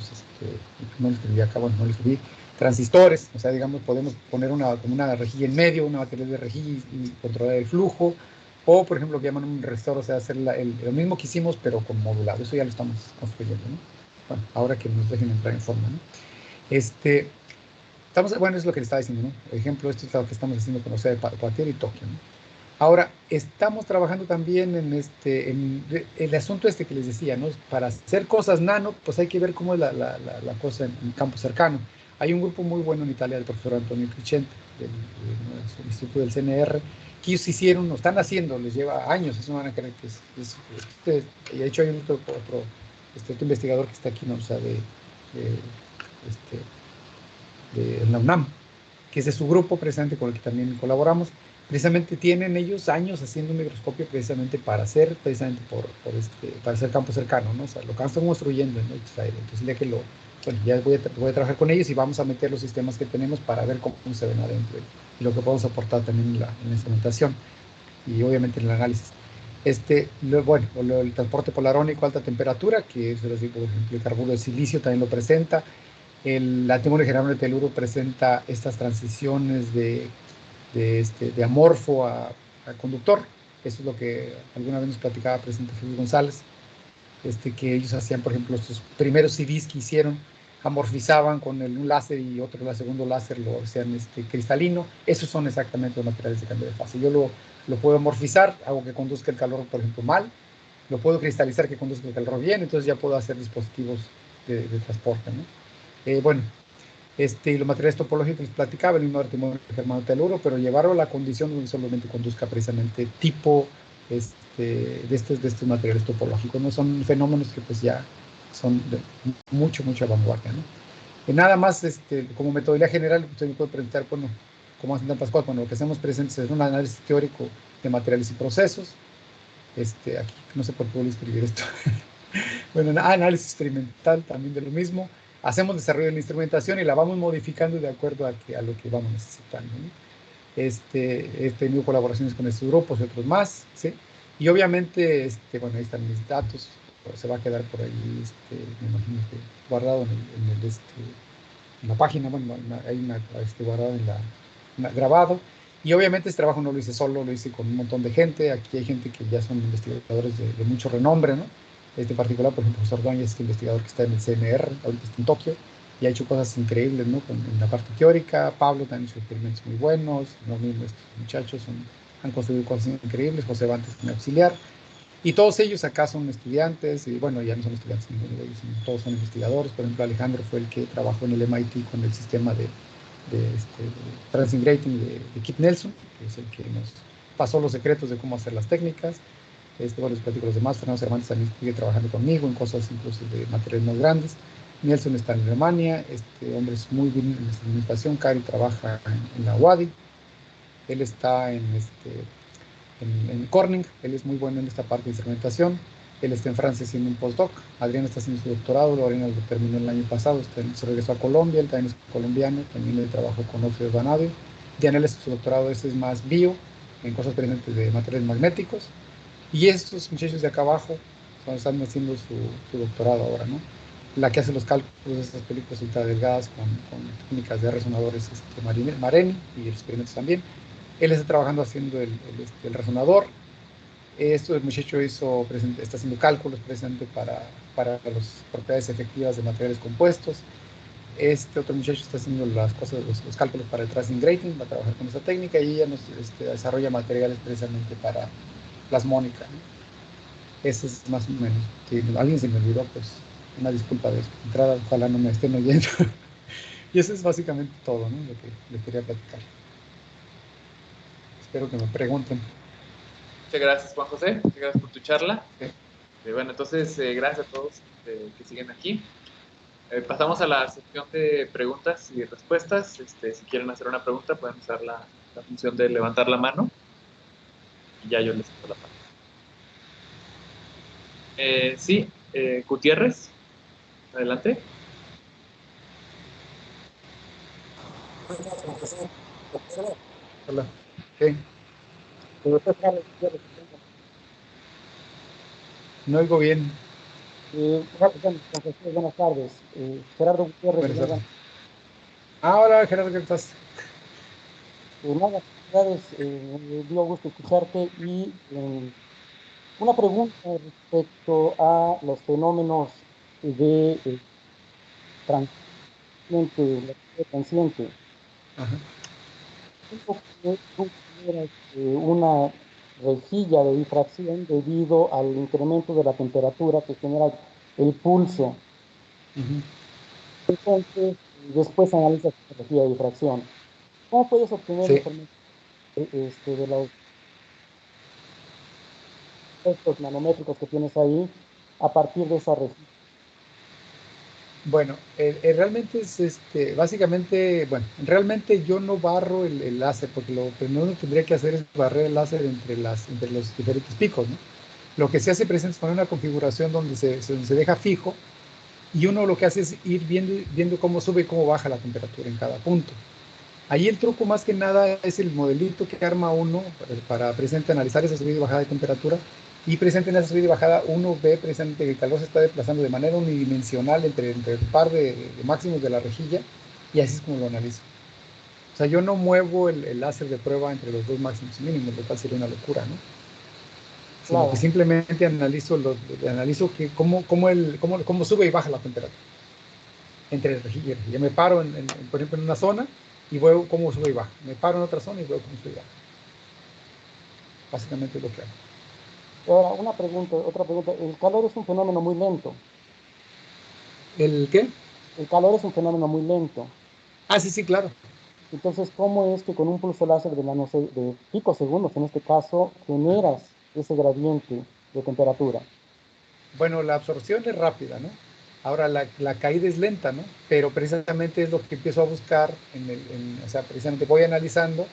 S2: lo escribí acá, bueno, no lo escribí, transistores. O sea, digamos, podemos poner como una rejilla en medio, una batería de rejilla y controlar el flujo. O, por ejemplo, lo que llaman un resistor, o sea, hacer lo mismo que hicimos, pero con modulado. Eso ya lo estamos construyendo, ¿no? Bueno, ahora que nos dejen entrar en forma, ¿no? Bueno, es lo que le estaba diciendo, ¿no? Por ejemplo, esto es lo que estamos haciendo con la Universidad de Poitiers y Tokio, ¿no? Ahora, estamos trabajando también en el asunto que les decía, ¿no? Para hacer cosas nano, pues hay que ver cómo es la cosa en campo cercano. Hay un grupo muy bueno en Italia, del profesor Antonio Crescente, del Instituto del CNR, que ellos hicieron, lo están haciendo, les lleva años, eso no van a creer que y de hecho hay otro investigador que está aquí, ¿no? O sea, de la UNAM, que es de su grupo precisamente con el que también colaboramos. Precisamente tienen ellos años haciendo un microscopio precisamente para hacer campo cercano, ¿no? O sea, lo que están construyendo en Israel. Entonces, ya voy a trabajar con ellos y vamos a meter los sistemas que tenemos para ver cómo se ven adentro y lo que podemos aportar también en la instrumentación y obviamente en el análisis. El transporte polarónico a alta temperatura, que es, por ejemplo, el carburo de silicio también lo presenta. El antimonio y germanio teluro presenta estas transiciones de amorfo a conductor. Eso es lo que alguna vez nos platicaba presidente Jesús González, que ellos hacían, por ejemplo, estos primeros CDs que hicieron, amorfizaban con un láser y el segundo láser lo hacían cristalino. Esos son exactamente los materiales de cambio de fase. Yo lo puedo amorfizar, hago que conduzca el calor, por ejemplo, mal, lo puedo cristalizar que conduzca el calor bien, entonces ya puedo hacer dispositivos de transporte, ¿no? Bueno, los materiales topológicos les platicaba, el mismo antimonio germano teluro, pero llevarlo a la condición donde solamente conduzca precisamente tipo de estos materiales topológicos, ¿no? Son fenómenos que pues ya son de mucha vanguardia, ¿no? Nada más, como metodología general, usted me puede preguntar, bueno, ¿Cómo hacen tantas cosas? Bueno, lo que hacemos presentes es un análisis teórico de materiales y procesos. Aquí no sé por qué voy a escribir esto. Bueno, análisis experimental también de lo mismo. Hacemos desarrollo de la instrumentación y la vamos modificando de acuerdo a lo que vamos necesitando, ¿no? He tenido colaboraciones con estos grupos y otros más, ¿sí? Y obviamente, bueno, ahí están mis datos, se va a quedar por ahí, me imagino que guardado en la página, bueno, hay guardado grabado. Y obviamente este trabajo no lo hice solo, lo hice con un montón de gente. Aquí hay gente que ya son investigadores de mucho renombre, ¿no? En particular, por ejemplo, José Ordóñez, este investigador que está en el CNR, ahorita está en Tokio, y ha hecho cosas increíbles, ¿no? En la parte teórica. Pablo también ha hecho experimentos muy buenos. Lo mismo, estos muchachos han construido cosas increíbles. José Bantes es mi auxiliar. Y todos ellos acá son estudiantes, y bueno, ya no son estudiantes, todos son investigadores. Por ejemplo, Alejandro fue el que trabajó en el MIT con el sistema de Transient Grating de Kip Nelson, que es el que nos pasó los secretos de cómo hacer las técnicas. Bueno, les platico los demás. Fernando Cervantes también sigue trabajando conmigo en cosas incluso de materiales más grandes. Nelson está en Alemania. Este hombre es muy bien en la instrumentación. Cari trabaja en la UADY. Él está en Corning. Él es muy bueno en esta parte de instrumentación. Él está en Francia haciendo un postdoc. Adrián está haciendo su doctorado. Lorena lo terminó el año pasado. Se regresó a Colombia. Él también es colombiano. También le trabajó con óxido de vanadio. Dianel es su doctorado. Ese es más bio, en cosas presentes de materiales magnéticos. Y estos muchachos de acá abajo están haciendo su doctorado ahora, ¿no? La que hace los cálculos de estas películas ultradelgadas con técnicas de resonadores Mareni y experimentos también. Él está trabajando haciendo el resonador. El muchacho está haciendo cálculos presente para las propiedades efectivas de materiales compuestos. Este otro muchacho está haciendo las cosas, los cálculos para el Transient Grating, va a trabajar con esa técnica, y ella nos desarrolla materiales precisamente para plasmónica, ¿no? Ese es más o menos. Si alguien se me olvidó, pues una disculpa de entrada, ojalá no me estén oyendo. Y eso es básicamente todo, ¿no? Lo que les quería platicar. Espero que me pregunten.
S1: Muchas gracias, Juan José. Muchas gracias por tu charla.
S2: Sí.
S1: Bueno, entonces, gracias a todos que siguen aquí. Pasamos a la sección de preguntas y respuestas. Si quieren hacer una pregunta, pueden usar la función de levantar la mano y ya yo les hago la palabra. Sí, Gutiérrez, adelante.
S2: Hola. Okay. No oigo bien.
S6: Buenas tardes. Gerardo Gutiérrez.
S2: Buenas tardes. Hola, Gerardo, ¿qué estás?
S6: Nada, felicidades, me dio gusto escucharte y una pregunta respecto a los fenómenos de transciente.
S2: Ajá.
S6: ¿Tú consideras una rejilla de difracción debido al incremento de la temperatura que genera el pulso? Entonces, después analizas la rejilla de difracción. ¿Cómo puedes obtener información de los efectos nanométricos que tienes ahí a partir de esa rejilla?
S2: Bueno, realmente es básicamente, bueno, realmente yo no barro el láser, porque lo primero que tendría que hacer es barrer el láser entre los diferentes picos, ¿no? Lo que se hace presente es poner una configuración donde se deja fijo, y uno lo que hace es ir viendo cómo sube y cómo baja la temperatura en cada punto. Ahí el truco más que nada es el modelito que arma uno para presente analizar esa subida y bajada de temperatura, y presente en esa subida y bajada uno ve presente que el calor se está desplazando de manera unidimensional entre el par de máximos de la rejilla, y así es como lo analizo. O sea, yo no muevo el láser de prueba entre los dos máximos y mínimos, lo cual sería una locura, ¿no? Sino
S6: Claro.
S2: que simplemente analizo cómo sube y baja la temperatura entre rejilla y rejilla. Me paro, por ejemplo, en una zona y veo cómo sube y baja. Me paro en otra zona y veo cómo sube y baja. Básicamente es lo que hago.
S6: Ahora, otra pregunta. El calor es un fenómeno muy lento.
S2: ¿El qué?
S6: El calor es un fenómeno muy lento.
S2: Ah, sí, claro.
S6: Entonces, ¿cómo es que con un pulso láser de picosegundos, en este caso, generas ese gradiente de temperatura?
S2: Bueno, la absorción es rápida, ¿no? Ahora la caída es lenta, ¿no? Pero precisamente es lo que empiezo a buscar, o sea, precisamente voy analizando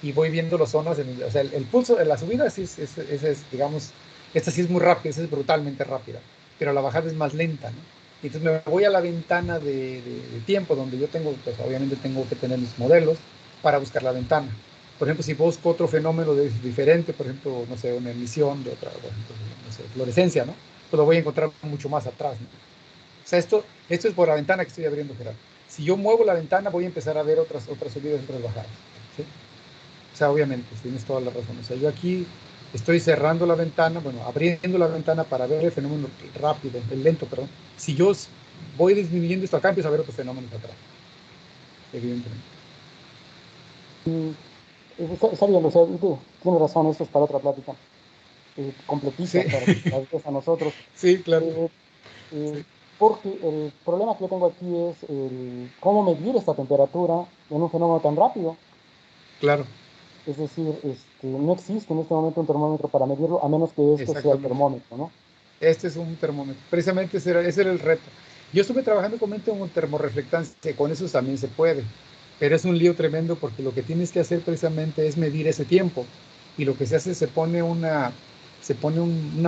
S2: y voy viendo las zonas, o sea, el pulso de la subida sí es, digamos, esta sí es muy rápida, esta es brutalmente rápida, pero la bajada es más lenta, ¿no? Y entonces me voy a la ventana de tiempo donde yo tengo, pues obviamente tengo que tener mis modelos para buscar la ventana. Por ejemplo, si busco otro fenómeno diferente, por ejemplo, no sé, una emisión de otra, por ejemplo, no sé, fluorescencia, ¿no? Pues lo voy a encontrar mucho más atrás, ¿no? O sea, esto es por la ventana que estoy abriendo, Gerardo. Si yo muevo la ventana, voy a empezar a ver otras subidas, otras bajadas, ¿sí? O sea, obviamente, tienes toda la razón. O sea, yo aquí estoy cerrando la ventana, bueno, abriendo la ventana para ver el fenómeno rápido, el lento, perdón. Si yo voy disminuyendo esto acá, empiezo a ver otros fenómenos atrás, evidentemente.
S6: Está bien, o sea, tiene razón, esto es para otra plática completita,
S2: Sí.
S6: para a nosotros.
S2: Sí, claro.
S6: Sí. Porque el problema que yo tengo aquí es cómo medir esta temperatura en un fenómeno tan rápido.
S2: Claro.
S6: Es decir, no existe en este momento un termómetro para medirlo, a menos que este sea el termómetro, ¿no?
S2: Este es un termómetro. Precisamente ese era el reto. Yo estuve trabajando con un termorreflectancia, con eso también se puede, pero es un lío tremendo porque lo que tienes que hacer precisamente es medir ese tiempo. Y lo que se hace, se pone una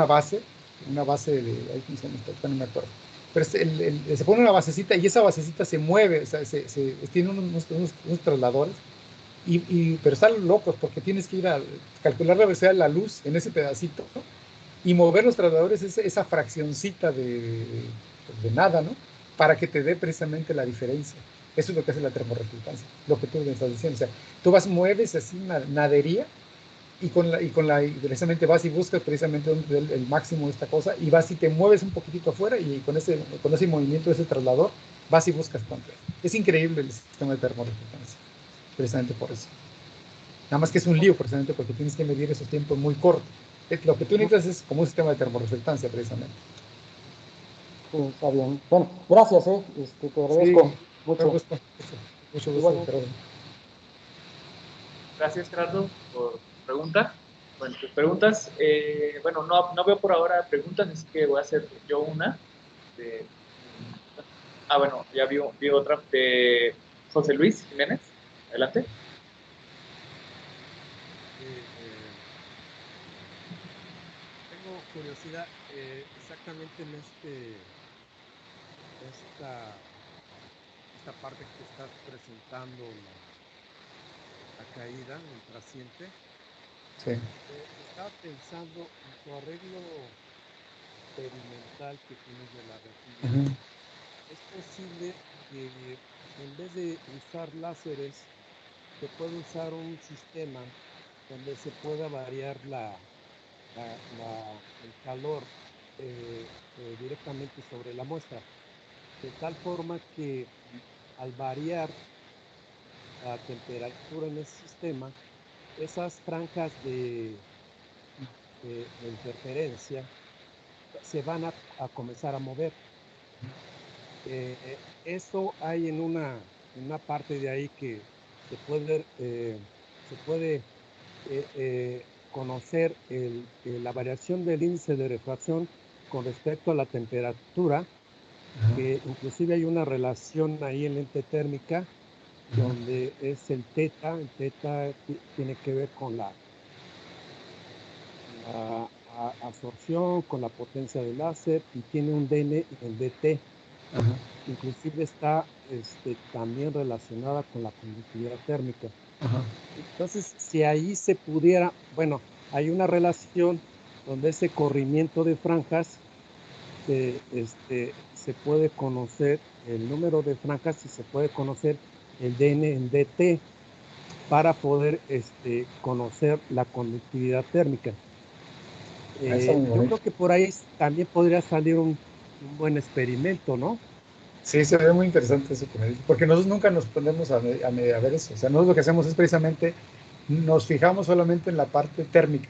S2: base de, ahí no me acuerdo, pero se pone una basecita y esa basecita se mueve, o sea, tiene unos trasladores, pero están locos porque tienes que ir a calcular la velocidad de la luz en ese pedacito, ¿no? Y mover los trasladores esa fraccioncita de nada, ¿no? Para que te dé precisamente la diferencia. Eso es lo que hace la termorreflectancia, lo que tú me estás diciendo. O sea, tú mueves así una nadería y precisamente vas y buscas precisamente el máximo de esta cosa y vas y te mueves un poquitito afuera y con ese movimiento de ese traslador vas y buscas cuánto es. Es increíble el sistema de termorreflectancia, precisamente por eso. Nada más que es un lío precisamente porque tienes que medir esos tiempos muy cortos. Lo que tú necesitas es como un sistema de termorreflectancia precisamente.
S6: Sí, está bien. Bueno, gracias, te agradezco mucho.
S2: Mucho gusto.
S1: Gracias, Gerardo, por tu pregunta. Bueno, tus preguntas, bueno, no veo por ahora preguntas, así que voy a hacer yo una. Bueno, ya vi otra de José Luis Jiménez. Adelante.
S7: Tengo curiosidad exactamente en esta parte que estás presentando, la caída, el trasciente.
S2: Sí.
S7: Estaba pensando en tu arreglo experimental que tienes de la rejilla. Es posible que en vez de usar láseres, se pueda usar un sistema donde se pueda variar el calor directamente sobre la muestra, de tal forma que al variar la temperatura en ese sistema, esas franjas de interferencia se van a comenzar a mover. Eso hay en una parte de ahí que se puede conocer la variación del índice de refracción con respecto a la temperatura, que inclusive hay una relación ahí en lente térmica donde es el teta tiene que ver con la absorción, con la potencia del láser, y tiene un DN y el DT. Inclusive está también relacionada con la conductividad térmica. Entonces, si ahí se pudiera, bueno, hay una relación donde ese corrimiento de franjas se puede conocer el número de franjas y se puede conocer el DN en DT para poder conocer la conductividad térmica. Yo creo que por ahí también podría salir un buen experimento, ¿no?
S2: Sí, se ve muy interesante eso que me dice, porque nosotros nunca nos ponemos a ver eso. O sea, nosotros lo que hacemos es precisamente nos fijamos solamente en la parte térmica.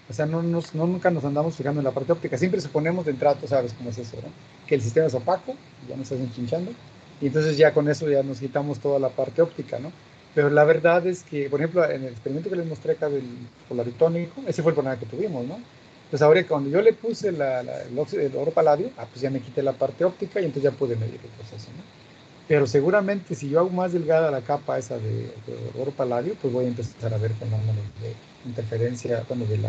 S2: O sea, nunca nos andamos fijando en la parte óptica. Siempre suponemos de entrada, tú sabes cómo es eso, ¿no? Que el sistema es opaco, ya nos estás enchinchando, y entonces ya con eso ya nos quitamos toda la parte óptica, ¿no? Pero la verdad es que, por ejemplo, en el experimento que les mostré acá del polaritónico, ese fue el problema que tuvimos, ¿no? Pues ahora cuando yo le puse el oro paladio, pues ya me quité la parte óptica y entonces ya pude medir el proceso, ¿no? Pero seguramente si yo hago más delgada la capa esa de oro paladio, pues voy a empezar a ver fenómenos de interferencia, bueno, del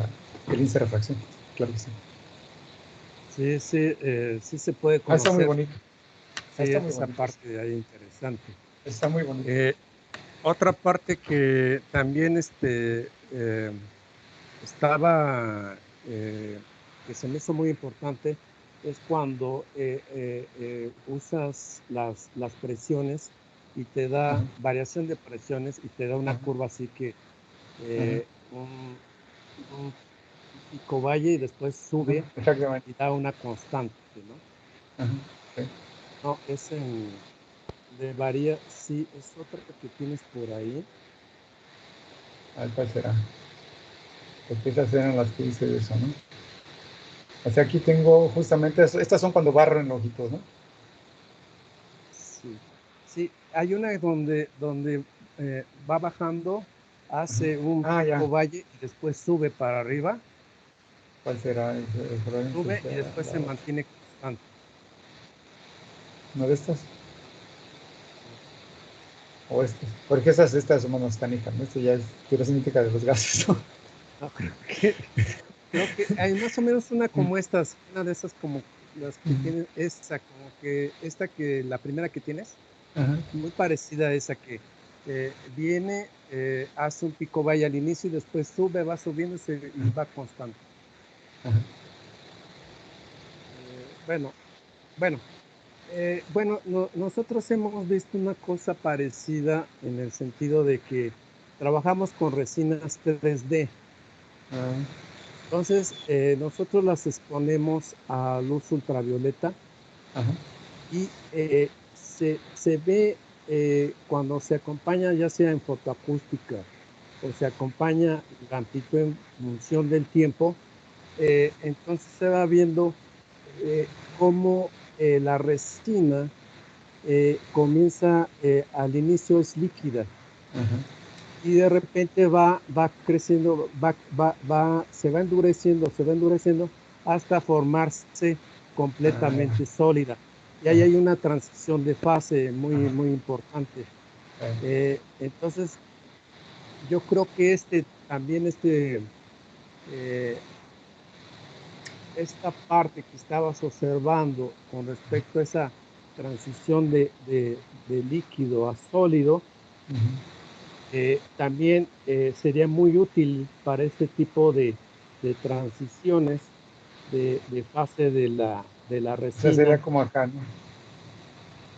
S2: índice de refracción. Claro que sí.
S7: Sí, sí, sí se puede
S2: Está muy
S7: conocer.
S2: bonito.
S7: Sí,
S2: Está muy
S7: esa
S2: bonito.
S7: parte de ahí interesante.
S2: Está muy bonito.
S7: Otra parte que también estaba, que se me hizo muy importante, es cuando usas las presiones y te da variación de presiones y te da una curva así que un pico valle y después sube y da una constante, ¿no?
S2: Sí.
S7: No, de varía, sí, es otra que tienes por ahí.
S2: ¿Cuál será? Porque estas eran las que hice de eso, ¿no? O sea, aquí tengo justamente, estas son cuando barro en longitud, ¿no?
S7: Sí, sí, hay una donde va bajando, hace un pico valle y después sube para arriba.
S2: ¿Cuál será?
S7: Sube y después se mantiene constante.
S2: ¿Una de estas? O estas. Porque estas son menos canicas, ¿no? Esto ya es pura cinética de los gases, ¿no?
S7: No, creo que hay más o menos una como estas, una de esas como las que tienen esa, como que esta que la primera que tienes, muy parecida a esa que viene, hace un pico valle al inicio y después sube, va subiendo y va constante. Nosotros hemos visto una cosa parecida en el sentido de que trabajamos con resinas 3D. Entonces, nosotros las exponemos a luz ultravioleta y se ve cuando se acompaña, ya sea en fotoacústica o se acompaña la amplitud en función del tiempo, entonces se va viendo cómo la resina comienza, al inicio es líquida y de repente va creciendo, se va endureciendo hasta formarse completamente sólida. Y ahí hay una transición de fase muy, muy importante. Entonces, yo creo que también esta parte que estabas observando con respecto a esa transición de líquido a sólido, también sería muy útil para este tipo de transiciones de fase de la resina.
S2: O sea, sería como acá, ¿no?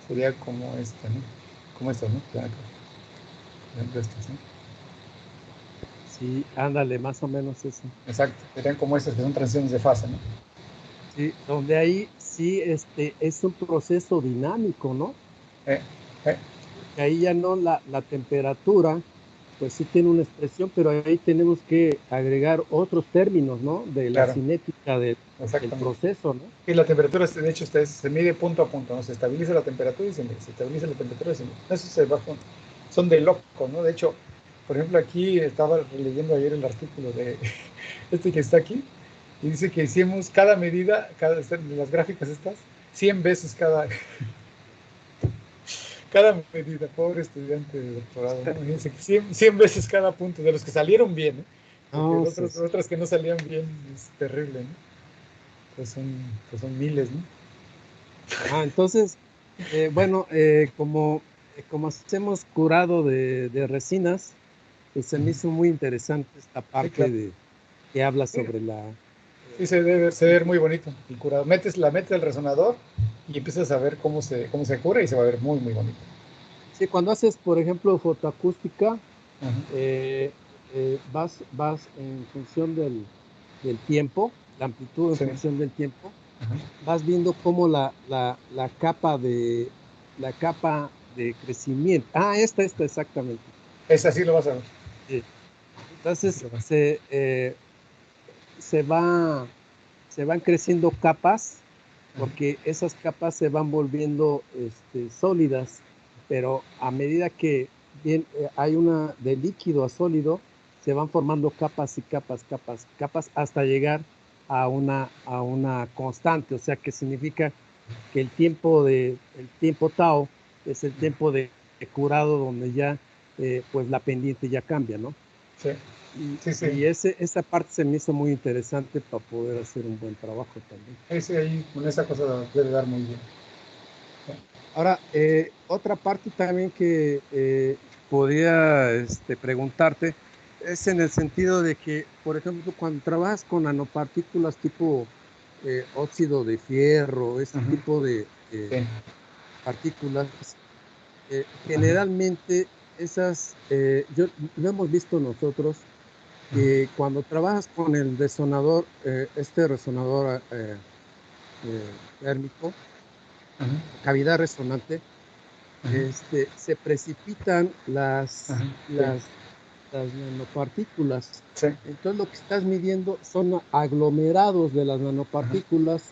S2: Sería como esta, ¿no? Como estas, ¿no? Por ejemplo, estas, ¿no?
S7: Sí, ándale, más o menos eso.
S2: Exacto, serían como estas que son transiciones de fase, ¿no?
S7: Sí, donde ahí sí es un proceso dinámico, ¿no? Ahí ya no la temperatura, pues sí tiene una expresión, pero ahí tenemos que agregar otros términos, ¿no? De la cinética del proceso, ¿no?
S2: Y la temperatura, de hecho, se mide punto a punto, ¿no? Se estabiliza la temperatura y se estabiliza la temperatura y eso son de loco, ¿no? De hecho, por ejemplo, aquí estaba leyendo ayer el artículo de que está aquí, y dice que hicimos cada medida, de las gráficas estas, 100 veces cada medida, pobre estudiante de doctorado, ¿no? Dice que 100 veces cada punto, de los que salieron bien, ¿eh? Porque otras que no salían bien es terrible, ¿no? Pues son miles, ¿no?
S7: Entonces, como hacemos curado de resinas, pues se me hizo muy interesante esta parte que habla sobre la...
S2: Sí, se debe ver muy bonito el curado. La metes al resonador y empiezas a ver cómo se cura y se va a ver muy, muy bonito.
S7: Sí, cuando haces, por ejemplo, fotoacústica, vas en función del tiempo, la amplitud en función del tiempo, vas viendo cómo la capa de crecimiento. Esta exactamente.
S2: Esa sí lo vas a ver.
S7: Sí. Entonces se van creciendo capas, porque esas capas se van volviendo sólidas, pero a medida que hay una de líquido a sólido, se van formando capas y capas hasta llegar a una constante, o sea que significa que el tiempo tau es el tiempo de curado donde ya pues la pendiente ya cambia, ¿no?
S2: Sí, sí, sí.
S7: Y esa parte se me hizo muy interesante para poder hacer un buen trabajo también.
S2: Ese ahí, con esa cosa puede dar muy bien.
S7: Ahora, otra parte también que podría preguntarte es en el sentido de que, por ejemplo, cuando trabajas con nanopartículas tipo óxido de fierro, este tipo de
S2: Sí.
S7: partículas, generalmente esas, lo hemos visto nosotros, que cuando trabajas con el resonador, este resonador térmico, cavidad resonante, se precipitan las nanopartículas.
S2: Sí.
S7: Entonces lo que estás midiendo son aglomerados de las nanopartículas.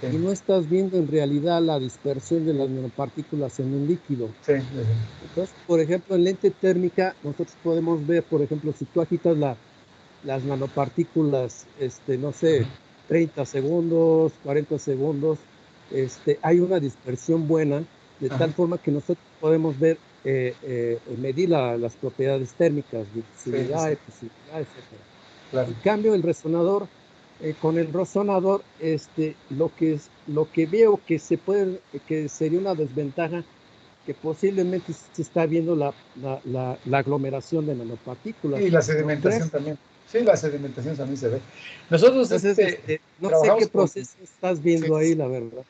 S2: Sí.
S7: Y no estás viendo en realidad la dispersión de las nanopartículas en un líquido.
S2: Sí.
S7: Entonces, por ejemplo, en lente térmica nosotros podemos ver, por ejemplo, si tú agitas las nanopartículas, no sé, 30 segundos, 40 segundos, hay una dispersión buena, de tal forma que nosotros podemos ver, medir las propiedades térmicas, difusividad, efusividad, etc.
S2: Claro.
S7: En cambio, el resonador, con el resonador, lo que veo que que sería una desventaja, que posiblemente se está viendo la aglomeración de nanopartículas.
S2: Y la sedimentación también. Sí, la sedimentación también se ve. Nosotros
S7: Entonces, no sé qué proceso estás viendo ahí, la verdad.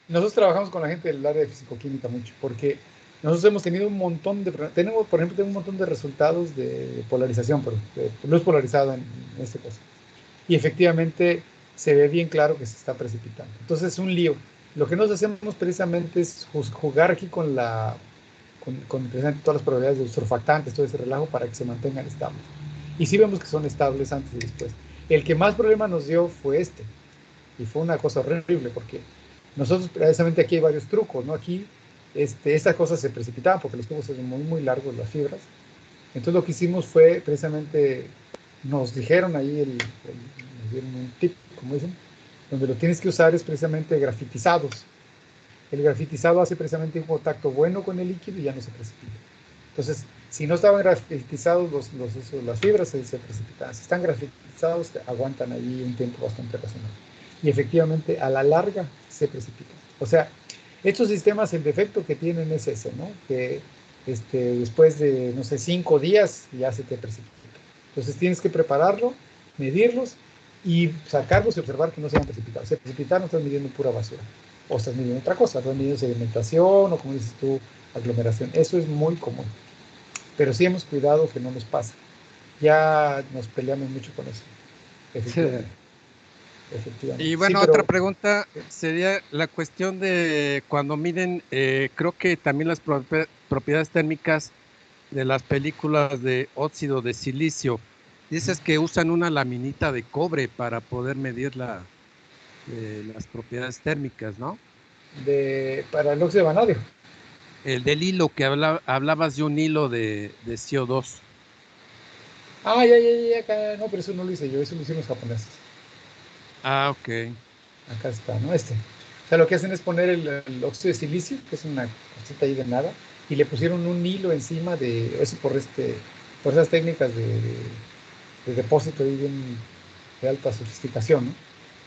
S2: Nosotros trabajamos con la gente del área de fisicoquímica mucho, porque nosotros hemos tenido un montón tenemos, por ejemplo, un montón de resultados de polarización, de luz polarizada en este caso. Y efectivamente se ve bien claro que se está precipitando. Entonces es un lío. Lo que nos hacemos precisamente es jugar aquí con precisamente todas las probabilidades de los surfactantes, todo ese relajo, para que se mantengan estables. Y sí vemos que son estables antes y después. El que más problema nos dio fue y fue una cosa horrible, porque nosotros precisamente aquí hay varios trucos, ¿no? Aquí estas cosas se precipitaban porque los tubos eran muy, muy largos, las fibras. Entonces lo que hicimos fue precisamente, nos dijeron ahí, nos dieron un tip, como dicen, donde lo tienes que usar es precisamente grafitizados. El grafitizado hace precisamente un contacto bueno con el líquido y ya no se precipita. Entonces, si no estaban grafitizados, las fibras se precipitan. Si están grafitizados, aguantan ahí un tiempo bastante razonable. Y efectivamente, a la larga, se precipitan. O sea, estos sistemas, el defecto que tienen es ese, ¿no? Que después de, no sé, 5 días ya se te precipita. Entonces, tienes que prepararlo, medirlos y sacarlos y observar que no se hayan precipitado. Se precipitaron, estás midiendo pura basura. O estás midiendo otra cosa, estás midiendo sedimentación o, como dices tú, aglomeración. Eso es muy común. Pero sí hemos cuidado que no nos pase. Ya nos peleamos mucho con eso. Efectivamente.
S7: Sí.
S2: Efectivamente.
S7: Y bueno,
S2: sí, pero,
S7: otra pregunta sería la cuestión de cuando miden, creo que también las propiedades térmicas de las películas de óxido de silicio. Dices que usan una laminita de cobre para poder medir las propiedades térmicas, ¿no?
S2: para el óxido de vanadio.
S7: El del hilo que hablabas de un hilo de CO2.
S2: Ah, ya, no, pero eso no lo hice yo, eso lo hicieron los japoneses.
S7: Ah, ok.
S2: Acá está, ¿no? O sea, lo que hacen es poner el óxido de silicio, que es una cosita ahí de nada, y le pusieron un hilo encima de eso por esas técnicas de depósito ahí bien de alta sofisticación, ¿no?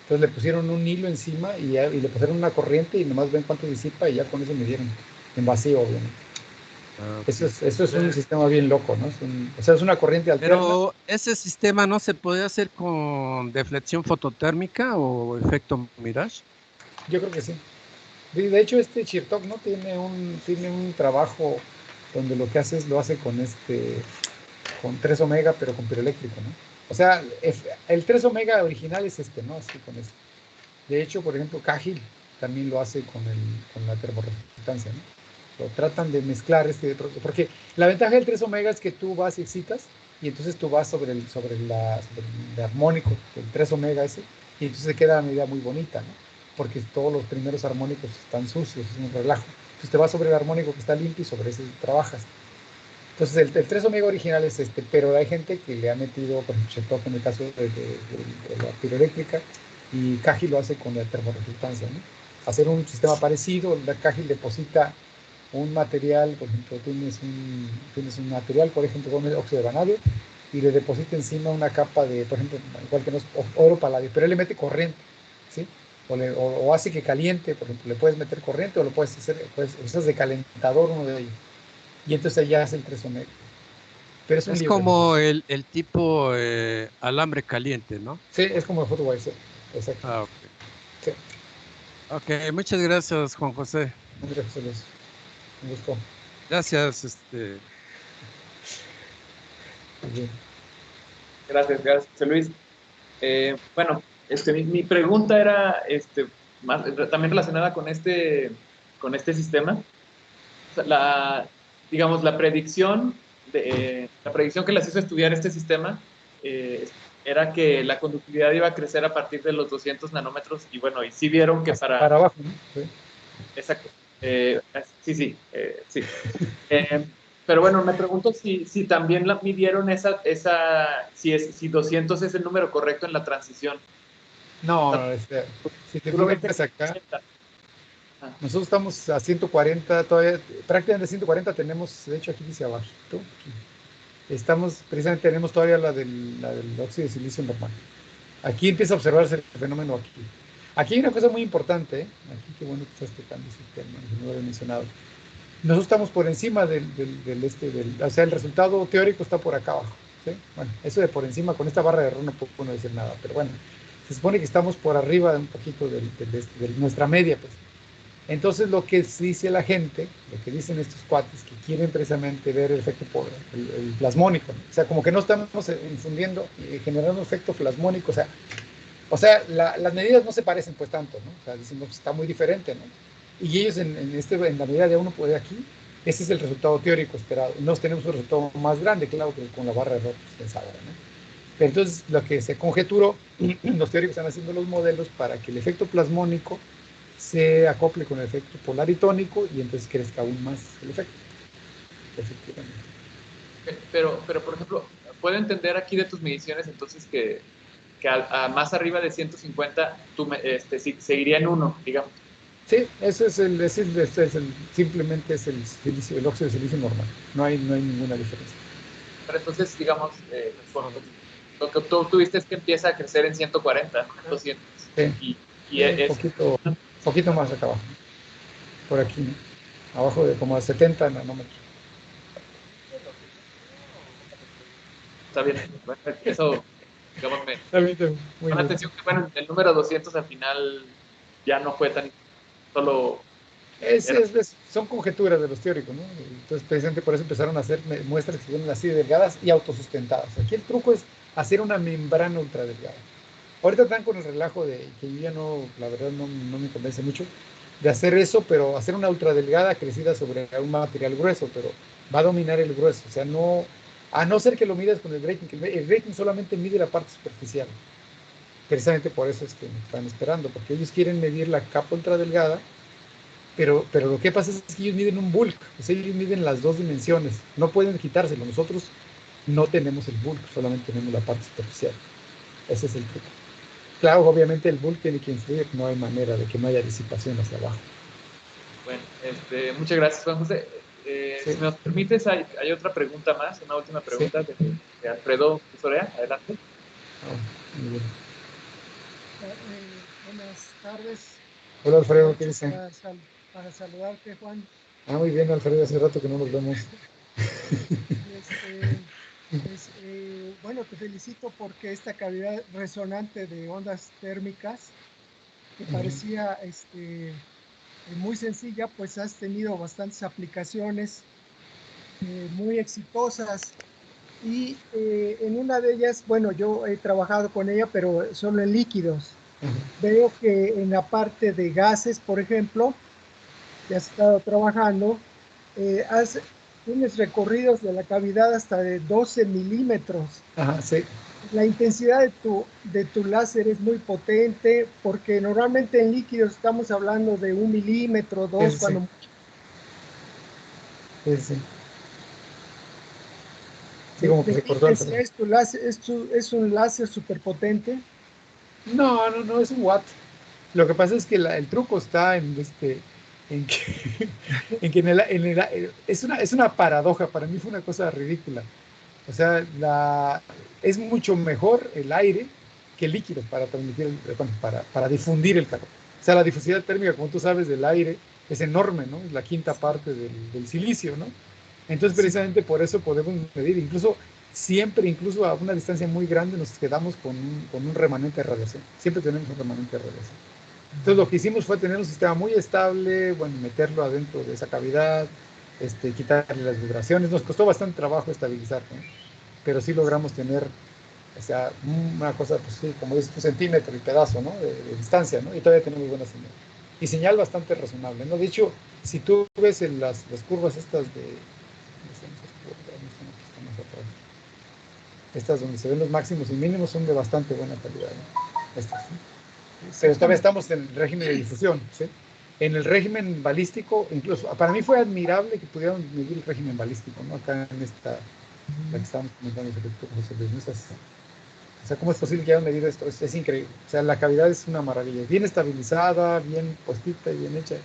S2: Entonces le pusieron un hilo encima y le pusieron una corriente y nomás ven cuánto disipa y ya con eso midieron en vacío, obviamente.
S7: Ah, okay.
S2: Eso es un sistema bien loco, ¿no? O sea, es una corriente alterna.
S7: Pero ese sistema no se puede hacer con deflexión fototérmica o efecto Mirage.
S2: Yo creo que sí. De hecho, Chertok, ¿no? Tiene un trabajo donde lo que hace es lo hace con 3 omega, pero con piroeléctrico, ¿no? O sea, el 3 omega original es ¿no? Así con esto. De hecho, por ejemplo, Cahill también lo hace con la termoresistancia, ¿no? Lo tratan de mezclar porque la ventaja del 3 omega es que tú vas y excitas y entonces tú vas sobre el armónico del 3 omega ese y entonces se queda una medida muy bonita, ¿no? Porque todos los primeros armónicos están sucios, es un relajo. Entonces te vas sobre el armónico que está limpio y sobre ese trabajas. Entonces, el 3 omega original es este, pero hay gente que le ha metido, por ejemplo, Chekhov en el caso de la piroeléctrica, y Caji lo hace con la termorresultancia, ¿no? Hacer un sistema parecido, la Caji deposita un material, por ejemplo, tienes un material, por ejemplo, con óxido de vanadio, y le deposita encima una capa de, por ejemplo, igual que no es oro paladio, pero él le mete corriente, ¿sí? O hace que caliente, por ejemplo, le puedes meter corriente o lo puedes hacer, usas de calentador uno de ellos. Y entonces ya hace el 3 omega. Pero es un
S7: Es
S2: libro.
S7: como el tipo alambre caliente, ¿no?
S2: Sí, es como el Photowiser. Exacto.
S7: Ah, ok.
S2: Sí.
S7: Ok, muchas gracias, Juan José.
S2: Andrés José Luis. Un gusto.
S7: Gracias,
S2: Muy bien.
S1: Gracias, José Luis. Bueno, mi pregunta era también relacionada con este sistema. O sea, digamos, la predicción que les hizo estudiar este sistema era que la conductividad iba a crecer a partir de los 200 nanómetros, y bueno, y sí vieron que para
S2: abajo, ¿no? Sí.
S1: Exacto. Sí. Pero bueno, me pregunto si también midieron si 200 es el número correcto en la transición.
S2: No, si te fijas acá, nosotros estamos a 140, todavía, prácticamente 140 tenemos, de hecho aquí dice abajito, tenemos todavía la del óxido de silicio normal. Aquí empieza a observarse el fenómeno aquí. Aquí hay una cosa muy importante, aquí qué bueno que estás tocando ese tema, no lo había mencionado. Nosotros estamos por encima o sea, el resultado teórico está por acá abajo, ¿sí? Bueno, eso de por encima, con esta barra de error no puedo decir nada, pero bueno, se supone que estamos por arriba de un poquito de nuestra media, pues. Entonces, lo que dice la gente, lo que dicen estos cuates, que quieren precisamente ver el efecto el plasmónico, ¿no? O sea, como que no estamos infundiendo y generando un efecto plasmónico, o sea, las medidas no se parecen pues tanto, ¿no? O sea, dicen, pues, está muy diferente, ¿no? Y ellos en la medida de 1 por aquí, ese es el resultado teórico esperado. Nos tenemos un resultado más grande, claro, que con la barra de error pensada, ¿no? Pero entonces, lo que se conjeturó, los teóricos están haciendo los modelos para que el efecto plasmónico se acople con el efecto polaritónico y entonces crezca aún más el efecto. Efectivamente.
S1: Pero, por ejemplo, puedo entender aquí de tus mediciones entonces que a más arriba de 150 seguiría en 1, digamos.
S2: Sí, ese es simplemente es el óxido de silicio normal. No hay ninguna diferencia.
S1: Pero entonces, digamos, lo que tú tuviste es que empieza a crecer en 140, 200.
S2: Sí.
S1: Y es
S2: poquito más acá abajo. Por aquí, ¿no? Abajo de como a 70 nanómetros.
S1: Está bien. Bueno, eso, digamos, me
S2: Muy
S1: llama la atención que, bueno, el número 200 al final ya no fue tan solo...
S2: son conjeturas de los teóricos, ¿no? Entonces, precisamente por eso empezaron a hacer muestras que son así delgadas y autosustentadas. Aquí el truco es hacer una membrana ultradelgada. Ahorita están con el relajo de que ya no, la verdad no me convence mucho de hacer eso, pero hacer una ultradelgada crecida sobre un material grueso, pero va a dominar el grueso. O sea, a no ser que lo midas con el grating, que el grating solamente mide la parte superficial. Precisamente por eso es que me están esperando, porque ellos quieren medir la capa ultradelgada. Pero lo que pasa es que ellos miden un bulk, o sea, ellos miden las dos dimensiones, no pueden quitárselo. Nosotros no tenemos el bulk, solamente tenemos la parte superficial. Ese es el truco. Claro, obviamente el bulk tiene que influir, no hay manera de que no haya disipación hacia abajo.
S1: Bueno, muchas gracias, Juan José.
S2: Sí.
S1: Si me permites, hay otra pregunta más, una última pregunta de Alfredo Sorea. Adelante.
S2: Muy bien.
S8: Buenas tardes.
S2: Hola, Alfredo, ¿qué dice?
S8: Para saludarte, Juan.
S2: Muy bien, Alfredo, hace rato que no nos vemos.
S8: Bueno, te felicito porque esta cavidad resonante de ondas térmicas, que parecía muy sencilla, pues has tenido bastantes aplicaciones muy exitosas. Y en una de ellas, bueno, yo he trabajado con ella, pero solo en líquidos. Veo que en la parte de gases, por ejemplo, que has estado trabajando, tienes recorridos de la cavidad hasta de 12 milímetros.
S2: Ajá, sí.
S8: La intensidad de tu láser es muy potente, porque normalmente en líquidos estamos hablando de 1 milímetro, 2, cuando mucho.
S2: Sí. Sí, como que se cortó.
S8: ¿Es un láser súper potente?
S2: No, es un watt. Lo que pasa es que el truco está en que, es una paradoja. Para mí fue una cosa ridícula. O sea, es mucho mejor el aire que el líquido para transmitir, bueno, para difundir el calor. O sea, la difusividad térmica, como tú sabes, del aire es enorme, ¿no? Es la quinta parte del silicio, ¿no? Entonces, precisamente por eso podemos medir, incluso a una distancia muy grande nos quedamos con un remanente de radiación. Siempre tenemos un remanente de radiación. Entonces, lo que hicimos fue tener un sistema muy estable, bueno, meterlo adentro de esa cavidad, quitarle las vibraciones. Nos costó bastante trabajo estabilizar, ¿no? Pero sí logramos tener, o sea, una cosa, pues sí, como dices, un centímetro y pedazo, ¿no? De distancia, ¿no? Y todavía tenemos buena señal. Y señal bastante razonable, ¿no? De hecho, si tú ves en las curvas estas estas donde se ven los máximos y mínimos son de bastante buena calidad, ¿no? Estas, ¿sí? Pero todavía estamos en el régimen de difusión, ¿sí? En el régimen balístico, incluso, para mí fue admirable que pudieran medir el régimen balístico, ¿no? Acá en la que estábamos comentando, José Luis, o sea, ¿cómo es posible que hayan medido esto? Es increíble. O sea, la cavidad es una maravilla. Bien estabilizada, bien puestita y bien hecha.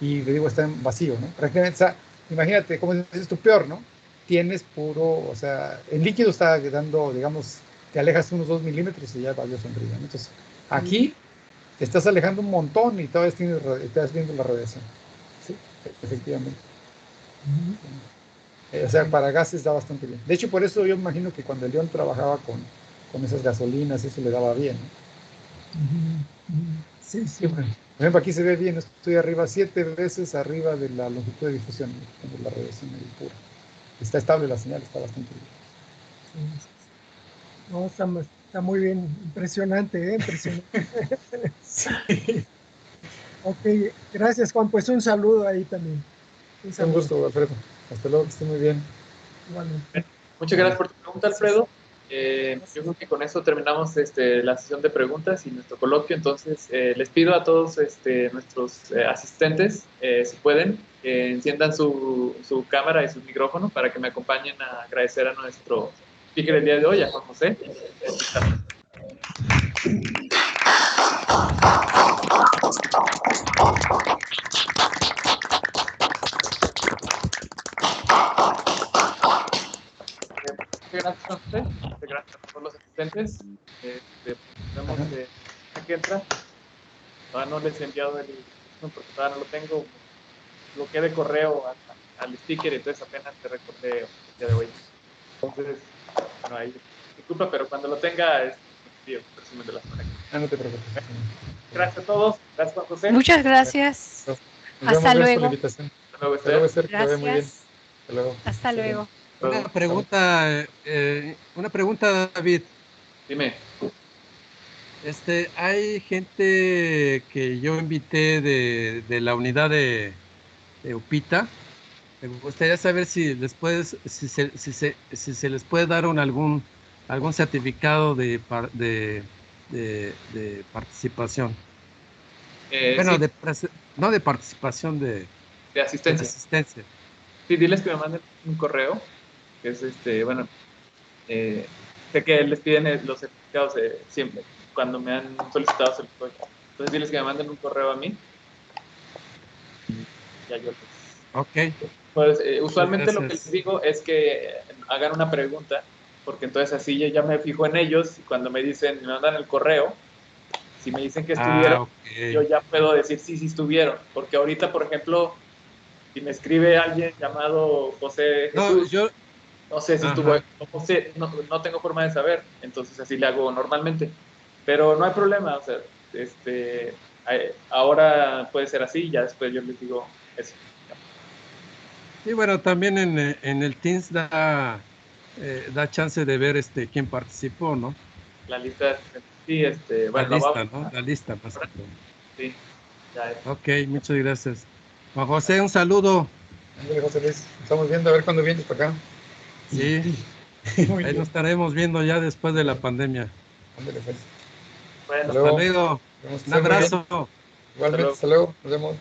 S2: Y le digo, está en vacío, ¿no? Prácticamente, o sea, imagínate, como es tu peor, ¿no? Tienes puro, o sea, el líquido está dando, digamos, te alejas unos 2 milímetros y ya valió sonrida, ¿no? Entonces, aquí te estás alejando un montón y todavía estás viendo la radiación. Sí, efectivamente. O sea, para gases da bastante bien. De hecho, por eso yo imagino que cuando el León trabajaba con esas gasolinas, eso le daba bien, ¿no?
S8: Sí.
S2: Por ejemplo, aquí se ve bien, estoy arriba 7 veces arriba de la longitud de difusión, de la radiación ahí pura. Está estable la señal, está bastante bien.
S8: No, está muy bien, impresionante, impresionante.
S2: Sí.
S8: Ok, gracias Juan, pues un saludo ahí también.
S2: Un gusto, Alfredo. Hasta luego, que esté muy bien.
S8: Igualmente.
S1: Muchas gracias por tu pregunta, Alfredo. Yo creo que con eso terminamos la sesión de preguntas y nuestro coloquio. Entonces, les pido a todos nuestros asistentes, si pueden, que enciendan su cámara y su micrófono para que me acompañen a agradecer a nuestro speaker el día de hoy, a Juan José. Gracias, Juan José. Gracias a todos los asistentes. Vemos que entra. Todavía no les he enviado el porque todavía no lo tengo. Bloqueé de correo al sticker, entonces apenas te recordé el día de hoy. Entonces, bueno, ahí disculpa, pero cuando lo tenga, envío un resumen de las páginas.
S2: No te preocupes.
S1: Gracias a todos. Gracias, Juan José.
S9: Muchas gracias.
S2: Hasta luego. Hasta luego, Esther. Que vaya muy bien. Hasta luego.
S9: Hasta luego.
S7: Una pregunta, David.
S1: Dime.
S7: Hay gente que yo invité de la unidad de UPITA. Me gustaría saber si se les puede dar algún certificado de participación. Bueno, sí. No de participación, de asistencia.
S1: Sí, diles que me manden un correo, que es bueno, sé que les piden los certificados siempre, cuando me han solicitado certificados. Entonces diles que me manden un correo a mí. Y ya yo les...
S7: Ok.
S1: Pues usualmente lo que les digo es que hagan una pregunta, porque entonces así yo ya me fijo en ellos y cuando me dicen, me mandan el correo, si me dicen que estuvieron, yo ya puedo decir sí estuvieron, porque ahorita, por ejemplo, si me escribe alguien llamado José Jesús, no sé si estuvo, no tengo forma de saber, entonces así le hago normalmente, pero no hay problema, o sea, ahora puede ser así, ya después yo les digo eso.
S7: Y bueno, también en el Teams da chance de ver quién participó, ¿no?
S1: La lista, sí, bueno,
S7: la lista, más que todo.
S1: Sí, ya es.
S7: Ok, muchas gracias. Juan José, un saludo.
S2: Ándale, José Luis, estamos viendo a ver cuándo vienes para acá.
S7: Sí, ahí nos estaremos viendo ya después de la pandemia.
S2: Ándale, pues.
S1: Bueno,
S7: hasta luego. Un abrazo.
S2: Igualmente, hasta luego. Nos vemos.